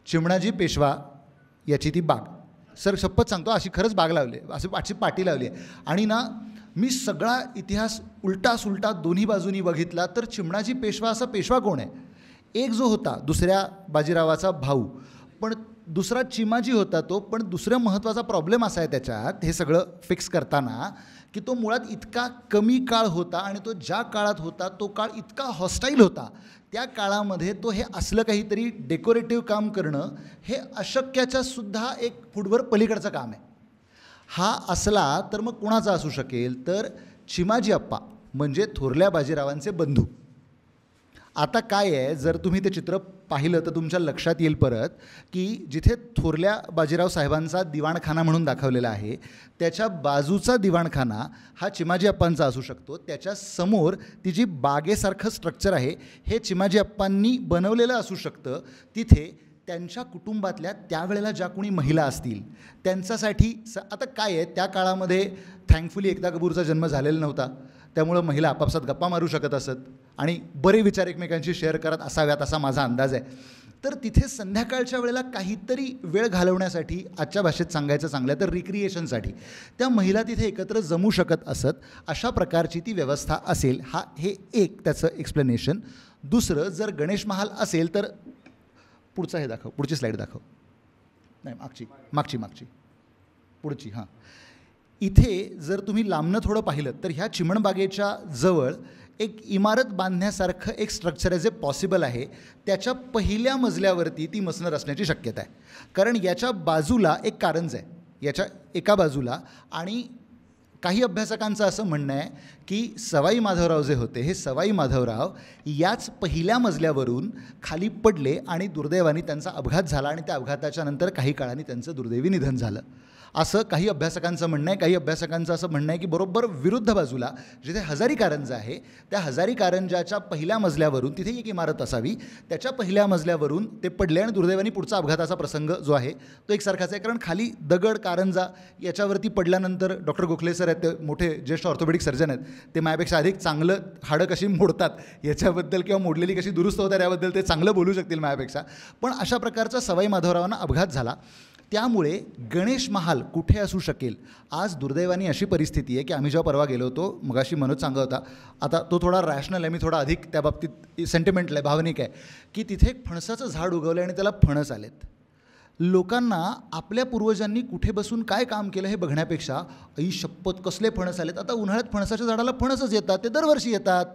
S1: चिमणाजी पेशवा याची ती बाग, सर शपथ सांगतो अशी खरंच बाग लावली आहे, अशी पाटी लावली आहे. आणि ना, मी सगळा इतिहास उलटा सुलटा दोन्ही बाजूनी बघितला तर चिमणाजी पेशवा असा पेशवा कोण आहे? एक जो होता दुसऱ्या बाजीरावाचा भाऊ, पण दुसरा चिमाजी होता तो. पण दुसरा महत्त्वाचा प्रॉब्लेम असा आहे त्याच्यात हे सगळं फिक्स करताना की तो मुळात इतका कमी काळ होता आणि तो ज्या काळात होता तो काळ इतका हॉस्टाईल होता. त्या काळामध्ये तो हे असलं काहीतरी डेकोरेटिव्ह काम करणं हे अशक्याच्या सुद्धा एक फुटभर पलीकडचं काम आहे. हा असला तर मग कोणाचा असू शकेल? तर चिमाजी अप्पा म्हणजे थोरल्या बाजीरावांचे बंधू. आता काय आहे, जर तुम्ही ते चित्र पाहिलं तर तुमच्या लक्षात येईल परत की जिथे थोरल्या बाजीराव साहेबांचा दिवाणखाना म्हणून दाखवलेला आहे, त्याच्या बाजूचा दिवाणखाना हा चिमाजी अप्पांचा असू शकतो. त्याच्या समोर ती जी बागेसारखं स्ट्रक्चर आहे हे चिमाजी अप्पांनी बनवलेलं असू शकतं. तिथे त्यांच्या कुटुंबातल्या त्यावेळेला ज्या कोणी महिला असतील त्यांच्यासाठी आता काय आहे, त्या काळामध्ये थँकफुली एकता कपूरचा जन्म झालेला नव्हता, त्यामुळं महिला आपापसात गप्पा मारू शकत असत आणि बरे विचार एकमेकांशी शेअर करत असाव्यात असा माझा अंदाज आहे. तर तिथे संध्याकाळच्या वेळेला काहीतरी वेळ घालवण्यासाठी, आजच्या भाषेत सांगायचं चांगलं तर रिक्रिएशनसाठी त्या महिला तिथे एकत्र जमू शकत असत. अशा प्रकारची ती व्यवस्था असेल, हे एक त्याचं एक्सप्लेनेशन. दुसरं, जर गणेश महाल असेल तर पुढचा हे दाखव, पुढची स्लाईड दाखव, नाही मागची पुढची. हां, इथे जर तुम्ही लांबनं थोडं पाहिलं तर ह्या चिमणबागेच्या जवळ एक इमारत बांधण्यासारखं एक स्ट्रक्चर आहे जे पॉसिबल आहे. त्याच्या पहिल्या मजल्यावरती ती मसनद असण्याची शक्यता आहे, कारण याच्या बाजूला एक कारंज आहे, याच्या एका बाजूला. आणि काही अभ्यासकांचं असं म्हणणं आहे की सवाई माधवराव जे होते, हे सवाई माधवराव याच पहिल्या मजल्यावरून खाली पडले आणि दुर्दैवाने त्यांचा अपघात झाला आणि त्या अपघाताच्या नंतर काही काळाने त्यांचं दुर्दैवी निधन झालं, असं काही अभ्यासकांचं म्हणणं आहे. काही अभ्यासकांचं असं म्हणणं आहे की बरोबर विरुद्ध बाजूला जिथे हजारी कारंजा आहे, त्या हजारी कारंजाच्या पहिल्या मजल्यावरून तिथे एक इमारत असावी, त्याच्या पहिल्या मजल्यावरून ते पडले आणि दुर्दैवाने पुढचा अपघाताचा प्रसंग जो आहे तो एकसारखाच आहे. कारण खाली दगड, कारंजा याच्यावरती पडल्यानंतर डॉक्टर गोखले सर आहेत, ते मोठे ज्येष्ठ ऑर्थोपेडिक सर्जन आहेत, ते माझ्यापेक्षा अधिक चांगलं हाडं कशी मोडतात याच्याबद्दल किंवा मोडलेली कशी दुरुस्त होतात याबद्दल ते चांगलं बोलू शकतील माझ्यापेक्षा. पण अशा प्रकारचा सवाई माधवरावांना अपघात झाला. त्यामुळे गणेश महाल कुठे असू शकेल? आज दुर्दैवाने अशी परिस्थिती आहे की आम्ही जेव्हा परवा गेलो होतो, मगाशी मनोज सांगत होता, आता तो थोडा रॅशनल आहे, मी थोडा अधिक त्या बाबतीत सेंटिमेंटल आहे, भावनिक आहे, की तिथे एक फणसाचं झाड उगवलं आणि त्याला फणस आलेत. लोकांना आपल्या पूर्वजांनी कुठे बसून काय काम केलं हे बघण्यापेक्षा आई शपथ कसले फणस आलेत, आता उन्हाळ्यात फणसाच्या झाडाला फणसच येतात, ते दरवर्षी येतात,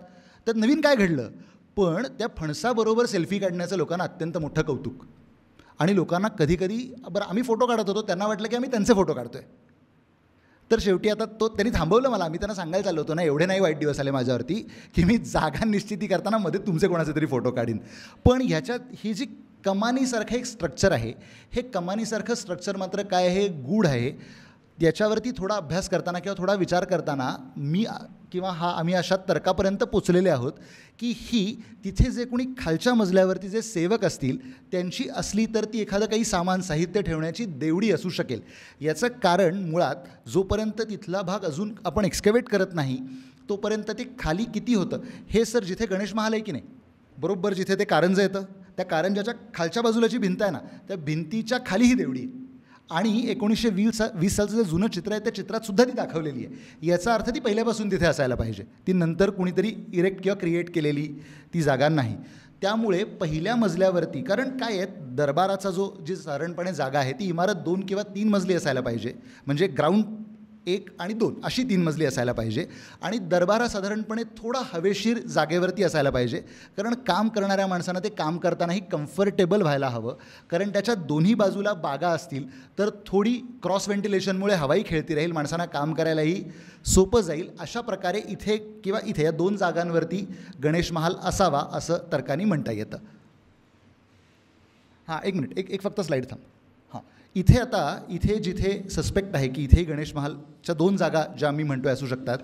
S1: त्यात नवीन काय घडलं? पण त्या फणसाबरोबर सेल्फी काढण्याचं लोकांना अत्यंत मोठं कौतुक. आणि लोकांना कधीकधी बरं आम्ही फोटो काढत होतो, त्यांना वाटलं की आम्ही त्यांचे फोटो काढतो आहे. तर शेवटी आता त्यांनी थांबवलं मला. मी त्यांना सांगायला चाललो होतो ना, एवढे नाही वाईट दिवस आले माझ्यावरती की मी जागा निश्चिती करताना मध्ये तुमचे कोणाचे तरी फोटो काढीन. पण ह्याच्यात ही जी कमानीसारखं एक स्ट्रक्चर आहे, हे कमानीसारखं स्ट्रक्चर मात्र काय आहे, गूढ आहे. याच्यावरती थोडा अभ्यास करताना किंवा थोडा विचार करताना आम्ही अशा तर्कापर्यंत पोचलेले आहोत की तिथे जे कोणी खालच्या मजल्यावरती जे सेवक असतील त्यांची असली तर ती एखादं काही सामान साहित्य ठेवण्याची देवडी असू शकेल. याचं कारण मुळात जोपर्यंत तिथला भाग अजून आपण एक्स्केवेट करत नाही तोपर्यंत ते खाली किती होतं हे सर जिथे गणेश महाल आहे की नाही, बरोबर जिथे ते कारंजं येतं त्या कारंजाच्या खालच्या बाजूला जी भिंत आहे ना त्या भिंतीच्या खाली ही देवडी आहे आणि 1920 सालचं जे जुनं चित्र आहे त्या चित्रातसुद्धा ती दाखवलेली आहे. याचा अर्थ ती पहिल्यापासून तिथे असायला पाहिजे, ती नंतर कुणीतरी इरेक्ट किंवा क्रिएट केलेली ती जागा नाही. त्यामुळे पहिल्या मजल्यावरती, कारण काय आहे, दरबाराचा जी साधारणपणे जागा आहे ती इमारत 2 किंवा 3 मजली असायला पाहिजे, म्हणजे ग्राउंड 1 आणि 2 अशी 3 मजली असायला पाहिजे आणि दरबार साधारणपणे थोडा हवेशीर जागेवरती असायला पाहिजे, कारण काम करणाऱ्या माणसांना ते काम करतानाही कम्फर्टेबल व्हायला हवं. कारण त्याच्या दोन्ही बाजूला बागा असतील तर थोडी क्रॉस व्हेंटिलेशनमुळे हवाही खेळती राहील, माणसांना काम करायलाही सोपं जाईल. अशा प्रकारे इथे किंवा इथे या 2 जागांवरती गणेश महाल असावा असं तर्काने म्हणता येतं. हां, एक मिनिट, एक फक्त स्लाईड थांब. हां, इथे जिथे सस्पेक्ट आहे की इथे गणेश महालच्या 2 जागा ज्या मी म्हणतो असू शकतात,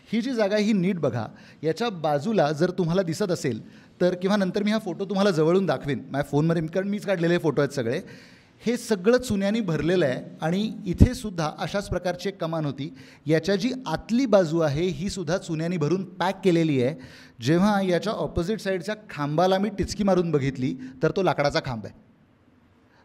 S1: ही जी जागा आहे ही नीट बघा. याच्या बाजूला जर तुम्हाला दिसत असेल तर, किंवा नंतर मी हा फोटो तुम्हाला जवळून दाखवेन माझ्या फोनमध्ये, कारण मीच काढलेले फोटो आहेत सगळे. हे सगळं चुन्यानी भरलेलं आहे आणि इथे सुद्धा अशाच प्रकारची एक कमान होती. याच्या जी आतली बाजू आहे ही सुद्धा चुन्यानी भरून पॅक केलेली आहे. जेव्हा याच्या ऑपोजिट साईडच्या खांबाला मी टिचकी मारून बघितली तर तो लाकडाचा खांब आहे.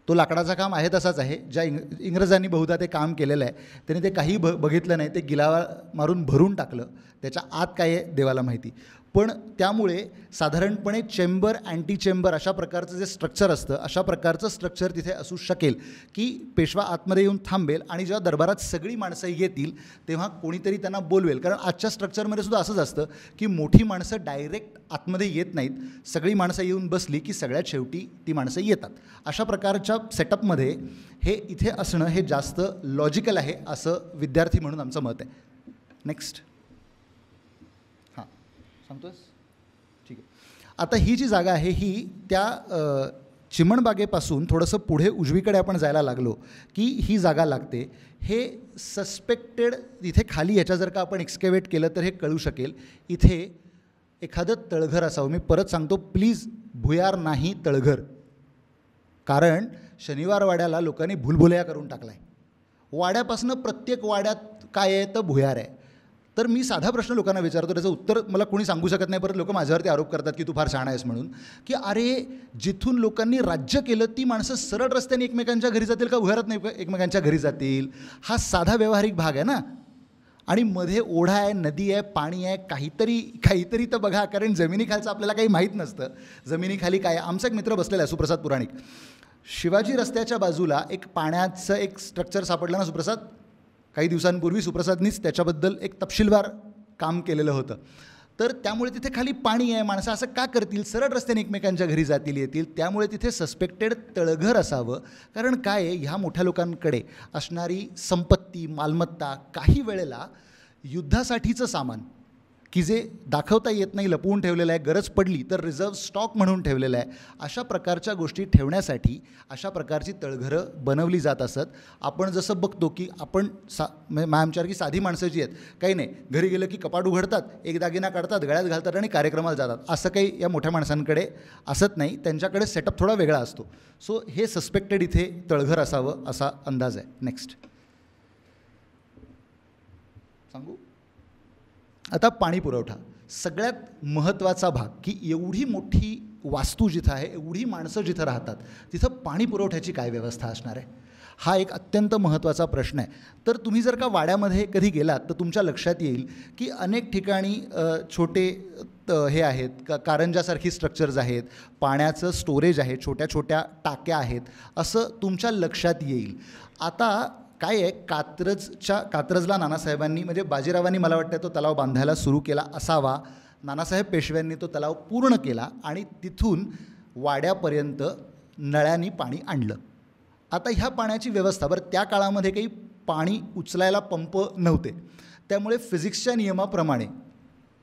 S1: तो लाकडाचा खांब आहे तसाच आहे. ज्या इंग्रजांनी बहुधा ते काम केलेलं आहे त्याने ते काही बघितलं नाही, ते गिलावा मारून भरून टाकलं. त्याच्या आत काय आहे देवाला माहिती. पण त्यामुळे साधारणपणे चेंबर, अँटी चेंबर अशा प्रकारचं जे स्ट्रक्चर असतं अशा प्रकारचं स्ट्रक्चर तिथे असू शकेल की पेशवा आतमध्ये येऊन थांबेल आणि जेव्हा दरबारात सगळी माणसं येतील तेव्हा कोणीतरी त्यांना बोलवेल. कारण आजच्या स्ट्रक्चरमध्ये सुद्धा असंच असतं की मोठी माणसं डायरेक्ट आतमध्ये येत नाहीत, सगळी माणसं येऊन बसली की सगळ्यात शेवटी ती माणसं येतात. अशा प्रकारच्या सेटअपमध्ये हे इथे असणं हे जास्त लॉजिकल आहे असं विद्यार्थी म्हणून आमचं मत आहे. नेक्स्ट. हां, सांगतोस? ठीक आहे. आता ही जी जागा आहे ही त्या चिमणबागेपासून थोडंसं पुढे उजवीकडे आपण जायला लागलो की ही जागा लागते. हे सस्पेक्टेड इथे खाली ह्याच्या जर का आपण एक्स्केवेट केलं तर हे कळू शकेल. इथे एखादं तळघर असावं. मी परत सांगतो, प्लीज भुयार नाही तळघर, कारण शनिवार वाड्याला लोकांनी भुलभुलया करून टाकला आहे. वाड्यापासनं प्रत्येक वाड्यात काय आहे तर भुयार आहे. तर मी साधा प्रश्न लोकांना विचारतो, त्याचं उत्तर मला कोणी सांगू शकत नाही. परत लोक माझ्यावरती आरोप करतात की तू फार शहाणा आहेस म्हणून, की अरे जिथून लोकांनी राज्य केलं ती माणसं सरळ रस्त्याने एकमेकांच्या घरी जातील का भुयारात नाही एकमेकांच्या घरी जातील? हा साधा व्यावहारिक भाग आहे ना. आणि मध्ये ओढा आहे, नदी आहे, पाणी आहे, काहीतरी तर बघा, कारण जमिनीखालचं आपल्याला काही माहीत नसतं. जमिनीखाली काय आहे. आमचा एक मित्र बसलेला आहे सुप्रसाद पुराणिक. शिवाजी रस्त्याच्या बाजूला एक पाण्याचं एक स्ट्रक्चर सापडलं ना सुप्रसाद, काही दिवसांपूर्वी सुप्रसादनीच त्याच्याबद्दल एक तपशीलवार काम केलेलं होतं. तर त्यामुळे तिथे खाली पाणी आहे, माणसं असं का करतील, सरळ रस्त्याने एकमेकांच्या घरी जातील येतील. त्यामुळे तिथे सस्पेक्टेड तळघर असावं. कारण काय आहे, ह्या मोठ्या लोकांकडे असणारी संपत्ती, मालमत्ता, काही वेळेला युद्धासाठीचं सामान की जे दाखवता येत नाही, लपवून ठेवलेलं आहे, गरज पडली तर रिझर्व्ह स्टॉक म्हणून ठेवलेलं आहे. अशा प्रकारच्या गोष्टी ठेवण्यासाठी अशा प्रकारची तळघरं बनवली जात असत. आपण जसं बघतो की आपण आमच्यासारखी साधी माणसं जी आहेत, काही नाही, घरी गेलं की कपाट उघडतात, एक दागिना काढतात, गळ्यात घालतात आणि कार्यक्रमाला जातात. असं काही या मोठ्या माणसांकडे असत नाही. त्यांच्याकडे सेटअप थोडा वेगळा असतो. सो हे सस्पेक्टेड इथे तळघर असावं असा अंदाज आहे. नेक्स्ट सांगू. आता पाणी पुरवठा सगळ्यात महत्त्वाचा भाग, की एवढी मोठी वास्तू जिथं आहे, एवढी माणसं जिथं राहतात, तिथं पाणी पुरवठ्याची काय व्यवस्था असणार आहे, हा एक अत्यंत महत्त्वाचा प्रश्न आहे. तर तुम्ही जर का वाड्यामध्ये कधी गेलात तर तुमच्या लक्षात येईल की अनेक ठिकाणी छोटे हे आहेत, कारंजासारखी स्ट्रक्चर्स आहेत, पाण्याचं स्टोरेज आहे, छोट्या छोट्या टाक्या आहेत, असं तुमच्या लक्षात येईल. आता काय आहे, कात्रजला नानासाहेबांनी म्हणजे बाजीरावांनी मला वाटतं तो तलाव बांधायला सुरू केला असावा. नानासाहेब पेशव्यांनी तो तलाव पूर्ण केला आणि तिथून वाड्यापर्यंत नळ्यांनी पाणी आणलं. आता ह्या पाण्याची व्यवस्था, बरं त्या काळामध्ये काही पाणी उचलायला पंप नव्हते, त्यामुळे फिजिक्सच्या नियमाप्रमाणे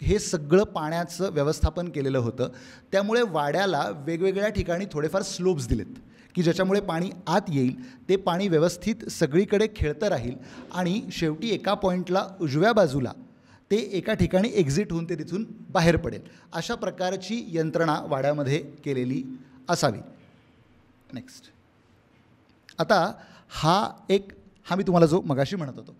S1: हे सगळं पाण्याचं व्यवस्थापन केलेलं होतं. त्यामुळे वाड्याला वेगवेगळ्या ठिकाणी थोडेफार स्लोप्स दिलेत की ज्याच्यामुळे पाणी आत येईल, ते पाणी व्यवस्थित सगळीकडे खेळतं राहील आणि शेवटी एका पॉईंटला उजव्या बाजूला ते एका ठिकाणी एक्झिट होऊन ते तिथून बाहेर पडेल. अशा प्रकारची यंत्रणा वाड्यामध्ये केलेली असावी. नेक्स्ट. आता हा मी तुम्हाला जो मगाशी म्हणत होतो,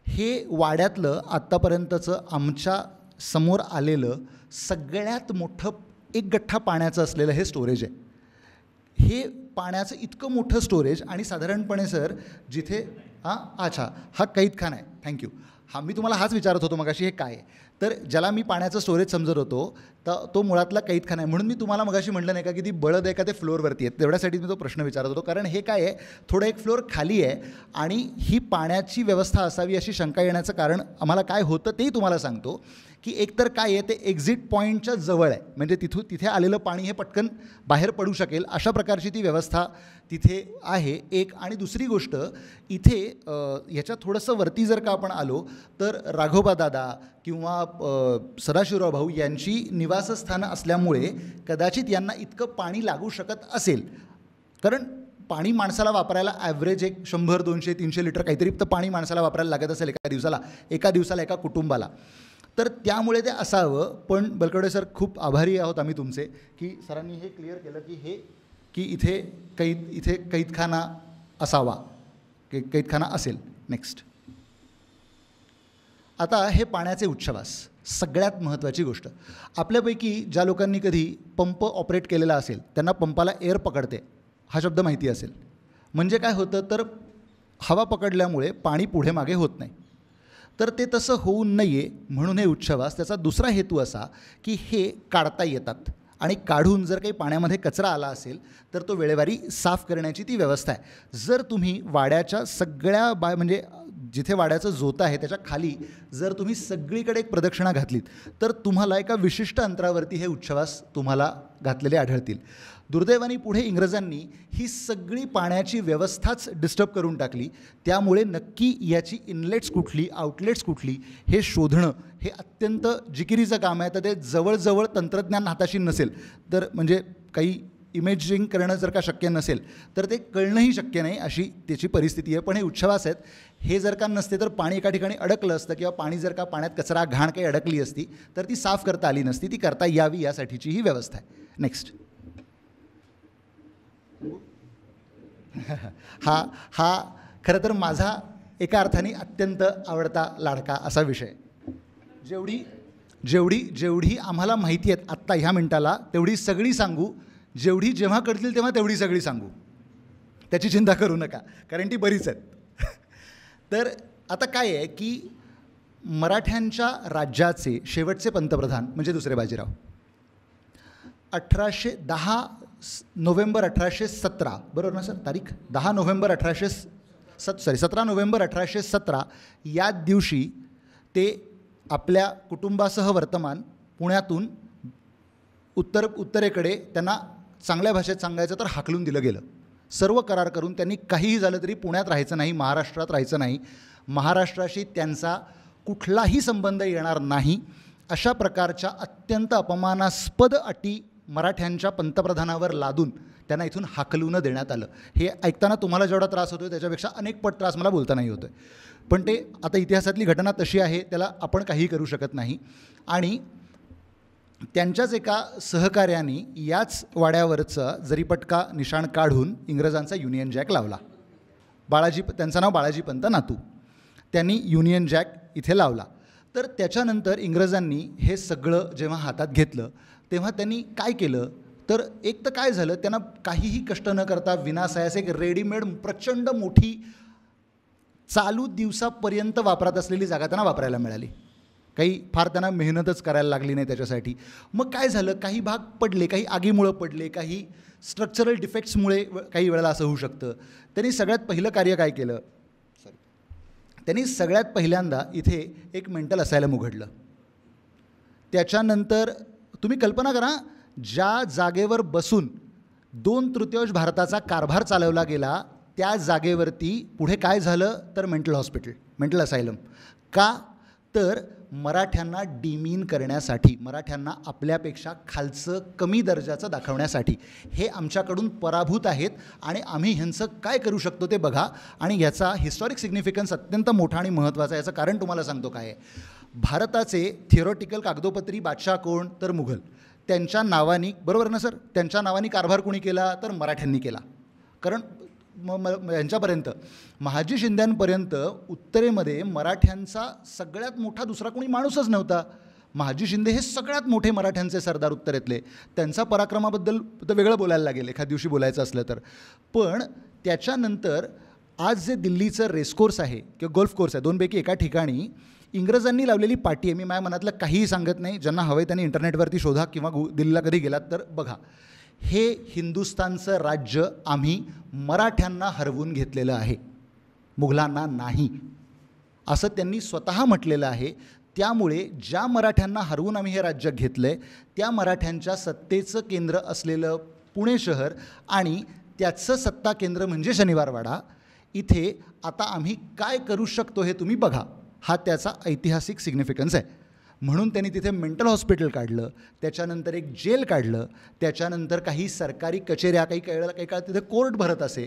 S1: हे वाड्यातलं आत्तापर्यंतचं आमच्या समोर आलेलं सगळ्यात मोठं एक गठ्ठा पाण्याचं असलेलं हे स्टोरेज आहे. हे पाण्याचं इतकं मोठं स्टोरेज आणि साधारणपणे सर जिथे अच्छा हा कैदखाना आहे. थँक्यू. मी तुम्हाला हाच विचारत होतो मगाशी हे काय आहे. तर ज्याला मी पाण्याचं स्टोरेज समजत होतो तर तो मुळातला कैदखाना आहे. म्हणून मी तुम्हाला मगाशी म्हटलं नाही का की ती बळद आहे का ते फ्लोअरवरती आहे, तेवढ्यासाठी मी तो प्रश्न विचारत होतो. कारण हे काय आहे, थोडं एक फ्लोअर खाली आहे आणि ही पाण्याची व्यवस्था असावी अशी शंका येण्याचं कारण आम्हाला काय होतं तेही तुम्हाला सांगतो. की एकतर काय आहे, ते एक्झिट पॉईंटच्या जवळ आहे, म्हणजे तिथे आलेलं पाणी हे पटकन बाहेर पडू शकेल अशा प्रकारची ती व्यवस्था तिथे आहे एक. आणि दुसरी गोष्ट, इथे ह्याच्यात थोडंसं वरती जर का आपण आलो तर राघोबा दादा किंवा सदाशिवराव भाऊ यांची निवासस्थानं असल्यामुळे कदाचित यांना इतकं पाणी लागू शकत असेल. कारण पाणी माणसाला वापरायला ॲव्हरेज एक 100, 200, 300 लिटर काहीतरी तर पाणी माणसाला वापरायला लागत असेल एका दिवसाला एका कुटुंबाला. तर त्यामुळे ते असावं. पण बलकवडे सर खूप आभारी आहोत आम्ही तुमचे की सरांनी हे क्लिअर केलं की इथे कैदखाना असावा, कैदखाना असेल. नेक्स्ट. आता हे पाण्याचे उच्छवास सगळ्यात महत्त्वाची गोष्ट. आपल्यापैकी ज्या लोकांनी कधी पंप ऑपरेट केलेला असेल त्यांना पंपाला एअर पकडते हा शब्द माहिती असेल. म्हणजे काय होतं तर हवा पकडल्यामुळे पाणी पुढे मागे होत नाही. तर ते तसं होऊ नये म्हणून हे उच्छवास. त्याचा दुसरा हेतू असा की हे काढता येतात आणि काढून जर काही पाण्यामध्ये कचरा आला असेल तर तो वेळेवारी साफ करण्याची ती व्यवस्था आहे. जर तुम्ही वाड्याच्या सगळ्या म्हणजे जिथे वाड्याचं जोतं आहे त्याच्या खाली जर तुम्ही सगळीकडे एक प्रदक्षिणा घातलीत तर तुम्हाला एका विशिष्ट अंतरावरती हे उच्छवास तुम्हाला घातलेले आढळतील. दुर्दैवाने पुढे इंग्रजांनी ही सगळी पाण्याची व्यवस्थाच डिस्टर्ब करून टाकली. त्यामुळे नक्की याची इनलेट्स कुठली, आउटलेट्स कुठली हे शोधणं हे अत्यंत जिकिरीचं काम आहे. तर ते जवळजवळ तंत्रज्ञान हाताशी नसेल तर म्हणजे काही इमेजिंग करणं जर का शक्य नसेल तर ते कळणंही शक्य नाही अशी त्याची परिस्थिती आहे. पण हे उच्छवास आहेत, हे जर का नसते तर पाणी एका ठिकाणी अडकलं असतं किंवा पाणी जर का पाण्यात कचरा घाण काही अडकली असती तर ती साफ करता आली नसती. ती करता यावी यासाठीची ही व्यवस्था आहे. नेक्स्ट. हा खरं तर माझा एका अर्थाने अत्यंत आवडता लाडका असा विषय. जेवढी आम्हाला माहिती आहेत आत्ता ह्या मिनटाला तेवढी सगळी सांगू. जेवढी जेव्हा कळतील तेव्हा तेवढी सगळी सांगू. त्याची चिंता करू नका कारण ती बरीच आहेत. तर आता काय आहे की मराठ्यांच्या राज्याचे शेवटचे पंतप्रधान म्हणजे दुसरे बाजीराव 10 नोव्हेंबर 1817 बरोबर ना सर तारीख 17 नोव्हेंबर 1817 या दिवशी ते आपल्या कुटुंबासह वर्तमान पुण्यातून उत्तरेकडे त्यांना चांगल्या भाषेत सांगायचं तर हाकलून दिलं गेलं. सर्व करार करून त्यांनी काहीही झालं तरी पुण्यात राहायचं नाही, महाराष्ट्रात राहायचं नाही, महाराष्ट्राशी त्यांचा कुठलाही संबंध येणार नाही अशा प्रकारच्या अत्यंत अपमानास्पद अटी मराठ्यांच्या पंतप्रधानावर लादून त्यांना इथून हाकलून देण्यात आलं. हे ऐकताना तुम्हाला जेवढा त्रास होतो त्याच्यापेक्षा अनेक पट त्रास मला बोलतानाही होतो आहे. पण ते आता इतिहासातली घटना तशी आहे, त्याला आपण काहीही करू शकत नाही. आणि त्यांच्याच एका सहकार्याने याच वाड्यावरचा जरीपटका निशाण काढून इंग्रजांचा युनियन जॅक लावला. त्यांचं नाव बाळाजी पंत नातू. त्यांनी युनियन जॅक इथे लावला. तर त्याच्यानंतर इंग्रजांनी हे सगळं जेव्हा हातात घेतलं तेव्हा त्यांनी काय केलं तर एक तर काय झालं, त्यांना काहीही कष्ट न करता विनासायास एक रेडीमेड प्रचंड मोठी चालू दिवसापर्यंत वापरात असलेली जागा त्यांना वापरायला मिळाली. काही फार त्यांना मेहनतच करायला लागली नाही त्याच्यासाठी. मग काय झालं, काही भाग पडले, काही आगीमुळं पडले, काही स्ट्रक्चरल डिफेक्ट्समुळे काही वेळेला असं होऊ शकतं. त्यांनी सगळ्यात पहिलं कार्य काय केलं, त्यांनी सगळ्यात पहिल्यांदा इथे एक मेंटल असायलम उघडलं. त्याच्यानंतर तुम्ही कल्पना करा, ज्या जागेवर बसून 2/3 भारताचा कारभार चालवला गेला त्या जागेवरती पुढे काय झालं तर मेंटल असायलम. का तर मराठ्यांना डिमीन करण्यासाठी, मराठ्यांना आपल्यापेक्षा खालचं कमी दर्जाचं दाखवण्यासाठी. हे आमच्याकडून पराभूत आहेत आणि आम्ही ह्यांचं काय करू शकतो ते बघा. आणि याचा हिस्टॉरिक सिग्निफिकन्स अत्यंत मोठा आणि महत्त्वाचा आहे. याचं कारण तुम्हाला सांगतो काय आहे. भारताचे थिओरॉटिकल कागदोपत्री बादशाह कोण, तर मुघल. त्यांच्या नावानी, बरोबर ना सर, त्यांच्या नावानी कारभार कोणी केला, तर मराठ्यांनी केला. कारण यांच्यापर्यंत महाजी शिंद्यांपर्यंत उत्तरेमध्ये मराठ्यांचा सगळ्यात मोठा दुसरा कोणी माणूसच नव्हता. महाजी शिंदे हे सगळ्यात मोठे मराठ्यांचे सरदार उत्तरेतले. त्यांचा पराक्रमाबद्दल तर वेगळं बोलायला लागेल एखाद दिवशी बोलायचं असलं तर. पण त्याच्यानंतर आज जे दिल्लीचं रेसकोर्स आहे किंवा गोल्फ कोर्स आहे, दोनपैकी एका ठिकाणी इंग्रजांनी लावलेली पाटी आहे. मी माझ्या मनातलं काहीही सांगत नाही. ज्यांना हवं आहे त्यांनी इंटरनेटवरती शोधा किंवा दिल्लीला कधी गेलात तर बघा. हे हिंदुस्थानचं राज्य आम्ही मराठ्यांना हरवून घेतलेलं आहे, मुघलांना नाही, असं त्यांनी स्वतः म्हटलेलं आहे. त्यामुळे ज्या मराठ्यांना हरवून आम्ही हे राज्य घेतलं आहे त्या मराठ्यांच्या सत्तेचं केंद्र असलेलं पुणे शहर आणि त्याचं सत्ता केंद्र म्हणजे शनिवारवाडा, इथे आता आम्ही काय करू शकतो हे तुम्ही बघा. हा त्याचा ऐतिहासिक सिग्निफिकन्स आहे. म्हणून त्यांनी तिथे मेंटल हॉस्पिटल काढलं, त्याच्यानंतर एक जेल काढलं, त्याच्यानंतर काही सरकारी कचेऱ्या, काही काळ तिथे कोर्ट भरत असे.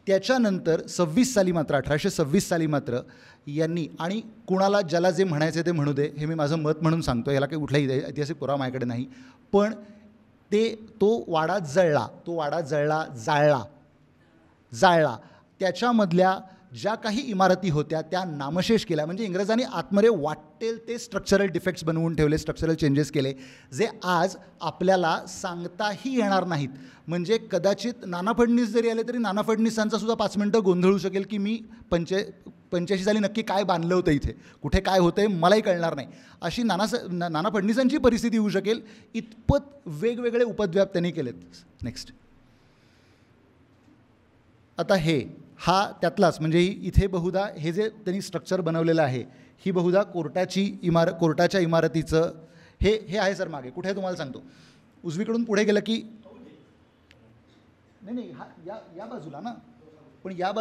S1: त्याच्यानंतर 26 साली मात्र 1826 साली मात्र यांनी, आणि कुणाला ज्याला जे म्हणायचे ते म्हणू दे, हे मी माझं मत म्हणून सांगतो, याला काही कुठलाही ऐतिहासिक पुरावा माझ्याकडे नाही, पण तो वाडा जाळला. त्याच्यामधल्या ज्या काही इमारती होत्या त्या नामशेष केल्या. म्हणजे इंग्रजांनी आतमध्ये वाटेल ते स्ट्रक्चरल डिफेक्ट्स बनवून ठेवले, स्ट्रक्चरल चेंजेस केले, जे आज आपल्याला सांगताही येणार नाहीत. म्हणजे कदाचित नाना फडणीस जरी आले तरी नाना फडणीसांचा सुद्धा 5 मिनटं गोंधळू शकेल की मी 85 साली नक्की काय बांधलं होतं, इथे कुठे काय होतं आहे मलाही कळणार नाही, अशी नाना फडणीसांची परिस्थिती होऊ शकेल. इतपत वेगवेगळे उपद्व्याप त्यांनी केलेत. नेक्स्ट. आता हा त्यातलाच, म्हणजे इथे बहुधा हे जे त्यांनी स्ट्रक्चर बनवलेलं आहे, ही बहुधा कोर्टाच्या इमारतीचं हे आहे सर. मागे कुठे तुम्हाला सांगतो, उजवीकडून पुढे गेलं की नाही हा या बाजूला ना, पण या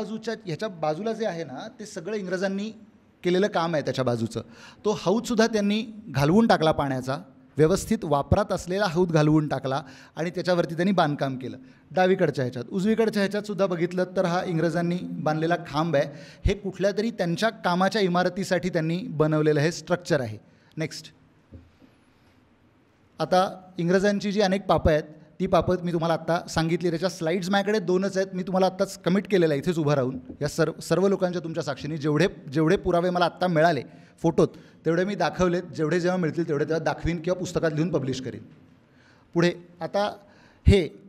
S1: ह्याच्या बाजूला जे आहे ना ते सगळं इंग्रजांनी केलेलं काम आहे. त्याच्या बाजूचं तो हौदसुद्धा त्यांनी घालवून टाकला, पाण्याचा व्यवस्थित वापरात असलेला हौद घालवून टाकला आणि त्याच्यावरती त्यांनी बांधकाम केलं. डावीकडच्या ह्याच्यात, उजवीकडच्या ह्याच्यातसुद्धा बघितलं तर हा इंग्रजांनी बांधलेला खांब आहे. हे कुठल्या तरी त्यांच्या कामाच्या इमारतीसाठी त्यांनी बनवलेलं हे स्ट्रक्चर आहे. नेक्स्ट. आता इंग्रजांची जी अनेक पापं आहेत ती पापं मी तुम्हाला आत्ता सांगितली. त्याच्या स्लाईड्स माझ्याकडे 2च आहेत. मी तुम्हाला आत्ताच कमिट केलेलं आहे इथेच उभं राहून या सर्व लोकांच्या तुमच्या साक्षीने. जेवढे पुरावे मला आत्ता मिळाले फोटोत तेवढे मी दाखवलेत. जेवढे जेव्हा मिळतील तेवढे तेव्हा दाखवीन किंवा पुस्तकात लिहून पब्लिश करीन. पुढे आता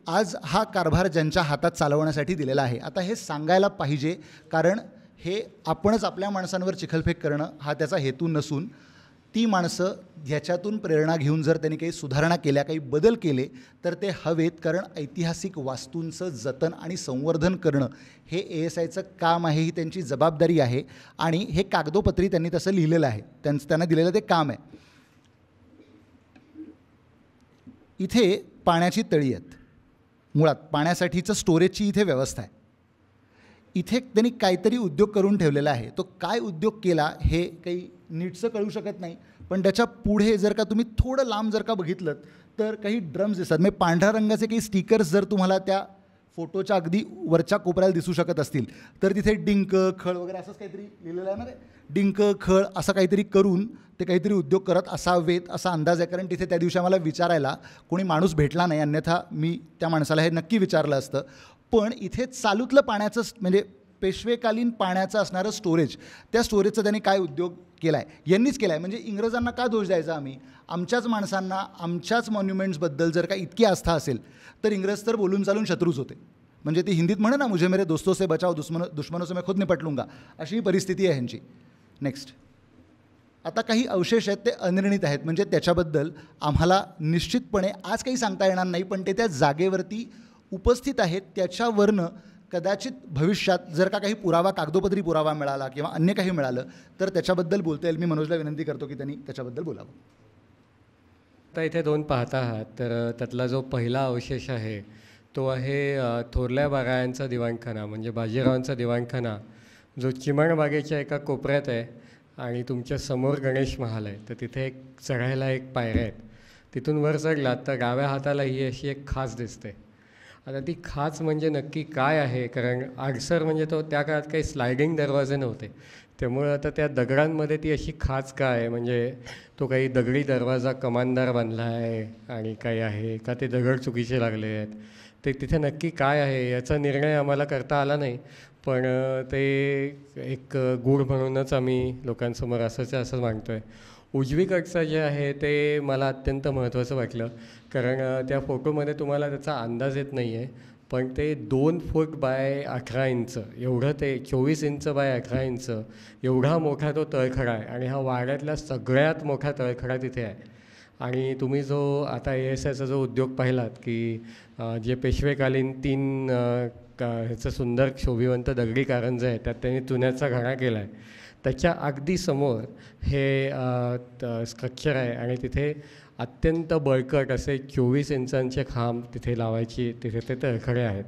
S1: आज हा कारभार ज्यांच्या हातात चालवण्यासाठी दिलेला आहे. आता हे सांगायला पाहिजे, कारण हे आपणच आपल्या माणसांवर चिखलफेक करणं हा त्याचा हेतू नसून, ती माणसं ह्याच्यातून प्रेरणा घेऊन जर त्यांनी काही सुधारणा केल्या, काही बदल केले तर ते हवेत. कारण ऐतिहासिक वास्तूंचं जतन आणि संवर्धन करणं हे ASIचं काम आहे, ही त्यांची जबाबदारी आहे. आणि हे कागदोपत्री त्यांनी तसं लिहिलेलं आहे, त्यांना दिलेलं ते काम आहे. इथे पाण्याची तळी आहेत, मुळात पाण्यासाठीचं स्टोरेजची इथे व्यवस्था आहे. इथे त्यांनी काहीतरी उद्योग करून ठेवलेला आहे. तो काय उद्योग केला हे काही नीटचं कळू शकत नाही, पण त्याच्या पुढे जर का तुम्ही थोडं लांब जर का बघितलं तर काही ड्रम्स दिसतात. म्हणजे पांढऱ्या रंगाचे काही स्टिकर्स जर तुम्हाला त्या फोटोच्या अगदी वरच्या कोपऱ्याला दिसू शकत असतील तर तिथे डिंक खळ वगैरे असंच काहीतरी लिहिलेलं आहे ना रे. डिंक खळ असं काहीतरी करून ते काहीतरी उद्योग करत असावेत असा अंदाज आहे. कारण तिथे त्या दिवशी आम्हाला विचारायला कोणी माणूस भेटला नाही, अन्यथा मी त्या माणसाला हे नक्की विचारलं असतं. पण इथे चालूतलं पाण्याचं, म्हणजे पेशवेकालीन पाण्याचं असणारं स्टोरेज, त्या स्टोरेजचा त्यांनी काय उद्योग केला आहे, यांनीच केला आहे. म्हणजे इंग्रजांना का दोष द्यायचा आम्ही? आमच्याच माणसांना आमच्याच मॉन्युमेंट्सबद्दल जर का इतकी आस्था असेल तर इंग्रज तर बोलून चालून शत्रूच होते. म्हणजे ती हिंदीत म्हणे ना, मुझे मेरे दोस्तों से बचाओ, दुश्मनों से मैं खुद निपट लूँगा, अशी परिस्थिती आहे ह्यांची. नेक्स्ट. आता काही अवशेष आहेत ते अनिर्णित आहेत, म्हणजे त्याच्याबद्दल आम्हाला निश्चितपणे आज काही सांगता येणार नाही, पण ते त्या जागेवरती उपस्थित आहेत. त्याच्यावरनं कदाचित भविष्यात जर का काही पुरावा, कागदोपत्री पुरावा मिळाला किंवा अन्य काही मिळालं तर त्याच्याबद्दल बोलता येईल. मी मनोजला विनंती करतो की त्यांनी त्याच्याबद्दल बोलावं.
S2: आता इथे 2 पाहता आहात, तर त्यातला जो पहिला अवशेष आहे तो आहे थोरल्या बागायांचा दिवाणखाना, म्हणजे बाजीरावांचा दिवाणखाना, जो चिमणबागेच्या एका कोपऱ्यात आहे. आणि तुमच्या समोर गणेश महाल आहे, तर तिथे एक चढायला एक पायऱ्या आहेत. तिथून वर चढलात तर डाव्या हाताला ही अशी एक खाच दिसते. आता ती खाच म्हणजे नक्की काय आहे, कारण आडसर म्हणजे तो त्या काळात काही स्लायडिंग दरवाजे नव्हते, त्यामुळे आता त्या दगडांमध्ये ती अशी खाच काय आहे, म्हणजे तो काही दगडी दरवाजा कमानदार बांधला आहे आणि काही आहे का ते दगड चुकीचे लागले आहेत, ते तिथे नक्की काय आहे याचा निर्णय आम्हाला करता आला नाही. पण ते एक गूढ म्हणूनच आम्ही लोकांसमोर असं मांडतो आहे. उजवीकडचं जे आहे ते मला अत्यंत महत्त्वाचं वाटलं, कारण त्या फोटोमध्ये तुम्हाला त्याचा अंदाज येत नाही आहे, पण ते 2 फूट बाय 18 इंच एवढं, ते 24 इंच बाय 18 इंच एवढा मोठा तो तळखडा आहे. आणि हा वाड्यातला सगळ्यात मोठा तळखडा तिथे आहे. आणि तुम्ही जो आता ASIचा जो उद्योग पाहिलात की जे पेशवेकालीन 3 ह्याचं सुंदर शोभिवंत दगडी कारंजे आहे, त्यात त्यांनी चुन्याचा घडा केला आहे, त्याच्या अगदी समोर हे स्ट्रक्चर आहे. आणि तिथे अत्यंत बळकट असे 24 इंचांचे खांब तिथे लावायची तिथे ते तळखडे आहेत.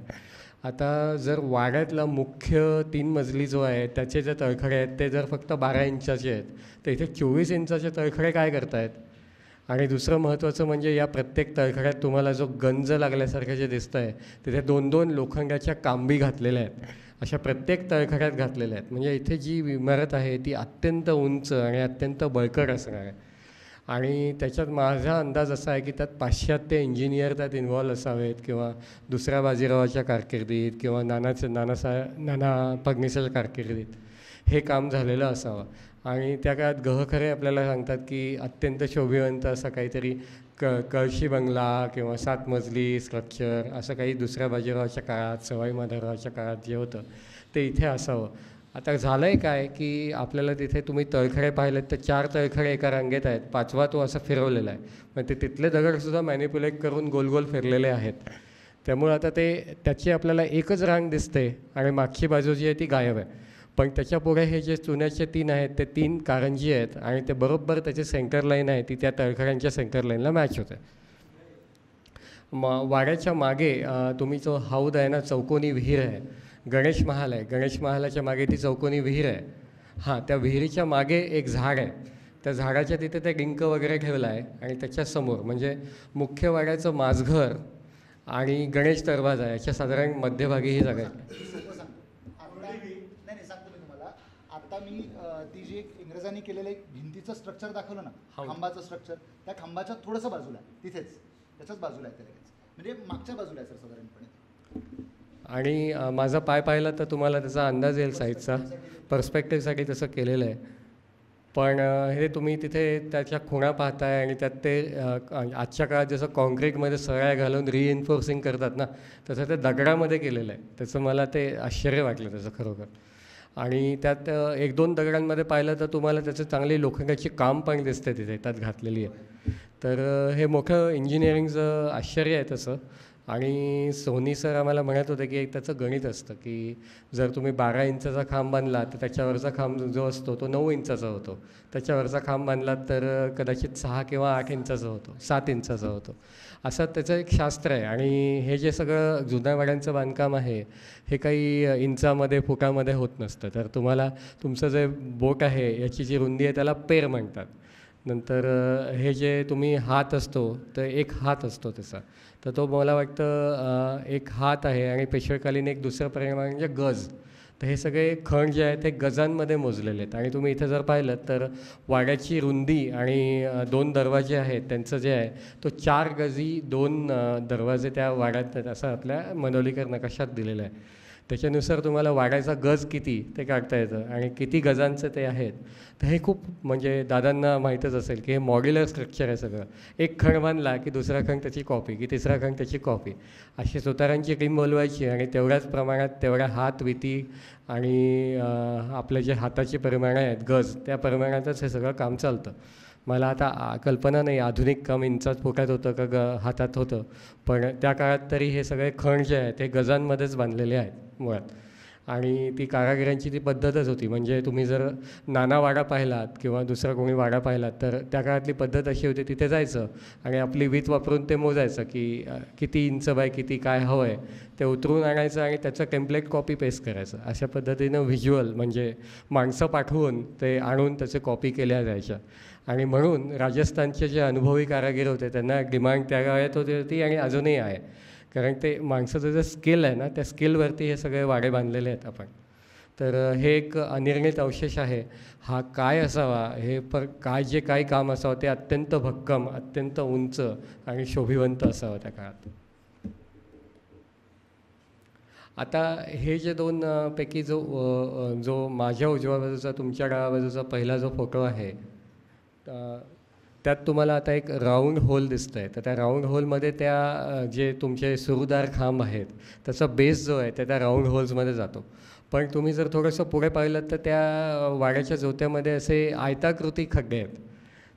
S2: आता जर वाड्यातला मुख्य 3 मजली जो आहे त्याचे जे तळखडे आहेत ते जर फक्त 12 इंचाचे आहेत, तर इथे 24 इंचाचे तळखडे काय करतायत. आणि दुसरं महत्त्वाचं म्हणजे या प्रत्येक तळखड्यात तुम्हाला जो गंज लागल्यासारखं जे दिसतं आहे, तिथे 2-2 लोखंडाच्या कांबी घातलेल्या आहेत, अशा प्रत्येक तळखड्यात घातलेल्या आहेत. म्हणजे इथे जी इमारत आहे ती अत्यंत उंच आणि अत्यंत बळकट असणार आहे. आणि त्याच्यात माझा अंदाज असा आहे की त्यात पाश्चात्य इंजिनियर त्यात इन्व्हॉल्व असावेत, किंवा दुसऱ्या बाजीरावाच्या कारकिर्दीत किंवा नाना फडणीसाच्या कारकिर्दीत हे काम झालेलं असावं. आणि त्या काळात गहखरे आपल्याला सांगतात की अत्यंत शोभिवंत असा काहीतरी कळशी बंगला किंवा 7 मजली स्ट्रक्चर असं काही दुसऱ्या बाजीरावाच्या काळात, सवाई माधवरावाच्या काळात जे होतं ते इथे असावं. आता झालं आहे काय की आपल्याला तिथे तुम्ही तळखडे पाहिलेत तर 4 तळखडे एका रांगेत आहेत, 5वा तो असा फिरवलेला आहे, मग ते तिथले दगडसुद्धा मॅनिप्युलेट करून गोल गोल फिरलेले आहेत. त्यामुळे आता त्याची आपल्याला एकच रांग दिसते आणि मागची बाजू जी आहे ती गायब आहे. पण त्याच्या पुढे हे जे चुन्याचे 3 आहेत ते 3 कारंजी आहेत आणि ते बरोबर त्याचे सेंटर लाईन आहे ती त्या तळखड्यांच्या सेंटर लाईनला मॅच होते. वाड्याच्या मागे तुम्ही जो हौद आहे ना, चौकोनी विहीर आहे, गणेश महाल आहे, गणेश महालाच्या मागे ती चौकोनी विहीर आहे. हां, त्या विहिरीच्या मागे एक झाड आहे, त्या झाडाच्या तिथे ते डिंक वगैरे ठेवलं आहे. आणि त्याच्यासमोर म्हणजे मुख्य वाड्याचं माझघर आणि गणेश दरवाजा याच्या साधारण मध्यभागी ही जागा आहे.
S1: आता मी ती जी एक इंग्रजांनी केलेलं एक भिंतीचं स्ट्रक्चर दाखवलं ना, खांबाचं स्ट्रक्चर, त्या खांबाच्या थोडंसं बाजूला आहे, तिथेच त्याच्याच बाजूला आहे, ते लगेच म्हणजे मागच्या बाजूला आहे सर साधारणपणे.
S2: आणि माझा पाय पाहिला तर तुम्हाला त्याचा अंदाज येईल साईजचा, पर्स्पेक्टिव्हसाठी तसं केलेलं आहे. पण हे तुम्ही तिथे त्याच्या खुणा पाहताय आणि त्यात ते आजच्या काळात जसं कॉन्क्रीटमध्ये सळ्या घालून रिइन्फोर्सिंग करतात ना, तसं ते दगडामध्ये केलेलं आहे. त्याचं मला ते आश्चर्य वाटलं त्याचं खरोखर. आणि त्यात 1-2 दगडांमध्ये पाहिलं तर तुम्हाला त्याचं चांगली लोखंडाची काम पण दिसते तिथे त्यात घातलेली आहे. तर हे मोठं इंजिनिअरिंगचं आश्चर्य आहे तसं. आणि सोनी सर आम्हाला म्हणत होते की एक त्याचं गणित असतं की जर तुम्ही 12 इंचाचा खांब बांधला तर त्याच्यावरचा खांब जो असतो तो 9 इंचाचा होतो, त्याच्यावरचा खांब बांधला तर कदाचित 6 किंवा 8 इंचाचा होतो, 7 इंचाचा होतो, असं त्याचं एक शास्त्र आहे. आणि हे जे सगळं जुन्या वाड्यांचं बांधकाम आहे हे काही इंचामध्ये फुटामध्ये होत नसतं. तर तुम्हाला तुमचं जे बोट आहे याची जी रुंदी आहे त्याला पेर म्हणतात. नंतर हे जे तुम्ही हात असतो तर 1 हात असतो त्याचा, तर तो मला वाटतं 1 हात आहे. आणि पेशवेकालीन एक दुसरं परिमाण म्हणजे गज. तर हे सगळे खण जे आहेत ते गजांमध्ये मोजलेले आहेत. आणि तुम्ही इथं जर पाहिलं तर वाड्याची रुंदी आणि 2 दरवाजे आहेत त्यांचं जे आहे तो 4 गजी 2 दरवाजे त्या वाड्यात आहेत असं आपल्या मनोलीकर नकाशात दिलेलं आहे. त्याच्यानुसार तुम्हाला वाड्याचा गज किती ते काढता येतं आणि किती गजांचं ते आहेत. तर हे खूप म्हणजे दादांना माहीतच असेल की हे मॉड्युलर स्ट्रक्चर आहे सगळं. एक खण बांधला की दुसरा खण त्याची कॉपी, की तिसरा खण त्याची कॉपी, अशी सुतारांची टीम बोलवायची आणि तेवढ्याच प्रमाणात तेवढ्या हात विती आणि आपले जे हाताची परिमाणं आहेत गज त्या प्रमाणातच हे सगळं काम चालतं. मला आता कल्पना नाही आधुनिक काम इंचात फुटात होतं का हातात होतं, पण त्या काळात तरी हे सगळे खण जे आहेत ते गजांमध्येच बांधलेले आहेत मुळात. आणि ती कारागिरांची ती पद्धतच होती. म्हणजे तुम्ही जर नाना वाडा पाहिलात किंवा दुसरा कोणी वाडा पाहिलात तर त्या काळातली पद्धत अशी होती, तिथे जायचं आणि आपली वीत वापरून ते मोजायचं की किती इंच बाय किती काय हवं आहे ते उतरून आणायचं आणि त्याचं टेम्पलेट कॉपी पेस्ट करायचं. अशा पद्धतीनं व्हिज्युअल म्हणजे माणसं पाठवून ते आणून त्याचे कॉपी केल्या जायच्या. आणि म्हणून राजस्थानचे जे अनुभवी कारागीर होते त्यांना डिमांड त्या काळात होती आणि अजूनही आहे. कारण ते माणसाचं जे स्किल आहे ना त्या स्किलवरती हे सगळे वाडे बांधलेले आहेत आपण. तर हे एक अनिर्णित अवशेष आहे. हा काय असावा हे काय जे काही काम असावं ते अत्यंत भक्कम, अत्यंत उंच आणि शोभिवंत असावं त्या काळात. आता हे जे दोन पैकी जो माझ्या उजव्या बाजूचा तुमच्या डाव्या बाजूचा पहिला जो फोटो आहे त्यात तुम्हाला आता एक राऊंड होल दिसतं आहे. तर त्या राऊंड होलमध्ये त्या जे तुमचे सुरूदार खांब आहेत त्याचा बेस जो आहे त्या राऊंड होल्समध्ये जातो. पण तुम्ही जर थोडंसं पुढे पाहिलं तर त्या वाड्याच्या जोत्यामध्ये असे आयताकृती खड्डे आहेत.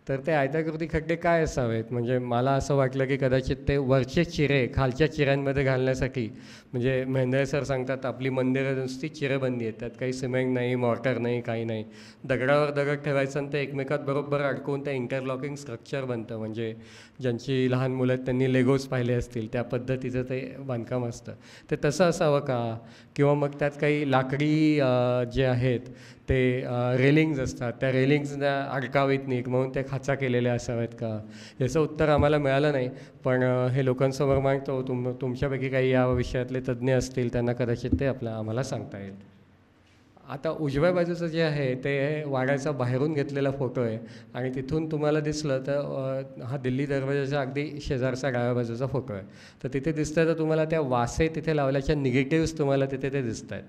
S2: तर ते आयताकृती खड्डे काय असावेत? म्हणजे मला असं वाटलं की कदाचित ते वरचे चिरे खालच्या चिऱ्यांमध्ये घालण्यासाठी, म्हणजे मेंदळे सर सांगतात आपली मंदिरं नुसती चिरेबंदी आहेत, त्यात काही सिमेंट नाही, मॉर्टर नाही, काही नाही. दगडावर दगड ठेवायचं आणि ते एकमेकात बरोबर अडकवून ते इंटरलॉकिंग स्ट्रक्चर बनतं. म्हणजे ज्यांची लहान मुलं आहेत त्यांनी लेगोज पाहिले असतील त्या पद्धतीचं ते बांधकाम असतं. ते तसं असावं का? किंवा मग त्यात काही लाकडी जे आहेत ते रेलिंग्ज असतात, त्या रेलिंग्जना अडकावीत नाहीत म्हणून त्या खाचा केलेल्या असाव्यात का? याचं उत्तर आम्हाला मिळालं नाही. पण हे लोकांसमोर मागतो. तुमच्यापैकी काही या विषयातले तज्ज्ञ असतील त्यांना कदाचित ते आम्हाला सांगता येईल. आता उजव्या बाजूचं जे आहे ते वाड्याचा बाहेरून घेतलेला फोटो आहे आणि तिथून तुम्हाला दिसलं तर हा दिल्ली दरवाजाच्या अगदी शेजारचा डाव्या बाजूचा फोटो आहे. तर तिथे दिसतं तर तुम्हाला त्या वासे तिथे लावल्याच्या निगेटिव्स तुम्हाला तिथे ते दिसत आहेत.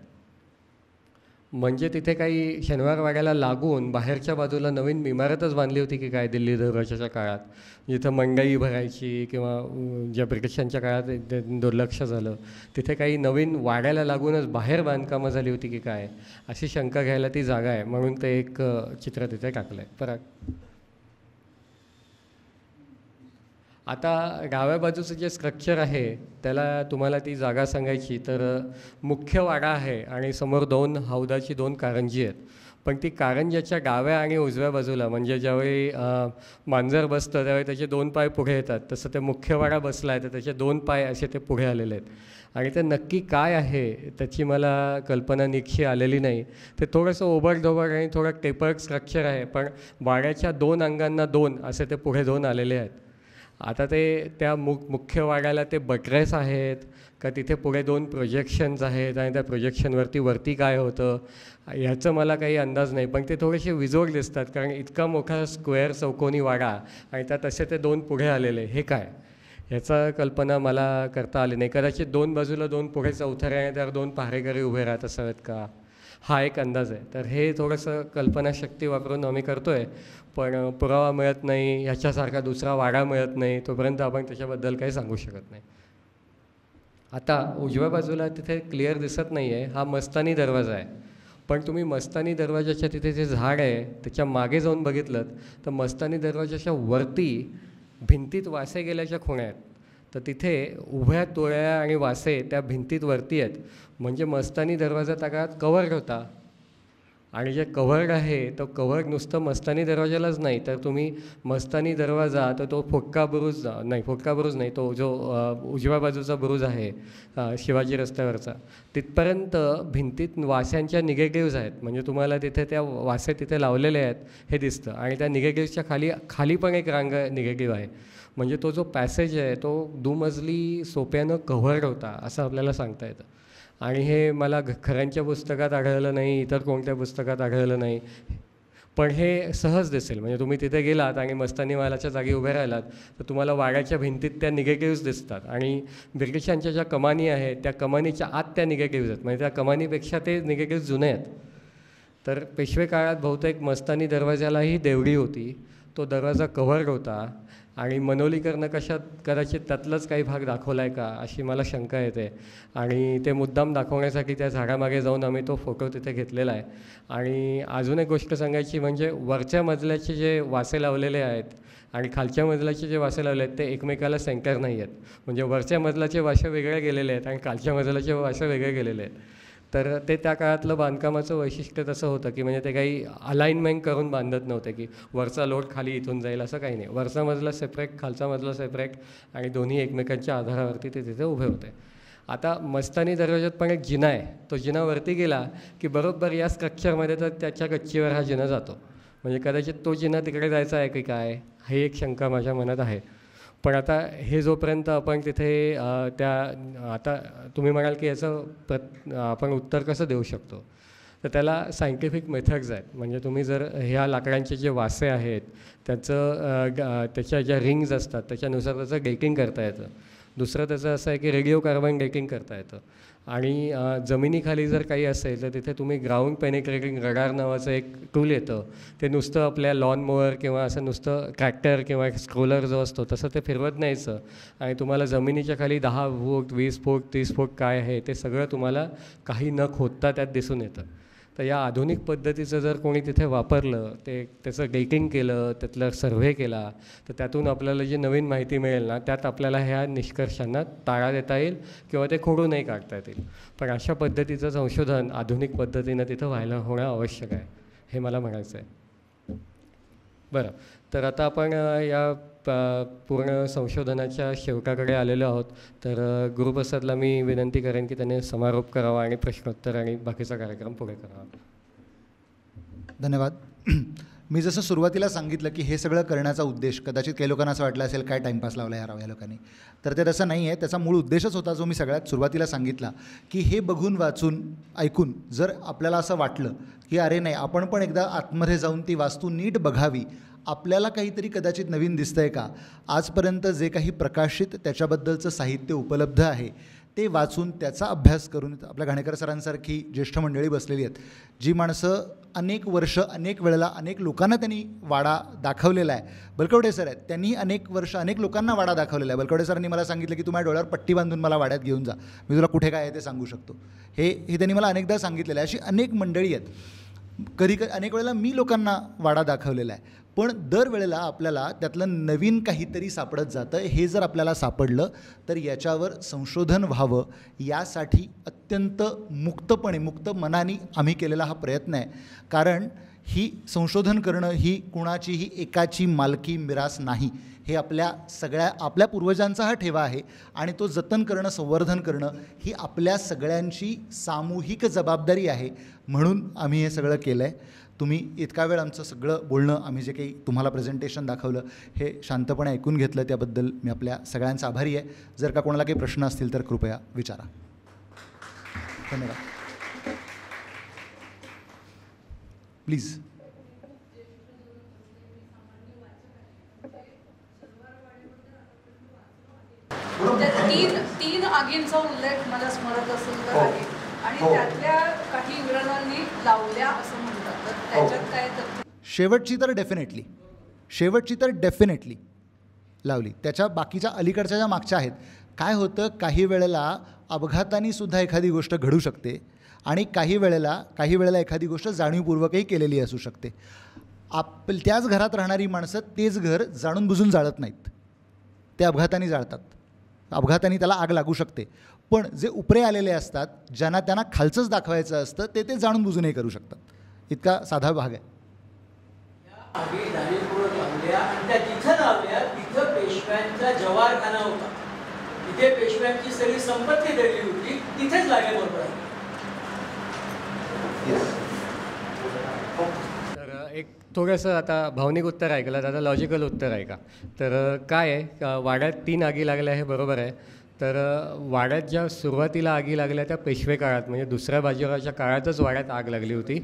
S2: म्हणजे तिथे काही शनिवार वाड्याला लागून बाहेरच्या बाजूला नवीन इमारतच बांधली होती की काय दिल्ली दरवाजाच्या काळात, जिथं मंडई भरायची किंवा ज्या ब्रिटिशांच्या काळात दुर्लक्ष झालं तिथे काही नवीन वाड्याला लागूनच बाहेर बांधकामं झाली होती की काय अशी शंका घ्यायला ती जागा आहे. म्हणून ते एक चित्र तिथे टाकलं आहे. परत आता डाव्या बाजूचं जे स्ट्रक्चर आहे त्याला तुम्हाला ती जागा सांगायची तर मुख्य वाडा आहे आणि समोर हौदाची दोन कारंजी आहेत. पण ती कारंज्याच्या डाव्या आणि उजव्या बाजूला म्हणजे ज्यावेळी मांजर बसतं त्यावेळी त्याचे 2 पाय पुढे येतात, तसं ते मुख्य वाडा बसला आहे तर त्याचे 2 पाय असे ते पुढे आलेले आहेत. आणि ते नक्की काय आहे त्याची मला कल्पना निश्चित आलेली नाही. ते थोडंसं ओबडधोबड आणि थोडं टेपर्ड स्ट्रक्चर आहे, पण वाड्याच्या 2 अंगांना 2 असे ते पुढे 2 आलेले आहेत. आता ते त्या मुख्य वाड्याला ते बट्रेस आहेत का तिथे पुढे 2 प्रोजेक्शन्स आहेत आणि त्या प्रोजेक्शनवरती काय होतं ह्याचं मला काही अंदाज नाही. पण ते थोडेसे विजोड दिसतात कारण इतका मोठा स्क्वेअर चौकोनी वाडा आणि त्यात असे ते 2 पुढे आलेले, हे काय ह्याचा कल्पना मला करता आली नाही. कदाचित 2 बाजूला 2 पुढे चौथऱ्या आणि त्यावर 2 पहारेकरी उभे राहत असावेत का, हा एक अंदाज आहे. तर हे थोडंसं कल्पनाशक्ती वापरून आम्ही करतो आहे, पण पुरावा मिळत नाही, ह्याच्यासारखा दुसरा वाडा मिळत नाही, तोपर्यंत आपण त्याच्याबद्दल काही सांगू शकत नाही. आता उजव्या बाजूला तिथे क्लिअर दिसत नाही आहे, हा मस्तानी दरवाजा आहे. पण तुम्ही मस्तानी दरवाजाच्या तिथे जे झाड आहे त्याच्या मागे जाऊन बघितलं तर मस्तानी दरवाजाच्या वरती भिंतीत वासे गेल्याच्या खुणा आहेत. तर तिथे उभ्या तोळ्या आणि वासे त्या भिंतीत वरती आहेत. म्हणजे मस्तानी दरवाजा त्या काळात कव्हर्ड होता आणि जे कव्हर्ड आहे तो कव्हर्ड नुसतं मस्तानी दरवाजालाच नाही तर तुम्ही मस्तानी दरवाजा तर तो फोटका बुरुज नाही, तो जो उजव्या बाजूचा बुरुज आहे शिवाजी रस्त्यावरचा तिथपर्यंत भिंतीत वास्यांच्या निगेटिव्ज आहेत. म्हणजे तुम्हाला तिथे त्या वासे तिथे लावलेले आहेत हे दिसतं आणि त्या निगेटिव्सच्या खाली पण एक रांग निगेटिव्ह आहे. म्हणजे तो जो पॅसेज आहे तो दुमजली सोप्यानं कव्हर्ड होता असं आपल्याला सांगता येतं. आणि हे मला खऱ्यांच्या पुस्तकात आढळलं नाही, इतर कोणत्या पुस्तकात आढळलं नाही, पण हे सहज दिसेल. म्हणजे तुम्ही तिथे गेलात आणि मस्तानी महालाच्या जागी उभे राहिलात तर तुम्हाला वाड्याच्या भिंतीत त्या निगेटिव्ज दिसतात आणि ब्रिटिशांच्या ज्या कमानी आहेत त्या कमानीच्या आत त्या निगेटिव्ज आहेत. म्हणजे त्या कमानीपेक्षा ते निगेटिव्ज जुने आहेत. तर पेशवे काळात बहुतेक मस्तानी दरवाजालाही देवडी होती, तो दरवाजा कव्हर्ड होता आणि मनोलीकरणं कदाचित त्यातलाच काही भाग दाखवला आहे का अशी मला शंका येते. आणि ते मुद्दाम दाखवण्यासाठी त्या झाडामागे जाऊन आम्ही तो फोटो तिथे घेतलेला आहे. आणि अजून एक गोष्ट सांगायची म्हणजे वरच्या मजल्याचे जे वासे लावलेले आहेत आणि खालच्या मजल्याचे जे वासे लावले आहेत ते एकमेकाला सेंटर नाही आहेत. म्हणजे वरच्या मजल्याचे वासे वेगळे गेलेले आहेत आणि खालच्या मजल्याचे वासे वेगळे गेलेले आहेत. तर ते त्या काळातलं बांधकामाचं वैशिष्ट्य तसं होतं की म्हणजे ते काही अलाइनमेंट करून बांधत नव्हते की वरचा लोड खाली इथून जाईल असं काही नाही. वरचा मजला सेपरेट, खालचा मजला सेपरेट आणि दोन्ही एकमेकांच्या आधारावरती ते तिथे उभे होते. आता मस्तानी दरवाजात पण एक जिना आहे. तो जिना वरती गेला की बरोबर या स्ट्रक्चरमध्ये तर त्याच्या गच्चीवर हा जिना जातो. म्हणजे कदाचित तो जिना तिकडे जायचा आहे की काय, ही एक शंका माझ्या मनात आहे. पण आता हे जोपर्यंत आपण तिथे आता तुम्ही म्हणाल की याचं आपण उत्तर कसं देऊ शकतो, तर त्याला सायंटिफिक मेथड्स आहेत. म्हणजे तुम्ही जर ह्या लाकडांचे जे वासे आहेत त्याच्या ज्या रिंग्ज असतात त्याच्यानुसार त्याचं डेटिंग करता येतं. दुसरं त्याचं असं आहे की रेडिओ कार्बन डेटिंग करता येतं. आणि जमिनीखाली जर काही असेल तर तिथे तुम्ही ग्राउंड पेनिट्रेटिंग रडार नावाचं एक टूल येतं. ते नुसतं आपल्या लॉन मोवर किंवा असं नुसतं ट्रॅक्टर किंवा एक स्क्रोलर जो असतो तसं ते फिरवत न्यायचं आणि तुम्हाला जमिनीच्या खाली 10 फूट 20 फूट 30 फूट काय आहे ते सगळं तुम्हाला काही न खोदता त्यात दिसून येतं. तर या आधुनिक पद्धतीचं जर कोणी तिथे वापरलं, त्याचं डेटिंग केलं, त्यातला सर्व्हे केला, तर त्यातून आपल्याला जी नवीन माहिती मिळेल ना, त्यात आपल्याला ह्या निष्कर्षांना ताळा देता येईल किंवा ते खोडूनही काढता येतील. पण अशा पद्धतीचं संशोधन आधुनिक पद्धतीनं तिथं होणं आवश्यक आहे, हे मला म्हणायचं आहे. बरं, तर आता आपण या पूर्ण संशोधनाच्या शेवटाकडे आलेलो आहोत. तर गुरुप्रसादला मी विनंती करेन की त्याने समारोप करावा आणि प्रश्नोत्तर आणि बाकीचा कार्यक्रम पुढे करावा.
S1: धन्यवाद. मी जसं सुरुवातीला सांगितलं की हे सगळं करण्याचा उद्देश कदाचित काही लोकांना असं वाटलं असेल काय टाईमपास लावला या लोकांनी, तर ते तसं नाही आहे. त्याचा मूळ उद्देशच होता जो मी सगळ्यात सुरुवातीला सांगितला की हे बघून वाचून ऐकून जर आपल्याला असं वाटलं की अरे नाही, आपण पण एकदा आतमध्ये जाऊन ती वास्तू नीट बघावी, आपल्याला काहीतरी कदाचित नवीन दिसतं आहे का, आजपर्यंत जे काही प्रकाशित त्याच्याबद्दलचं साहित्य उपलब्ध आहे ते वाचून त्याचा अभ्यास करून, आपल्या घाणेकर सरांसारखी ज्येष्ठ मंडळी बसलेली आहेत, जी माणसं अनेक वर्ष अनेक वेळेला अनेक लोकांना त्यांनी वाडा दाखवलेला आहे. बलकवडे सर आहेत, त्यांनी अनेक वर्ष अनेक लोकांना वाडा दाखवलेला आहे. बलकवडे सरांनी मला सांगितलं की तू माझ्या डोळ्यावर पट्टी बांधून मला वाड्यात घेऊन जा, मी तुला कुठे काय आहे ते सांगू शकतो. हे त्यांनी मला अनेकदा सांगितलेलं आहे. अशी अनेक मंडळी आहेत. अनेक वेळेला मी लोकांना वाडा दाखवलेला आहे. पण दरवेळेला आपल्याला त्यातलं नवीन काहीतरी सापडत जातं. हे जर आपल्याला सापडलं तर याच्यावर संशोधन व्हावं, यासाठी अत्यंत मुक्त मनाने आम्ही केलेला हा प्रयत्न आहे. कारण ही संशोधन करणं ही कुणाचीही एकाची मालकी मिरास नाही. हे आपल्या पूर्वजांचा हा ठेवा आहे आणि तो जतन करणं, संवर्धन करणं ही आपल्या सगळ्यांची सामूहिक जबाबदारी आहे. म्हणून आम्ही हे सगळं केलं आहे. तुम्ही इतका वेळ आमचं सगळं बोलणं, आम्ही जे काही तुम्हाला प्रेझेंटेशन दाखवलं हे शांतपणे ऐकून घेतलं, त्याबद्दल मी आपल्या सगळ्यांचा आभारी आहे. जर का कोणाला काही प्रश्न असतील तर कृपया विचारा. धन्यवाद. प्लीज.
S3: तीन आगींचा उल्लेख मला स्मरत असेल तर आहे आणि त्यातल्या काही इंग्रजांनी लावल्या असं म्हणतात, तर त्याच्यात काय तथ्य?
S1: शेवटची तर डेफिनेटली लावली. त्याच्या बाकीच्या अलीकडच्या ज्या मागच्या आहेत, काय होतं काही वेळेला अपघाताने सुद्धा एखादी गोष्ट घडू शकते आणि काही वेळेला एखादी गोष्ट जाणीवपूर्वकही केलेली असू शकते. त्याच घरात राहणारी माणसं तेच घर जाणून बुजून जाळत नाहीत, ते अपघाताने जाळतात. अपघाताने त्याला आग लागू शकते, पण जे उपरे आलेले असतात, ज्यांना त्यांना खालचंच दाखवायचं असतं, ते जाणून बुजूनही करू शकतात. इतका साधा भाग आहे.
S4: आगी जाणीवपूर्वक लावल्या आणि त्या जिथं लावल्या तिथं पेशव्यांचा जवारखाना होता. तिथे पेशव्यांची सगळी संपत्ती दडली होती, तिथेच लागल्याबरोबर आहे.
S2: तर एक थोडंसं आता भावनिक उत्तर ऐकलं, आता लॉजिकल उत्तर आहे का? तर काय आहे, वाड्यात 3 आगी लागल्या हे बरोबर आहे. तर वाड्यात ज्या सुरुवातीला आगी लागल्या त्या पेशवे काळात, म्हणजे दुसऱ्या बाजीरावाच्या काळातच वाड्यात आग लागली होती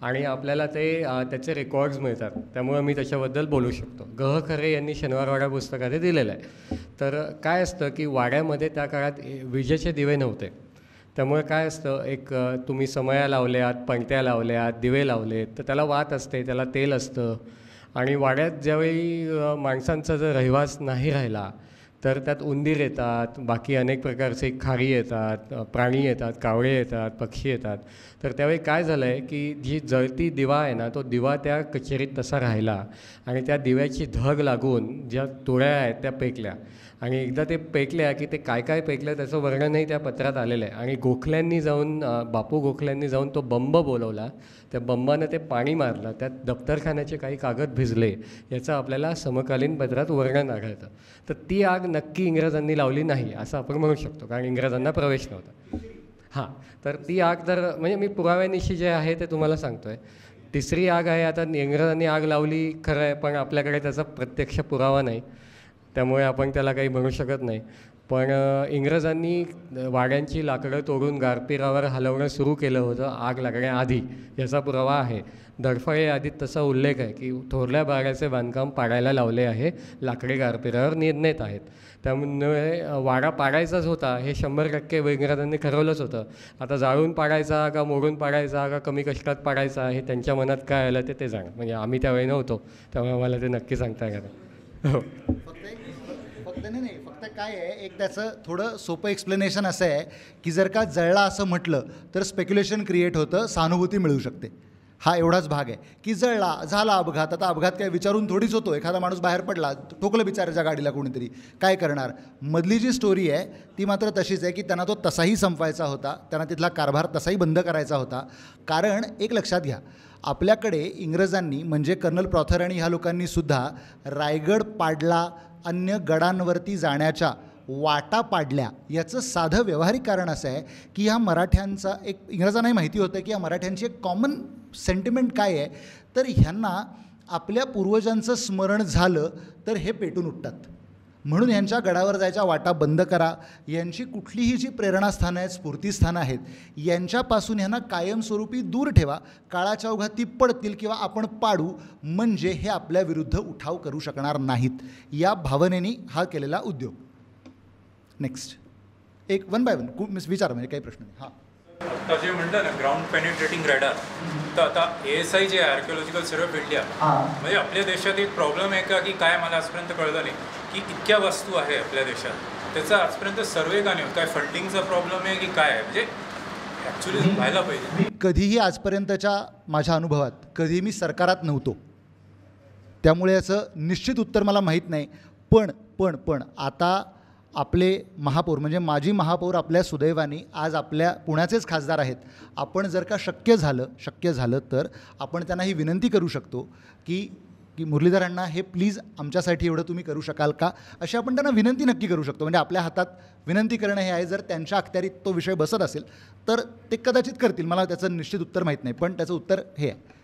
S2: आणि आपल्याला त्याचे रेकॉर्ड्स मिळतात, त्यामुळे मी त्याच्याबद्दल बोलू शकतो. ग खरे यांनी शनिवारवाडा पुस्तकात हे दिलेलं आहे. तर काय असतं की वाड्यामध्ये त्या काळात विजेचे दिवे नव्हते, त्यामुळे काय असतं, तुम्ही समया लावल्यात, पणत्या लावल्यात, दिवे लावलेत, तर त्याला वात असते, त्याला तेल असतं. आणि वाड्यात ज्यावेळी माणसांचा जर रहिवास नाही राहिला तर त्यात उंदीर येतात, बाकी अनेक प्रकारचे खारी येतात, प्राणी येतात, कावळे येतात, पक्षी येतात. तर त्यावेळी काय झालं आहे की जी जळती दिवा आहे ना, तो दिवा त्या कचेरीत तसा राहिला आणि त्या दिव्याची धग लागून ज्या तुळ्या आहेत त्या पेकल्या आणि एकदा ते पेकल्या की ते काय काय पेकलं त्याचं वर्णनही त्या पत्रात आलेलं आहे. आणि गोखल्यांनी जाऊन बापू गोखल्यांनी जाऊन तो बंब बोलवला, त्या बंबानं ते पाणी मारलं, त्यात दफ्तरखान्याचे काही कागद भिजले, याचं आपल्याला समकालीन पत्रात वर्णन आढळतं. तर ती आग नक्की इंग्रजांनी लावली नाही असं आपण म्हणू शकतो, कारण इंग्रजांना प्रवेश नव्हता. हां, तर ती आग तर म्हणजे मी पुराव्यानिशी जे आहे ते तुम्हाला सांगतो आहे. तिसरी आग आहे, आता इंग्रजांनी आग लावली खरं आहे, पण आपल्याकडे त्याचा प्रत्यक्ष पुरावा नाही, त्यामुळे आपण त्याला काही म्हणू शकत नाही. पण इंग्रजांनी वाड्यांची लाकडं तोडून गारपिरावर हलवणं सुरू केलं होतं आग लागण्याआधी, याचा पुरावा आहे. दडफळे यादीत तसा उल्लेख आहे की थोरल्या बागाचे बांधकाम पाडायला लावले आहे, लाकडे गारपिरावर निर्णेत आहेत. त्यामुळे वाडा पाडायचाच होता हे 100% इंग्रजांनी ठरवलंच होतं. आता जाळून पाडायचा का मोडून पाडायचा का कमी कष्टात पाडायचा हे त्यांच्या मनात काय आलं ते जाणं. म्हणजे आम्ही त्यावेळी नव्हतो, त्यामुळे मला ते नक्की सांगता येणार नाही. हो,
S1: फक्त नाही, फक्त काय आहे, एक त्याचं थोडं सोपं एक्सप्लेनेशन असं आहे की जर का जळला असं म्हटलं तर स्पेक्युलेशन क्रिएट होतं, सहानुभूती मिळू शकते. हा एवढाच भाग आहे की जळला, झाला अपघात. आता अपघात काय विचारून थोडीच होतो, एखादा माणूस बाहेर पडला, ठोकलं बिचाराच्या गाडीला कोणीतरी, काय करणार. मधली जी स्टोरी आहे ती मात्र तशीच आहे की त्यांना तो तसाही संपवायचा होता, त्यांना तिथला कारभार तसाही बंद करायचा होता. कारण एक लक्षात घ्या, आपल्याकडे इंग्रजांनी म्हणजे कर्नल प्रॉथर आणि ह्या लोकांनी सुद्धा रायगड पाडला, अन्य गडांवरती जाण्याच्या वाटा पाडल्या. याचं साधं व्यावहारिक कारण असं आहे की ह्या मराठ्यांचा एक, इंग्रजांनाही माहिती होतं की या मराठ्यांची एक कॉमन सेंटिमेंट काय आहे, तर ह्यांना आपल्या पूर्वजांचं स्मरण झालं तर हे पेटून उठतात. म्हणून यांच्या गडावर जायच्या वाटा बंद करा. यांची कुठलीही जी प्रेरणास्थानं आहेत, स्फूर्तीस्थानं आहेत, यांच्यापासून ह्यांना कायमस्वरूपी दूर ठेवा. काळाच्या ओघात ती पडतील किंवा आपण पाडू, म्हणजे हे आपल्या विरुद्ध उठाव करू शकणार नाहीत. या भावनेने हा केलेला उद्योग. नेक्स्ट, एक वन बाय वन विचार, म्हणजे काही प्रश्न नाही. हां,
S5: आता जे म्हणलं ना ग्राउंड पेनिट्रेटिंग रॅडार, तर आता ASI जे आहे आर्किओलॉजिकल सर्वे ऑफ इंडिया, म्हणजे आपल्या देशात एक प्रॉब्लेम आहे का की काय, मला आजपर्यंत कळलं नाही की इतक्या वस्तू आहे आपल्या देशात, त्याचा आजपर्यंत सर्वे का नाही होत? काय फंडिंगचा प्रॉब्लेम आहे की काय आहे? म्हणजे ॲक्च्युली व्हायला पाहिजे.
S1: कधीही आजपर्यंतच्या माझ्या अनुभवात कधी मी सरकारात नव्हतो, त्यामुळे याचं निश्चित उत्तर मला माहीत नाही. पण आता आपले महापौर म्हणजे माजी महापौर आपल्या सुदैवाने आज आपल्या पुण्याचेच खासदार आहेत. आपण जर का शक्य झालं तर आपण त्यांना ही विनंती करू शकतो की मुरलीधरांना हे प्लीज आमच्यासाठी एवढं तुम्ही करू शकाल का, अशी आपण त्यांना विनंती नक्की करू शकतो. म्हणजे आपल्या हातात विनंती करणं हे आहे. जर त्यांच्या अखत्यारीत तो विषय बसत असेल तर ते कदाचित करतील. मला त्याचं निश्चित उत्तर माहीत नाही, पण त्याचं उत्तर हे आहे.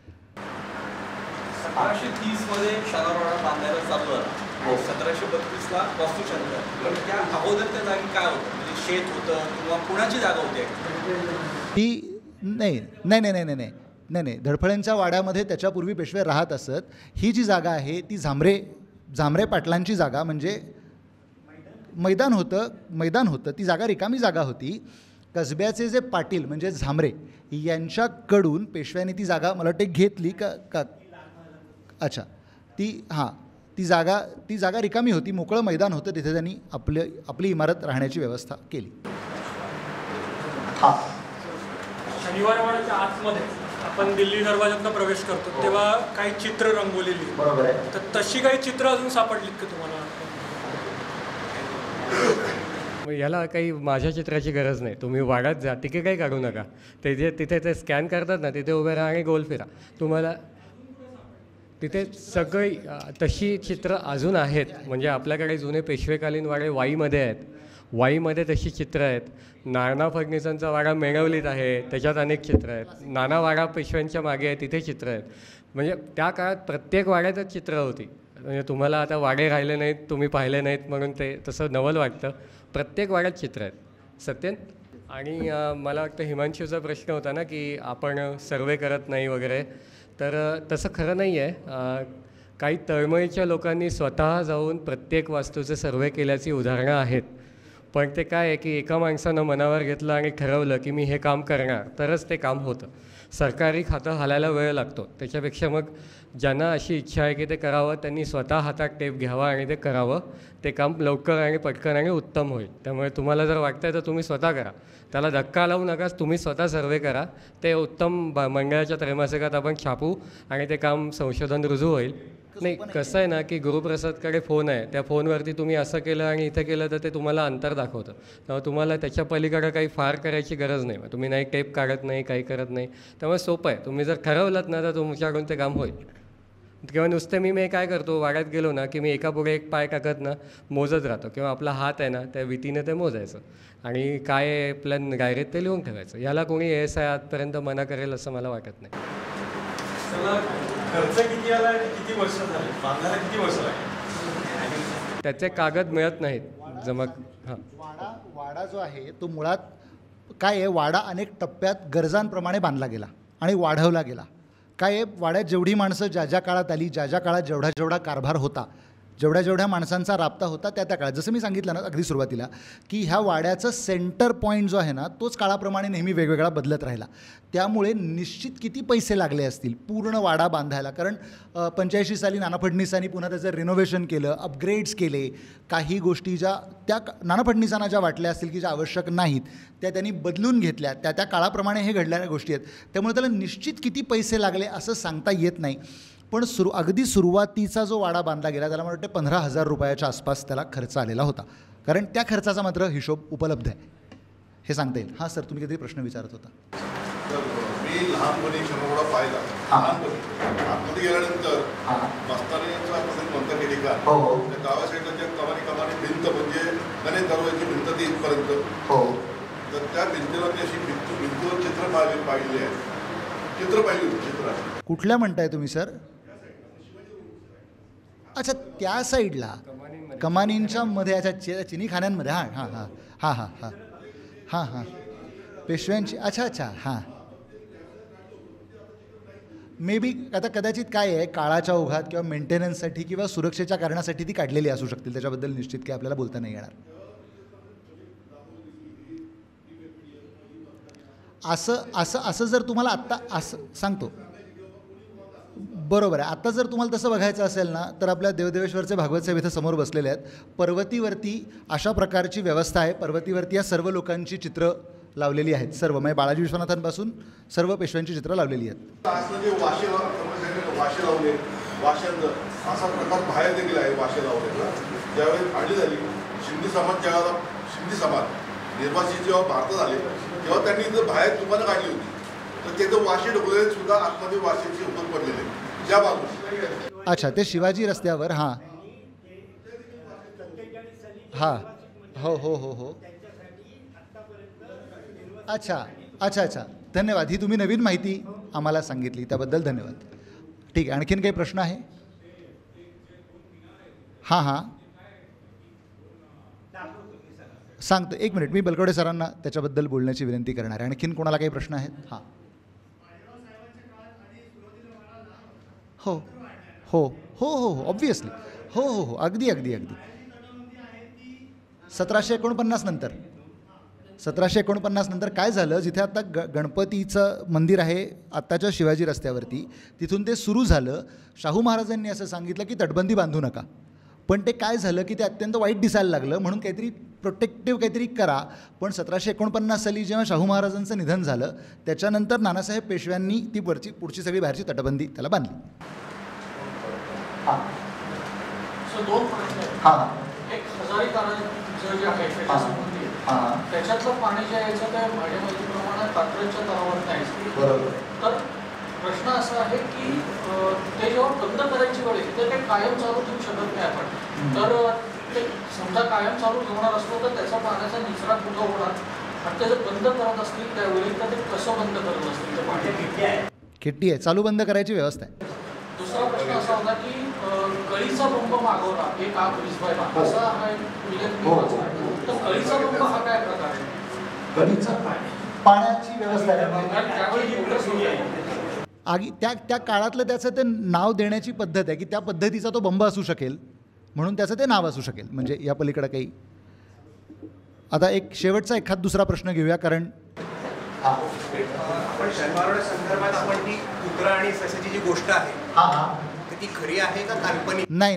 S6: 1730 शनिवारवाडा बांधायला चालू झाला, 1732ला वास्तुशांती. पण त्या अगोदर त्या जागी काय होतं, म्हणजे शेत होतं किंवा कुणाची जागा होती?
S1: ती नाही, धडफळ्यांच्या वाड्यामध्ये त्याच्यापूर्वी पेशवे राहत असत. ही जी जागा आहे ती झांबरे पाटलांची जागा, म्हणजे मैदान होतं. ती जागा रिकामी जागा होती. कसब्याचे जे पाटील म्हणजे झांबरे यांच्याकडून पेशव्यांनी ती जागा मला वाटते घेतली का अच्छा, ती जागा रिकामी होती, मोकळं मैदान होतं, तिथे त्यांनी आपली इमारत राहण्याची व्यवस्था केली.
S7: शनिवारवाड्याच्या आतमध्ये आपण दिल्ली दरवाजातनं प्रवेश करतो तेव्हा काही चित्र रंगवलेली, बरोबर आहे, तर तशी काही चित्र अजून सापडलीत का तुम्हाला?
S2: याला काही माझ्या चित्राची गरज नाही. तुम्ही वाड्यात जा, तिथे काही काढू नका. तिथे ते स्कॅन करतात ना, तिथे उभे राहा आणि गोल फिरा. तुम्हाला तिथे सगळी तशी चित्र अजून आहेत. म्हणजे आपल्याकडे जुने पेशवेकालीन वाडे वाईमध्ये आहेत, वाईमध्ये तशी चित्र आहेत. नाना फडणीसांचा वाडा मेणवलीत आहे, त्याच्यात अनेक चित्र आहेत. नाना वाडा पेशव्यांच्या मागे आहे, तिथे चित्र आहेत. म्हणजे त्या काळात प्रत्येक वाड्यातच चित्र होती. म्हणजे तुम्हाला आता वाडे राहिले नाहीत, तुम्ही पाहिले नाहीत म्हणून ते तसं नवल वाटतं. प्रत्येक वाड्यात चित्र आहेत. सत्यन, आणि मला वाटतं हिमांशूचा प्रश्न होता ना की आपण सर्वे करत नाही वगैरे, तर तसं खरं नाही आहे. काही तळमळीच्या लोकांनी स्वतः जाऊन प्रत्येक वास्तूचे सर्वे केल्याची उदाहरणं आहेत. पण ते काय आहे की एका माणसानं मनावर घेतलं आणि ठरवलं की मी हे काम करणार तरच ते काम होतं. सरकारी खातं हालायला वेळ लागतो. त्याच्यापेक्षा मग ज्यांना अशी इच्छा आहे की ते करावं त्यांनी स्वतः हातात टेप घ्यावा आणि ते करावं. ते काम लवकर आणि पटकन आणि उत्तम होईल. त्यामुळे तुम्हाला जर वाटतं तर तुम्ही स्वतः करा, त्याला धक्का लावू नकाच, तुम्ही स्वतः सर्वे करा. ते उत्तम मंडळाच्या त्रैमासिकात आपण छापू आणि ते काम संशोधन रुजू होईल. नाही, कसं आहे ना की गुरुप्रसादकडे फोन आहे, त्या फोनवरती तुम्ही असं केलं आणि इथं केलं तर ते तुम्हाला अंतर दाखवतं. त्यामुळे तुम्हाला त्याच्या पलीकडे काही फार करायची गरज नाही. तुम्ही नाही टेप काढत नाही, काही करत नाही. त्यामुळे सोपं आहे. तुम्ही जर ठरवलं ना तर तुमच्याकडून ते काम होईल. किंवा नुसते मी काय करतो, वाड्यात गेलो ना की मी एका पुढे एक पाय टाकत ना मोजत राहतो, किंवा आपला हात आहे ना त्या भीतीने ते मोजायचं आणि काय आपल्या डायरीत ते लिहून ठेवायचं. याला कोणी ASI आजपर्यंत मना करेल असं मला वाटत नाही.
S7: खर्च किती आला आणि किती वर्ष झाले, बांधायला किती वर्ष लागले?
S2: त्याचे कागद मिळत नाहीत जमा. हां,
S1: वाडा जो आहे तो मुळात काय आहे, वाडा अनेक टप्प्यात गरजांप्रमाणे बांधला गेला आणि वाढवला गेला. काय आहे, वाड्यात जेवढी माणसं ज्या ज्या काळात आली, ज्या ज्या काळात जेवढा कारभार होता, जेवढ्या माणसांचा राबता होता त्या काळात, जसं मी सांगितलं ना अगदी सुरुवातीला की ह्या वाड्याचं सेंटर पॉईंट जो आहे ना तोच काळाप्रमाणे नेहमी वेगवेगळा बदलत राहिला. त्यामुळे निश्चित किती पैसे लागले असतील पूर्ण वाडा बांधायला. कारण 85 साली नाना फडणीसांनी पुन्हा त्याचं रिनोव्हेशन केलं, अपग्रेड्स केले. काही गोष्टी ज्या त्या नाना फडणीसांना ज्या वाटल्या असतील की ज्या आवश्यक नाहीत त्या त्यांनी बदलून घेतल्या. त्या काळाप्रमाणे हे घडलेल्या गोष्टी आहेत. त्यामुळे त्याला निश्चित किती पैसे लागले असं सांगता येत नाही. पण अगदी सुरुवातीचा जो वाडा बांधला गेला त्याला मला वाटतं 15,000 रुपयाच्या आसपास त्याला खर्च आलेला होता. कारण त्या खर्चाचा मात्र हिशोब उपलब्ध आहे, हे सांगता येईल. हां सर, तुम्ही काहीतरी प्रश्न विचारत होता.
S8: मी लहानपणी शंभरवडा पाहिला. लहानपणी आतमध्ये गेल्यानंतर मस्तानीचा म्हणता केली का त्या गावा साईडला जे कमानी भिंत म्हणजे गणेश दरवाजाची भिंत ती इथपर्यंत, तर त्या भिंतीला मी अशी भिंतीवर चित्र पाहिली आहे. चित्र पाहिली होती. चित्र
S1: कुठल्या म्हणताय तुम्ही सर? अच्छा, त्या साईडला कमानींच्या मध्ये, अच्छा चिनी खाण्यांमध्ये. हां हां हां हां हां हां हां हां पेशव्यांची. अच्छा हां. मे बी आता कदाचित काय आहे, काळाच्या ओघात किंवा मेंटेनन्ससाठी किंवा सुरक्षेच्या कारणासाठी ती काढलेली असू शकतील. त्याच्याबद्दल निश्चित काही आपल्याला बोलता नाही येणार. असं जर तुम्हाला आत्ता असं सांगतो, बरोबर आहे. आत्ता जर तुम्हाला तसं बघायचं असेल ना तर आपल्या देवदेवेश्वरचे भागवत साहेब इथं समोर बसलेले आहेत. पर्वतीवरती अशा प्रकारची व्यवस्था आहे. पर्वतीवरती या सर्व लोकांची चित्र लावलेली आहेत. सर्व म्हणजे बाळाजी विश्वनाथांपासून सर्व पेशव्यांची चित्र लावलेली आहेत.
S8: वाशे लावले, वाशांचं असा प्रकार बाहेर देखील आहे. वाशे लावलेला ज्यावेळी फाळणी झाली, शिंदे समाज निर्वासित जेव्हा भारतात आले तेव्हा त्यांनी इथं बाहेर दुकानं काढली होती. तर तिथं वाशे ढोकळे सुद्धा आतमध्ये वाशेचे उपयोग पडलेले ज्या बाजूला.
S1: अच्छा, ते शिवाजी रस्त्यावर. हां हां हो हो हो हो अच्छा. धन्यवाद. ही तुम्ही नवीन माहिती आम्हाला सांगितली त्याबद्दल धन्यवाद. ठीक आहे, आणखीन काही प्रश्न आहे? हां सांगतो, एक मिनिट. मी बलकवडे सरांना त्याच्याबद्दल बोलण्याची विनंती करणार आहे. आणखीन कोणाला काही प्रश्न आहेत? हां हो हो हो हो हो ऑब्व्हियसली. हो हो हो अगदी 1749 नंतर 1749 नंतर काय झालं, जिथे आता गणपतीचं मंदिर आहे आत्ताच्या शिवाजी रस्त्यावरती, तिथून ते सुरू झालं. शाहू महाराजांनी असं सांगितलं की तटबंदी बांधू नका. पण ते काय झालं की ते अत्यंत वाईट दिसायला लागलं, म्हणून काहीतरी प्रोटेक्टिव्ह काहीतरी करा. पण 1749 साली जेव्हा शाहू महाराजांचं निधन झालं त्याच्यानंतर नानासाहेब पेशव्यांनी ती पुढची सगळी बाहेरची तटबंदी त्याला बांधली.
S4: दोन प्रश्न आहेत. एक हजारी काराचं जे आहे त्याच्यासंबंधी त्याच्यातलं पाणी जे यायचं ते माझ्या माहितीप्रमाणे कात्रजच्या तलावात नाही.
S1: बरोबर.
S4: तर प्रश्न असा आहे की ते जेव्हा बंद करायची वेळ ते काही कायम चालू ठेवू शकत नाही आपण. तर ते समजा कायम चालू ठेवणार असलो तर त्याचा पाण्याचा निचरा कुठं होणार, आणि ते जर बंद करत असतील त्यावेळी तर ते कसं बंद करत असतील ते पाणी?
S1: खिट्टी आहे, चालू बंद करायची व्यवस्था आहे.
S4: दुसरा प्रश्न असा होता की कळीचा बंब मागवला हे का विसवायला असा हा उल्लेख वाचला. तर कळीचा बंब हा काय प्रकार आहे?
S1: कळीचा पाण्याची व्यवस्था आहे.
S4: त्यावेळी
S1: त्या काळातलं त्याचं ते नाव देण्याची पद्धत आहे की त्या पद्धतीचा तो बंब असू शकेल म्हणून त्याचं ते नाव असू शकेल. म्हणजे या पलीकडे काही आता एक शेवटचा एखाद दुसरा प्रश्न घेऊया, कारण
S9: आपण शनिवार संदर्भात आपण ती कुत्रा आणि सशाची जी गोष्ट आहे तर ती खरी आहे का काल्पनिक?
S1: नाही,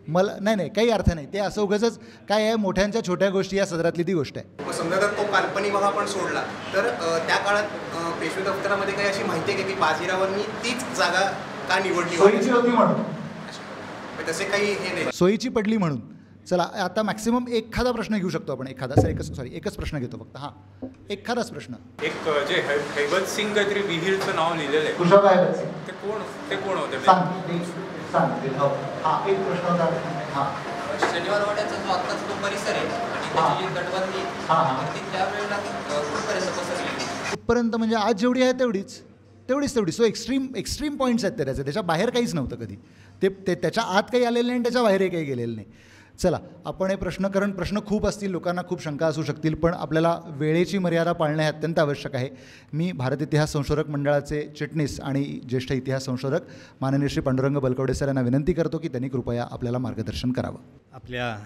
S1: मला नाही, काही अर्थ नाही. ते असं उगाचच काय आहे, मोठ्यांच्या छोट्या गोष्टी या सदरातली ती गोष्ट आहे.
S9: मग समजा जर तो काल्पनिक भाग आपण सोडला तर त्या काळात पेशवे दफ्तरामध्ये काही अशी माहिती आहे की बाजीरावांनी तीच जागा का निवडली
S1: होती म्हणून,
S9: तसे काही हे नाही,
S1: सोयीची पडली म्हणून. चला आता मॅक्सिमम एखादा प्रश्न घेऊ शकतो आपण, एकच प्रश्न घेतो फक्त. हां, एखादाच प्रश्न.
S5: एक जे हैबत सिंग काहीतरी विहीरचं नाव लिहिलेलं आहे, ते कोण होते?
S10: शनिवार वाड्याचा जो आत्ताचा जो परिसर आहे आणि त्याची जी तटबंदी ती त्यावेळेला कुठपर्यंत पसरली?
S1: कुठपर्यंत म्हणजे आज जेवढी आहे तेवढीच. सो एक्स्ट्रीम पॉईंट्स आहेत त्याच्या बाहेर काहीच नव्हतं कधी. ते त्याच्या आत काही आलेलं नाही आणि त्याच्या बाहेरही काही गेलेलं नाही. चला आपण हे कारण प्रश्न खूप असतील, लोकांना खूप शंका असू शकतील, पण आपल्याला वेळेची मर्यादा पाळणे हे अत्यंत आवश्यक आहे. मी भारत इतिहास संशोधक मंडळाचे चिटणीस आणि ज्येष्ठ इतिहास संशोधक माननीय श्री पांडुरंग बलकवडे सर यांना विनंती करतो की त्यांनी कृपया आपल्याला मार्गदर्शन करावं.
S11: आपल्या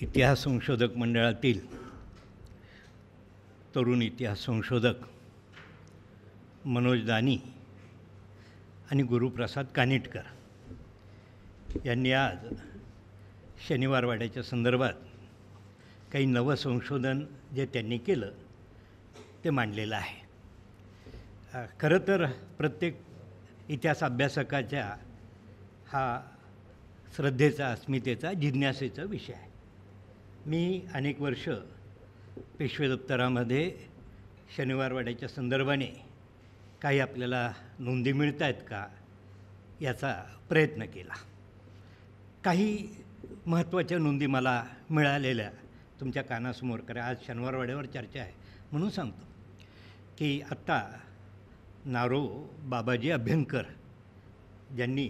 S11: इतिहास संशोधक मंडळातील तरुण इतिहास संशोधक मनोज दानी आणि गुरुप्रसाद कानिटकर यांनी आज शनिवार वाड्याच्या संदर्भात काही नवं संशोधन जे त्यांनी केलं ते मांडलेलं आहे. खरं तर प्रत्येक इतिहास अभ्यासकाच्या हा श्रद्धेचा, अस्मितेचा, जिज्ञासेचा विषय आहे. मी अनेक वर्ष पेशवे दप्तरामध्ये शनिवार वाड्याच्या संदर्भाने काही आपल्याला नोंदी मिळत आहेत का याचा प्रयत्न केला. काही महत्त्वाच्या नोंदी मला मिळालेल्या तुमच्या कानासमोर करा. आज शनिवार वाड्यावर चर्चा आहे म्हणून सांगतो की आत्ता नारो बाबाजी अभ्यंकर ज्यांनी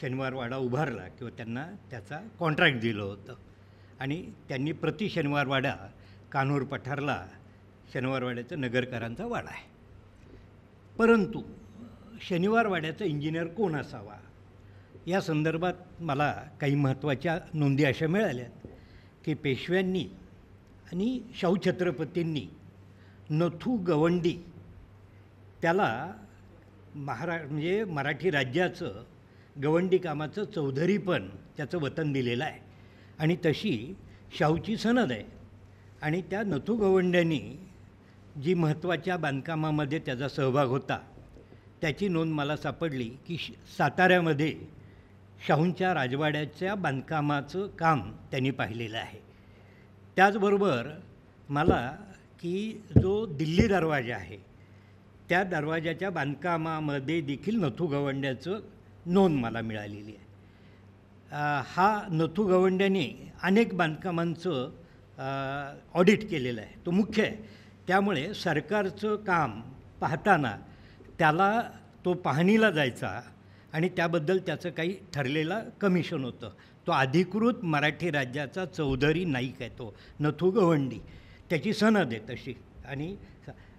S11: शनिवार वाडा उभारला किंवा त्यांना त्याचा कॉन्ट्रॅक्ट दिलं होतं आणि त्यांनी प्रति शनिवार वाडा कान्होर पठारला शनिवार वाड्याचा नगरकरांचा वाडा आहे. परंतु शनिवार वाड्याचा इंजिनियर कोण असावा या संदर्भात मला काही महत्त्वाच्या नोंदी अशा मिळाल्या की पेशव्यांनी आणि शाहू छत्रपतींनी नथू गवंडी त्याला म्हणजे मराठी राज्याचं गवंडी कामाचं चौधरीपण त्याचं वतन दिलेलं आहे आणि तशी शाहूची सनद आहे. आणि त्या नथू गवंड्यांनी जी महत्त्वाच्या बांधकामामध्ये त्याचा सहभाग होता त्याची नोंद मला सापडली की साताऱ्यामध्ये शाहूंच्या राजवाड्याच्या बांधकामाचं काम त्यांनी पाहिलेलं आहे. त्याचबरोबर मला की जो दिल्ली दरवाजा आहे त्या दरवाजाच्या बांधकामामध्ये देखील नथू गवंड्याचं नोंद मला मिळालेली आहे. हा नथू गवंड्याने अनेक बांधकामांचं ऑडिट केलेलं आहे, तो मुख्य आहे. त्यामुळे सरकारचं काम पाहताना त्याला तो पाहणीला जायचा आणि त्याबद्दल त्याचं काही ठरलेलं कमिशन होतं. तो अधिकृत मराठी राज्याचा चौधरी नाईक आहे तो नथू गवंडी, त्याची सनद आहे तशी. आणि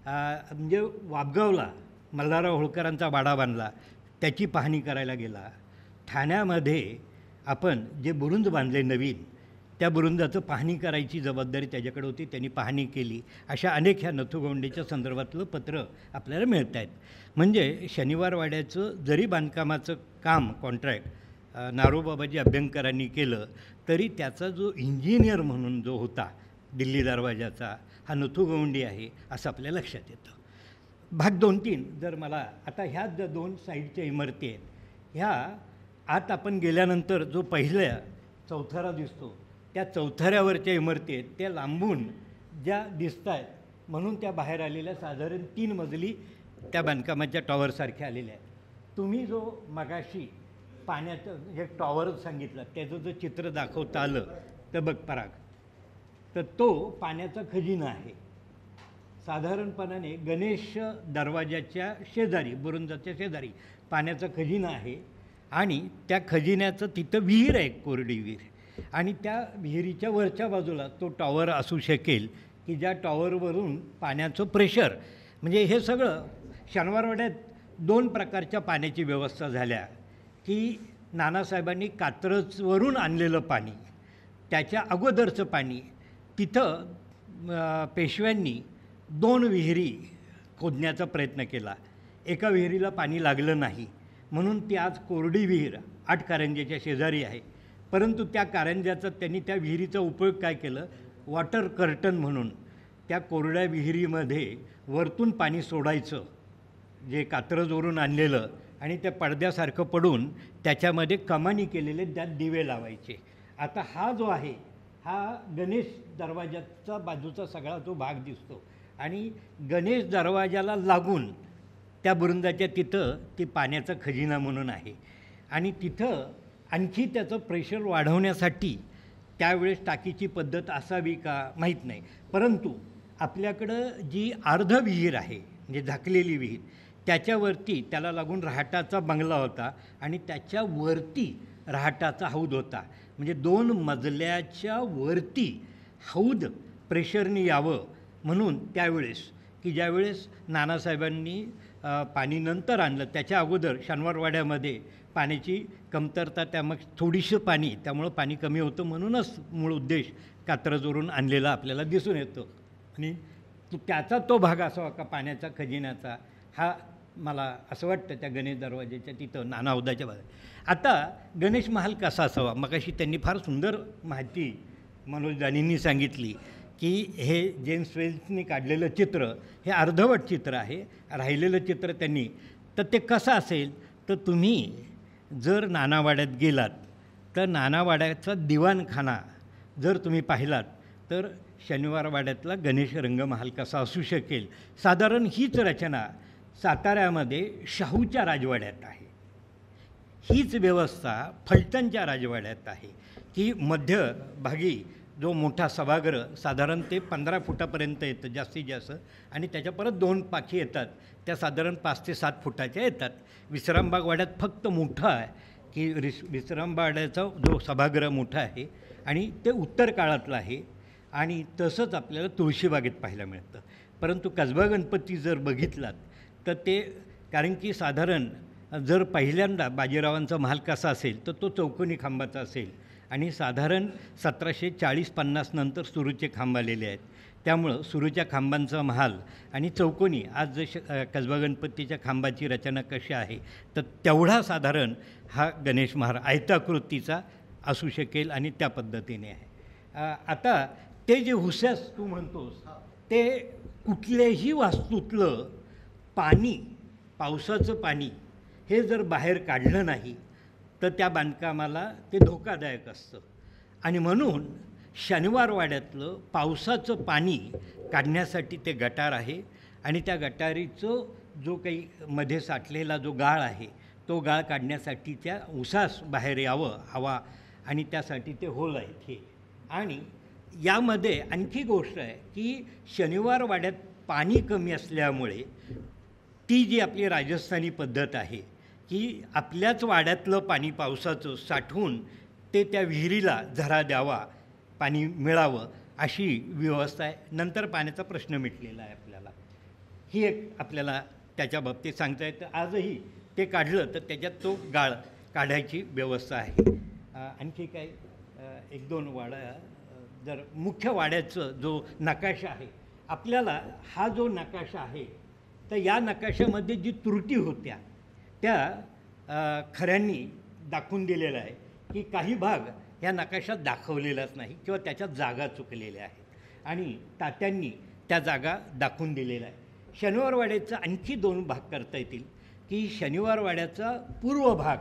S11: म्हणजे वाबगावला मल्हारराव होळकरांचा वाडा बांधला, त्याची पाहणी करायला गेला. ठाण्यामध्ये आपण जे बुरुंज बांधले नवीन त्या बुरुंजाचं पाहणी करायची जबाबदारी त्याच्याकडे होती, त्यांनी पाहणी केली. अशा अनेक ह्या नथू गवंडीच्या संदर्भातलं पत्र आपल्याला मिळत आहेत. म्हणजे शनिवार वाड्याचं जरी बांधकामाचं काम कॉन्ट्रॅक्ट नारोबाबाजी अभ्यंकरांनी केलं तरी त्याचा जो इंजिनियर म्हणून जो होता दिल्ली दरवाजाचा हा नथू गवंडी आहे असं आपल्या लक्षात येतं. भाग 2-3 जर मला आता ह्या ज्या 2 साईडच्या इमारती आहेत ह्या आत आपण गेल्यानंतर जो पहिल्या चौथरा दिसतो त्या चौथऱ्यावरच्या इमारती आहेत त्या लांबून ज्या दिसत आहेत म्हणून त्या बाहेर आलेल्या साधारण 3 मजली त्या बांधकामाच्या टॉवरसारख्या आलेल्या आहेत. तुम्ही जो मगाशी पाण्याचं एक टॉवर सांगितलं त्याचं जो चित्र दाखवता आलं तर बघ पराग, तर तो पाण्याचा खजिना आहे. साधारणपणाने गणेश दरवाजाच्या शेजारी बुरुंजाच्या शेजारी पाण्याचा खजिना आहे आणि त्या खजिन्याचं तिथं विहीर आहे, कोरडी विहीर. आणि त्या विहिरीच्या वरच्या बाजूला तो टॉवर असू शकेल की ज्या टॉवरवरून पाण्याचं प्रेशर म्हणजे हे सगळं शनिवारवाड्यात 2 प्रकारच्या पाण्याची व्यवस्था झाल्या की नानासाहेबांनी कात्रजवरून आणलेलं पाणी, त्याच्या अगोदरचं पाणी तिथं पेशव्यांनी 2 विहिरी खोदण्याचा प्रयत्न केला. एका विहिरीला पाणी लागलं नाही म्हणून ती आज कोरडी विहीर 8 कारंज्याच्या शेजारी आहे. परंतु त्या कारंज्याचा त्यांनी त्या विहिरीचा उपयोग काय केलं, वॉटर कर्टन म्हणून त्या कोरड्या विहिरीमध्ये वरतून पाणी सोडायचं, जे कात्रजवरून आणलेलं, आणि त्या पडद्यासारखं पडून त्याच्यामध्ये कमानी केलेले त्यात दिवे लावायचे. आता हा जो आहे हा गणेश दरवाजाचा बाजूचा सगळा जो भाग दिसतो आणि गणेश दरवाजाला लागून त्या बुरुंदाच्या तिथं ती पाण्याचा खजिना म्हणून आहे. आणि तिथं आणखी त्याचं प्रेशर वाढवण्यासाठी त्यावेळेस टाकीची पद्धत असावी का माहीत नाही, परंतु आपल्याकडं जी अर्ध विहीर आहे म्हणजे झाकलेली विहीर, त्याच्यावरती त्याला लागून रहाटाचा बंगला होता आणि त्याच्यावरती रहाटाचा हौद होता. म्हणजे 2 मजल्याच्या वरती हौद प्रेशरने यावं म्हणून त्यावेळेस, की ज्यावेळेस नानासाहेबांनी पाणी नंतर आणलं त्याच्या अगोदर शनिवारवाड्यामध्ये पाण्याची कमतरता, त्यामग थोडीशी पाणी, त्यामुळं पाणी कमी होतं म्हणूनच मूळ उद्देश कात्रजवरून आणलेला आपल्याला दिसून येतो. आणि त्याचा तो भाग असावा का पाण्याचा खजिन्याचा, हा मला असं वाटतं त्या गणेश दरवाजाच्या तिथं नाना हौदाच्या भागात. आता गणेश महाल कसा असावा, मगाशी त्यांनी फार सुंदर माहिती मनोज दानींनी सांगितली की हे जेम्स वेल्सनी काढलेलं चित्र हे अर्धवट चित्र आहे, राहिलेलं चित्र त्यांनी, तर ते कसं असेल तर तुम्ही जर नानावाड्यात गेलात तर नानावाड्याचा दिवाणखाना जर तुम्ही पाहिलात तर शनिवारवाड्यातला गणेश रंगमहाल कसा असू शकेल, साधारण हीच रचना साताऱ्यामध्ये शाहूच्या राजवाड्यात आहे. हीच व्यवस्था फलटणच्या राजवाड्यात आहे की मध्यभागी जो मोठा सभागृह साधारण ते 15 फुटापर्यंत येतं जास्तीत जास्त, आणि त्याच्या परत 2 पाखी येतात त्या साधारण 5 ते 7 फुटाच्या येतात. विश्रामबागवाड्यात फक्त मोठा आहे की विश्रामबागवाड्याचा जो सभागृह मोठा आहे आणि ते उत्तर काळातलं आहे. आणि तसंच आपल्याला तुळशीबागेत पाहायला मिळतं. परंतु कसबा गणपती जर बघितलात तर ते, कारण की साधारण जर पहिल्यांदा बाजीरावांचा महाल कसा असेल तर तो चौकोनी खांबाचा असेल आणि साधारण 1740-50 नंतर सुरूचे खांब आलेले आहेत. त्यामुळं सुरूच्या खांबांचा महाल आणि चौकोनी आज कसबा गणपतीच्या खांबाची रचना कशी आहे तर तेवढा साधारण हा गणेश महाल आयताकृतीचा असू शकेल आणि त्या पद्धतीने आहे. आता ते जे हुस्यास तू म्हणतोस ते कुठल्याही वास्तूतलं पाणी, पावसाचं पाणी हे जर बाहेर काढलं नाही तर त्या बांधकामाला ते धोकादायक असतं. आणि म्हणून शनिवारवाड्यातलं पावसाचं पाणी काढण्यासाठी ते गटार आहे आणि त्या गटारीचं जो काही मध्ये साठलेला जो गाळ आहे तो गाळ काढण्यासाठी त्या उसास बाहेर यावं हवा आणि त्यासाठी ते होल आहेत हे. आणि यामध्ये आणखी गोष्ट आहे की शनिवारवाड्यात पाणी कमी असल्यामुळे ती जी आपली राजस्थानी पद्धत आहे की आपल्याच वाड्यातलं पाणी पावसाचं साठवून ते त्या विहिरीला झरा द्यावा, पाणी मिळावं अशी व्यवस्था आहे. नंतर पाण्याचा प्रश्न मिटलेला आहे आपल्याला. ही एक आपल्याला त्याच्या बाबतीत सांगता येतं. आजही ते काढलं तर त्याच्यात तो गाळ काढायची व्यवस्था आहे. आणखी काय 1-2 वाडा, जर मुख्य वाड्याचं जो नकाशा आहे आपल्याला, हा जो नकाशा आहे तर या नकाशामध्ये जी त्रुटी होत्या त्या खऱ्यांनी दाखवून दिलेला आहे की काही भाग ह्या नकाशात दाखवलेलाच नाही किंवा त्याच्यात जागा चुकलेल्या आहेत आणि तात्यांनी त्या जागा दाखवून दिलेल्या आहे. शनिवारवाड्याचा आणखी 2 भाग करता येतील की शनिवारवाड्याचा पूर्व भाग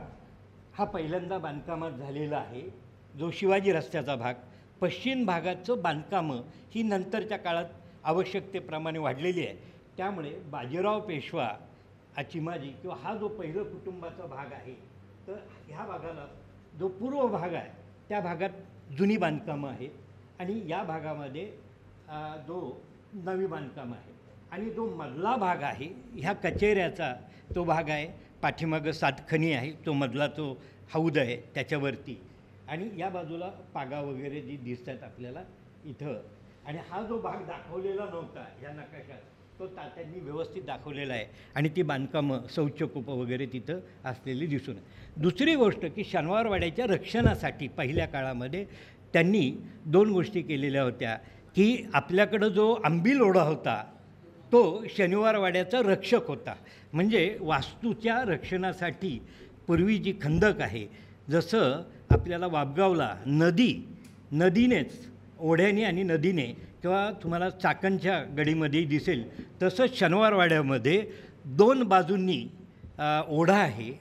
S11: हा पहिल्यांदा बांधकामात झालेला आहे, जो शिवाजी रस्त्याचा भाग. पश्चिम भागाचं बांधकामं ही नंतरच्या काळात आवश्यकतेप्रमाणे वाढलेली आहे. त्यामुळे बाजीराव पेशवा, चिमाजी किंवा हा जो पहिलं कुटुंबाचा भाग आहे तर ह्या भागाला जो पूर्व भाग आहे त्या भागात जुनी बांधकामं आहेत आणि या भागामध्ये जो नवी बांधकामं आहे. आणि जो मधला भाग आहे ह्या कचेऱ्याचा तो भाग आहे, पाठीमागं 7 खणी आहे, तो मधला तो हौद आहे त्याच्यावरती. आणि या बाजूला पागा वगैरे जी दिसतात आपल्याला इथं. आणि हा जो भाग दाखवलेला नव्हता ह्या नकाशात तो तात्यांनी व्यवस्थित दाखवलेला आहे आणि ती बांधकामं शौचकूपं वगैरे तिथं असलेली दिसून. दुसरी गोष्ट की शनिवारवाड्याच्या रक्षणासाठी पहिल्या काळामध्ये त्यांनी 2 गोष्टी केलेल्या होत्या की आपल्याकडं जो आंबील ओढा होता तो शनिवारवाड्याचा रक्षक होता. म्हणजे वास्तूच्या रक्षणासाठी पूर्वी जी खंदक आहे, जसं आपल्याला वाबगावला नदीनेच ओढ्याने आणि नदीने किंवा तुम्हाला चाकणच्या गडीमध्ये दिसेल, तसंच शनिवारवाड्यामध्ये 2 बाजूंनी ओढा आहे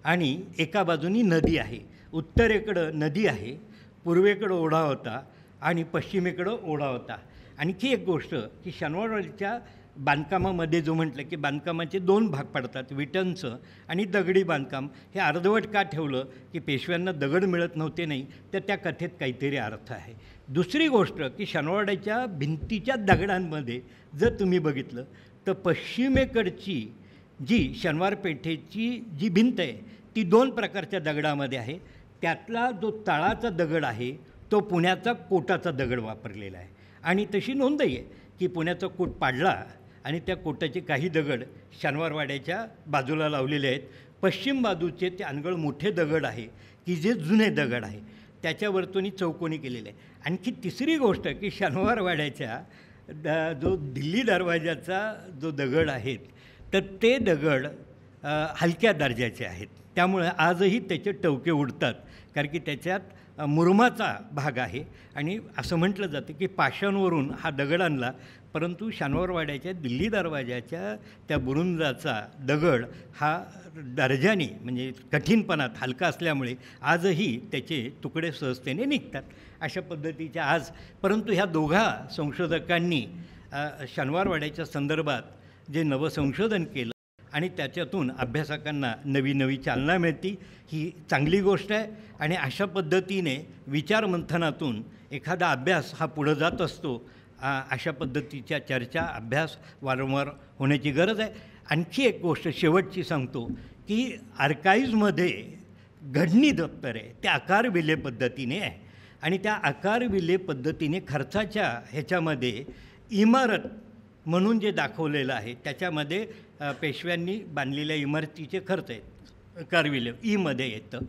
S11: आणि एका बाजूनी नदी आहे. उत्तरेकडं नदी आहे, पूर्वेकडं ओढा होता आणि पश्चिमेकडं ओढा होता. आणखी एक गोष्ट की शनिवारवाड्याच्या बांधकामामध्ये जो म्हटलं की बांधकामाचे 2 भाग पडतात, विटांचं आणि दगडी बांधकाम. हे अर्धवट का ठेवलं की पेशव्यांना दगड मिळत नव्हते नाही, तर त्या कथेत काहीतरी अर्थ आहे. दुसरी गोष्ट की शनिवारवाड्याच्या भिंतीच्या दगडांमध्ये जर तुम्ही बघितलं तर पश्चिमेकडची जी शनिवार पेठेची जी भिंत आहे ती 2 प्रकारच्या दगडामध्ये आहे. त्यातला जो तळाचा दगड आहे तो पुण्याचा कोटाचा दगड वापरलेला आहे. आणि तशी नोंदही आहे की पुण्याचा कोट पाडला आणि त्या कोटाचे काही दगड शनिवारवाड्याच्या बाजूला लावलेले आहेत. पश्चिम बाजूचे ते अनगळ मोठे दगड आहे की जे जुने दगड आहे, त्याच्यावरतून चौकोनी केलेले आहे. आणखी तिसरी गोष्ट की शनिवारवाड्याच्या जो दिल्ली दरवाजाचा जो दगड आहेत तर ते दगड हलक्या दर्जाचे आहेत. त्यामुळे आजही त्याचे टवके उडतात, कारण की त्याच्यात मुरुमाचा भाग आहे. आणि असं म्हटलं जातं की पाषाणवरून हा दगड आणला, परंतु शनिवारवाड्याच्या दिल्ली दरवाजाच्या त्या बुरुंजाचा दगड हा दर्जाने म्हणजे कठीणपणात हलका असल्यामुळे आजही त्याचे तुकडे सहजतेने निघतात. अशा पद्धतीच्या आज, परंतु ह्या दोघा संशोधकांनी शनिवारवाड्याच्या संदर्भात जे नवसंशोधन केलं आणि त्याच्यातून अभ्यासकांना नवी चालना मिळते, ही चांगली गोष्ट आहे. आणि अशा पद्धतीने विचारमंथनातून एखादा अभ्यास हा पुढं जात असतो. अशा पद्धतीच्या चर्चा, अभ्यास वारंवार होण्याची गरज आहे. आणखी एक गोष्ट शेवटची सांगतो की आर्काईव्जमध्ये घडणी दप्तर आहे, ते आकारविल्हे पद्धतीने आहे. आणि त्या आकारविल्हे पद्धतीने खर्चाच्या ह्याच्यामध्ये इमारत म्हणून जे दाखवलेलं आहे त्याच्यामध्ये पेशव्यांनी बांधलेल्या इमारतीचे खर्च आहेत, आकारविल्हे ईमध्ये येतं.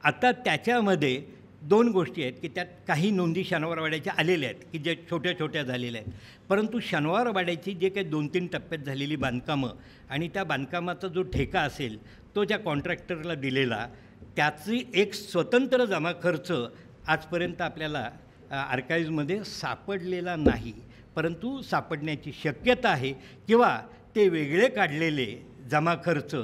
S11: आता त्याच्यामध्ये 2 गोष्टी आहेत की त्यात काही नोंदी शनिवारवाड्याच्या आलेल्या आहेत की जे छोट्या छोट्या झालेल्या आहेत, परंतु शनिवारवाड्याची जे काही 2-3 टप्प्यात झालेली बांधकामं आणि त्या बांधकामाचा जो ठेका असेल तो ज्या कॉन्ट्रॅक्टरला दिलेला, त्याची एक स्वतंत्र जमा खर्च आजपर्यंत आपल्याला आर्काईव्जमध्ये सापडलेला नाही, परंतु सापडण्याची शक्यता आहे. किंवा ते वेगळे काढलेले जमा खर्च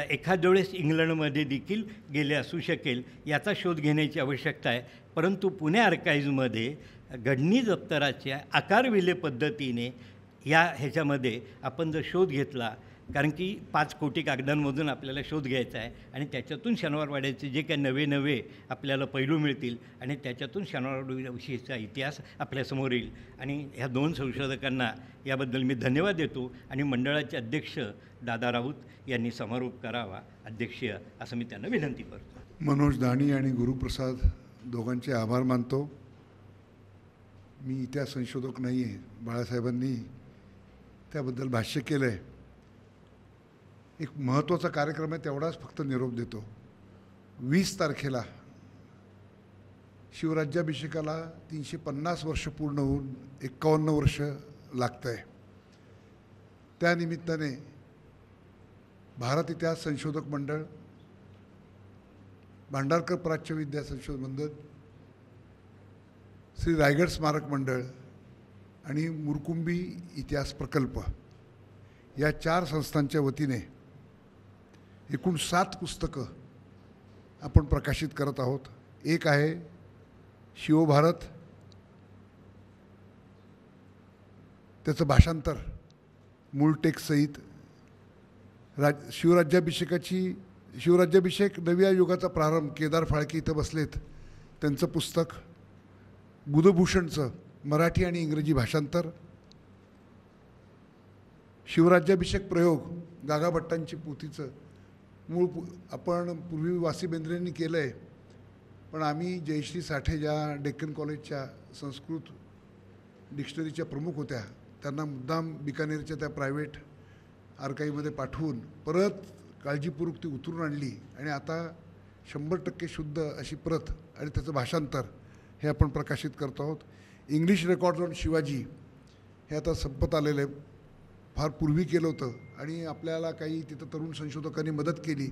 S11: एखाद्या वेळेस इंग्लंडमध्ये देखील गेले असू शकेल, याचा शोध घेण्याची आवश्यकता आहे. परंतु पुणे आर्काईव्जमध्ये घडणी दप्तराच्या आकारविल्हे पद्धतीने ह्याच्यामध्ये आपण जर शोध घेतला, कारण की 5 कोटी कागदांमधून आपल्याला शोध घ्यायचा आहे आणि त्याच्यातून शनिवारवाड्याचे जे काही नवे आपल्याला पैलू मिळतील आणि त्याच्यातून शनिवारवाड्याविषयीचा इतिहास आपल्यासमोर येईल. आणि ह्या 2 संशोधकांना याबद्दल मी धन्यवाद देतो. आणि मंडळाचे अध्यक्ष दादा राऊत यांनी समारोप करावा अध्यक्षीय, असं मी त्यांना विनंती करतो.
S12: मनोज दाणी आणि गुरुप्रसाद दोघांचे आभार मानतो. मी इतिहास संशोधक नाही आहे, बाळासाहेबांनी त्याबद्दल भाष्य केलं आहे. एक महत्त्वाचा कार्यक्रम आहे, तेवढाच फक्त निरोप देतो. 20 तारखेला शिवराज्याभिषेकाला 350 वर्ष पूर्ण होऊन 51 वर्ष लागतं आहे. त्यानिमित्ताने भारत इतिहास संशोधक मंडळ, भांडारकर प्राच्यविद्या संशोधन मंडळ, श्री रायगड स्मारक मंडळ आणि मुरकुंबी इतिहास प्रकल्प या 4 संस्थांच्या वतीने एकूण 7 पुस्तकं आपण प्रकाशित करत आहोत. एक आहे शिवभारत, त्याचं भाषांतर मूळ टेकसहित, शिवराज्याभिषेक नव्या युगाचा प्रारंभ, केदार फाळके इथं बसलेत, त्यांचं पुस्तक, बुधभूषणचं मराठी आणि इंग्रजी भाषांतर, शिवराज्याभिषेक प्रयोग गागा भट्टांची पोथीचं मूळ आपण पूर्वी वासी बेंद्रेंनी केलं आहे, पण आम्ही जयश्री साठे ज्या डेक्कन कॉलेजच्या संस्कृत डिक्शनरीच्या प्रमुख होत्या, त्यांना मुद्दाम बिकानेरच्या त्या प्रायव्हेट आर्काईव्हमध्ये पाठवून परत काळजीपूर्वक ती उतरून आणली आणि आता 100% शुद्ध अशी प्रत आणि त्याचं भाषांतर हे आपण प्रकाशित करतो आहोत. इंग्लिश रेकॉर्ड्स ऑन शिवाजी हे आता संपत आलेलं आहे. फार पूर्वी केलं होतं आणि आपल्याला काही तिथं तरुण संशोधकांनी मदत केली.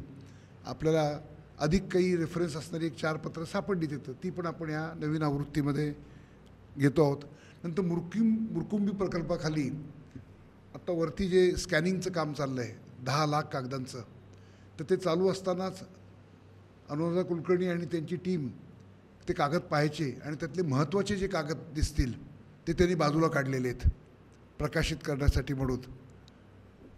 S12: आपल्याला अधिक काही रेफरन्स असणारी एक 4 पत्रं सापडली तिथं, ती पण आपण या नवीन आवृत्तीमध्ये घेतो आहोत. नंतर मुरकुंबी प्रकल्पाखाली आत्ता वरती जे स्कॅनिंगचं काम चाललं आहे 10 लाख कागदांचं, तर ते चालू असतानाच अनुराधा कुलकर्णी आणि त्यांची टीम ते कागद पाहायचे आणि त्यातले महत्त्वाचे जे कागद दिसतील ते त्यांनी बाजूला काढलेले आहेत प्रकाशित करण्यासाठी म्हणून.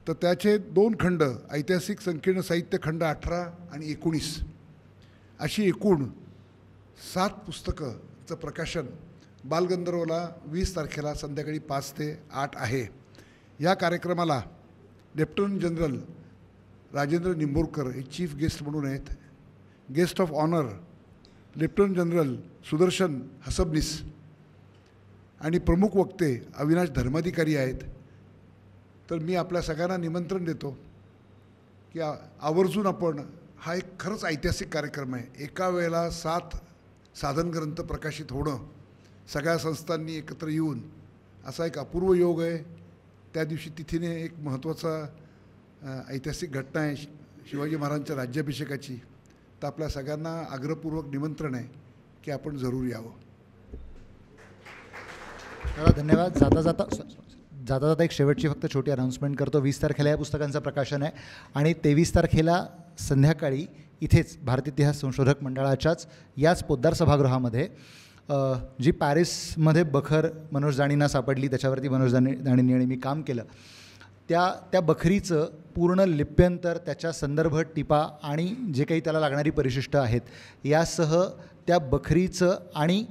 S12: तर त्याचे 2 खंड, ऐतिहासिक संकीर्ण साहित्य खंड 18 आणि 19 अशी एकूण 7 पुस्तकंचं प्रकाशन बालगंधर्वला 20 तारखेला संध्याकाळी 5 ते 8 आहे. या कार्यक्रमाला लेफ्टनंट जनरल राजेंद्र निंबोरकर हे चीफ गेस्ट म्हणून आहेत. Guest of honour lieutenant general Sudarshan Hasabnis आणि प्रमुख वक्ते अविनाश धर्माधिकारी आहेत. तर मी आपल्या सगळ्यांना निमंत्रण देतो की आवर्जून आपण हा एक खरंच ऐतिहासिक कार्यक्रम आहे. एका वेळेला 7 साधनग्रंथ प्रकाशित होणं, सगळ्या संस्थांनी एकत्र येऊन असा एक अपूर्व योग आहे. त्या दिवशी तिथीने एक महत्त्वाचा ऐतिहासिक घटना आहे शिवाजी महाराजांच्या राज्याभिषेकाची. तर आपल्या सगळ्यांना आग्रहपूर्वक निमंत्रण आहे की आपण जरूर यावं.
S1: धन्यवाद. जाता जाता एक शेवटची फक्त छोटी अनाऊन्समेंट करतो. 20 तारखेला या पुस्तकांचं प्रकाशन आहे आणि 23 तारखेला संध्याकाळी इथेच भारतीय इतिहास संशोधक मंडळाच्याच याच पोद्दार सभागृहामध्ये जी पॅरिसमध्ये बखर मनोज दाणींना सापडली, त्याच्यावरती मनोज दाणींनी आणि मी काम केलं, त्या बखरीचं पूर्ण लिप्यंतर, त्याच्या संदर्भ टिपा आणि जे काही त्याला लागणारी परिशिष्ट आहेत यासह त्या बखरीचं आणि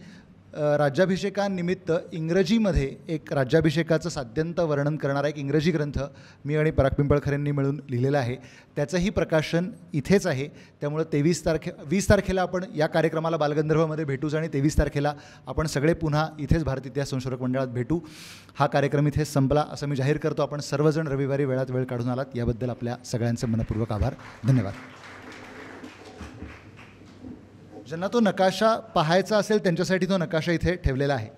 S1: राज्याभिषेकानिमित्त इंग्रजीमध्ये एक राज्याभिषेकाचं साध्यंत वर्णन करणारा एक इंग्रजी ग्रंथ मी आणि पराग पिंपळकर यांनी मिळून लिहिलेला आहे. त्याचंही प्रकाशन इथेच आहे. त्यामुळं 20 तारखेला आपण या कार्यक्रमाला बालगंधर्वमध्ये भेटूच आणि 23 तारखेला आपण सगळे पुन्हा इथेच भारतीय इतिहास संशोधक मंडळात भेटू. हा कार्यक्रम इथेच संपला असं मी जाहीर करतो. आपण सर्वजण रविवारी वेळात वेळ काढून आलात याबद्दल आपल्या सगळ्यांचे मनपूर्वक आभार. धन्यवाद. ज्यांना तो नकाशा पाहायचा असेल त्यांच्यासाठी तो नकाशा इथे ठेवलेला आहे.